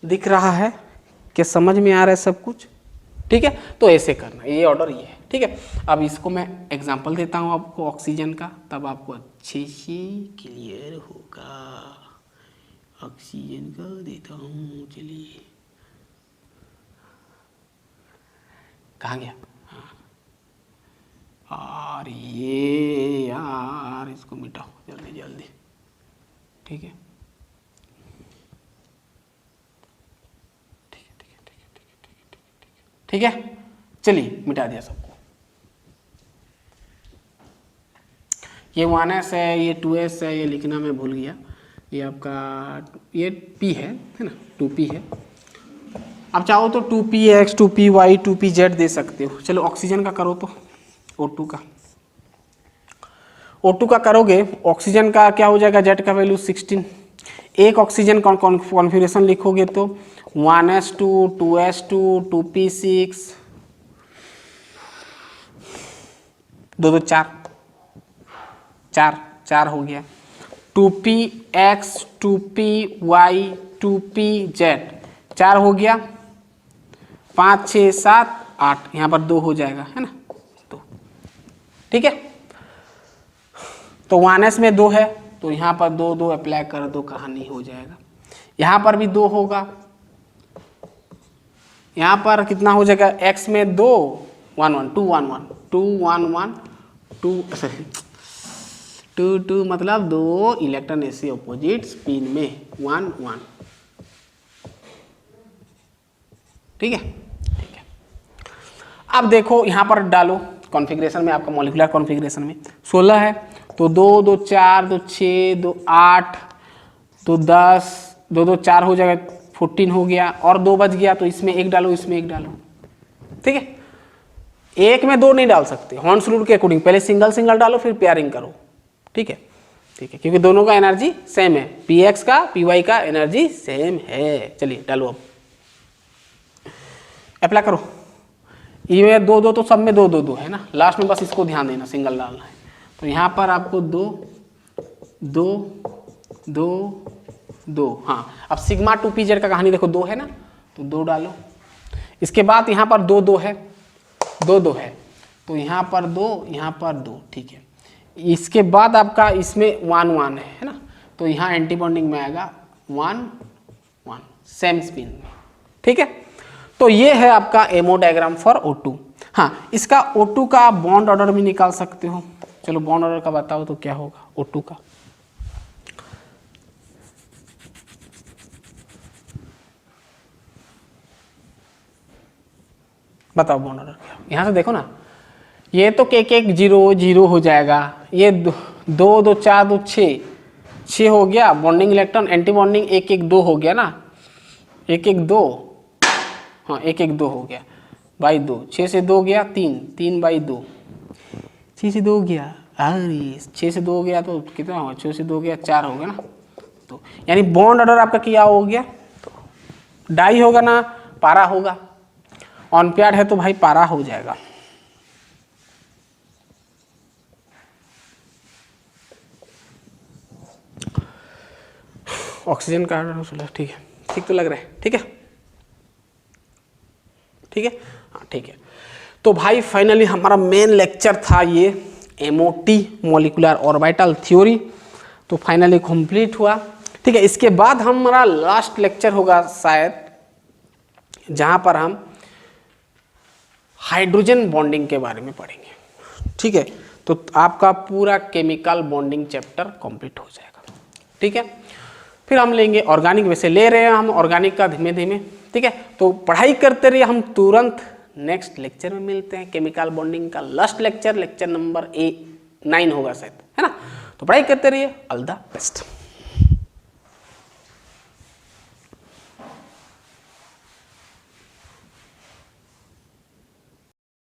दिख रहा है कि समझ में आ रहा है सब कुछ। ठीक है, तो ऐसे करना, ये ऑर्डर ये है। ठीक है, अब इसको मैं एग्जांपल देता हूँ आपको ऑक्सीजन का, तब आपको अच्छे से क्लियर होगा। ऑक्सीजन का देता हूँ, चलिए, कहाँ गया, हाँ, और ये यार इसको मिटाओ जल्दी जल्दी। ठीक है, ठीक है, चलिए मिटा दिया सबको। ये 1s है, ये 2s है, ये लिखना मैं भूल गया, ये आपका ये p है ना, 2p है। अब चाहो तो 2px 2py 2pz दे सकते हो। चलो ऑक्सीजन का करो तो, O2 का, O2 का करोगे, ऑक्सीजन का क्या हो जाएगा, Z का वैल्यू 16। एक ऑक्सीजन कॉन्फ़िगरेशन लिखोगे तो 1s2 2s2 2p6 2 2 4 4 4 हो गया, 2px 2py 2pz 4 हो गया, 5 6 7 8, यहाँ पर 2 हो जाएगा, है ना, 2। ठीक है, तो 1s में 2 है तो यहाँ पर 2 2 अप्लाई कर दो, कहानी हो जाएगा। यहाँ पर भी 2 होगा, यहाँ पर कितना हो जाएगा, x में 2 1 1 2 1 1 2 1 1 2 सॉरी 2 2 मतलब 2 इलेक्ट्रॉन ऐसे ऑपोजिट स्पिन में 1 1। ठीक है, ठीक है। अब देखो यहाँ पर डालो कॉन्फ़िगरेशन में, आपका मॉलिक्यूलर कॉन्फ़िगरेशन में 16 है तो 2 2 4 2 6 2 8 2 10 2 2 4 हो जाएगा, 14 हो गया और 2 बच गया तो इसमें एक डालो, इसमें एक डालो। ठीक है, एक में 2 नहीं डाल सकते, हॉर्न्स रूल के अकॉर्डिंग पहले सिंगल सिंगल डालो फिर पेयरिंग करो। ठीक है, ठीक है, क्योंकि दोनों का एनर्जी सेम है, px का py का एनर्जी सेम है। चलिए डालो, अब अप्लाई करो। ई में 2 2 तो सब में 2 2 2 है ना, लास्ट में बस इसको ध्यान देना, सिंगल डालना है। तो यहाँ पर आपको 2 2 2 2, हाँ। अब सिग्मा 2pz का कहानी देखो, 2 है ना तो 2 डालो। इसके बाद यहाँ पर 2 2 है, 2 2 है तो यहाँ पर 2 यहाँ पर 2। ठीक है, इसके बाद आपका इसमें 1 1 है ना, तो यहाँ एंटी बॉन्डिंग में आएगा 1 1 सेम स्पिन में। ठीक है, तो ये है आपका एमओ डायग्राम फॉर O2। हाँ, इसका O2 का बॉन्ड ऑर्डर भी निकाल सकते हो। चलो बॉन्ड ऑर्डर का बताओ तो क्या होगा O2 का। बताओ बॉन्ड ऑर्डर क्या, यहाँ से देखो ना, ये तो एक 0 0 हो जाएगा, ये 2 2 4 2 6 हो गया, बॉन्डिंग इलेक्ट्रॉन एंटी बॉन्डिंग 1 1 2 हो गया ना, 1 1 2, हाँ 1 1 2 हो गया बाई 2, 6 से 2 गया 3 3 बाई 2, 6 से 2 गया, अरे 6 से 2 गया तो कितना होगा, 6 से 2 गया 4 हो गया ना। तो यानी बॉन्ड ऑर्डर आपका क्या हो गया, तो डाई होगा ना पारा होगा, ऑन पेयर है तो भाई पारा हो जाएगा। ऑक्सीजन का ठीक है, ठीक तो लग रहा है। ठीक है, ठीक है, हाँ ठीक है। तो भाई फाइनली हमारा मेन लेक्चर था ये MOT मॉलिक्यूलर ऑर्बिटल थ्योरी, तो फाइनली कंप्लीट हुआ। ठीक है, इसके बाद हमारा लास्ट लेक्चर होगा शायद, जहाँ पर हम हाइड्रोजन बॉन्डिंग के बारे में पढ़ेंगे। ठीक है, तो आपका पूरा केमिकल बॉन्डिंग चैप्टर कंप्लीट हो जाएगा। ठीक है, फिर हम लेंगे ऑर्गेनिक, वैसे ले रहे हैं हम ऑर्गेनिक का धीमे धीमे। ठीक है, तो पढ़ाई करते रहिए, हम तुरंत नेक्स्ट लेक्चर में मिलते हैं। केमिकल बॉन्डिंग का लास्ट लेक्चर, लेक्चर नंबर 9 होगा शायद, है ना। तो पढ़ाई करते रहिए, ऑल द बेस्ट।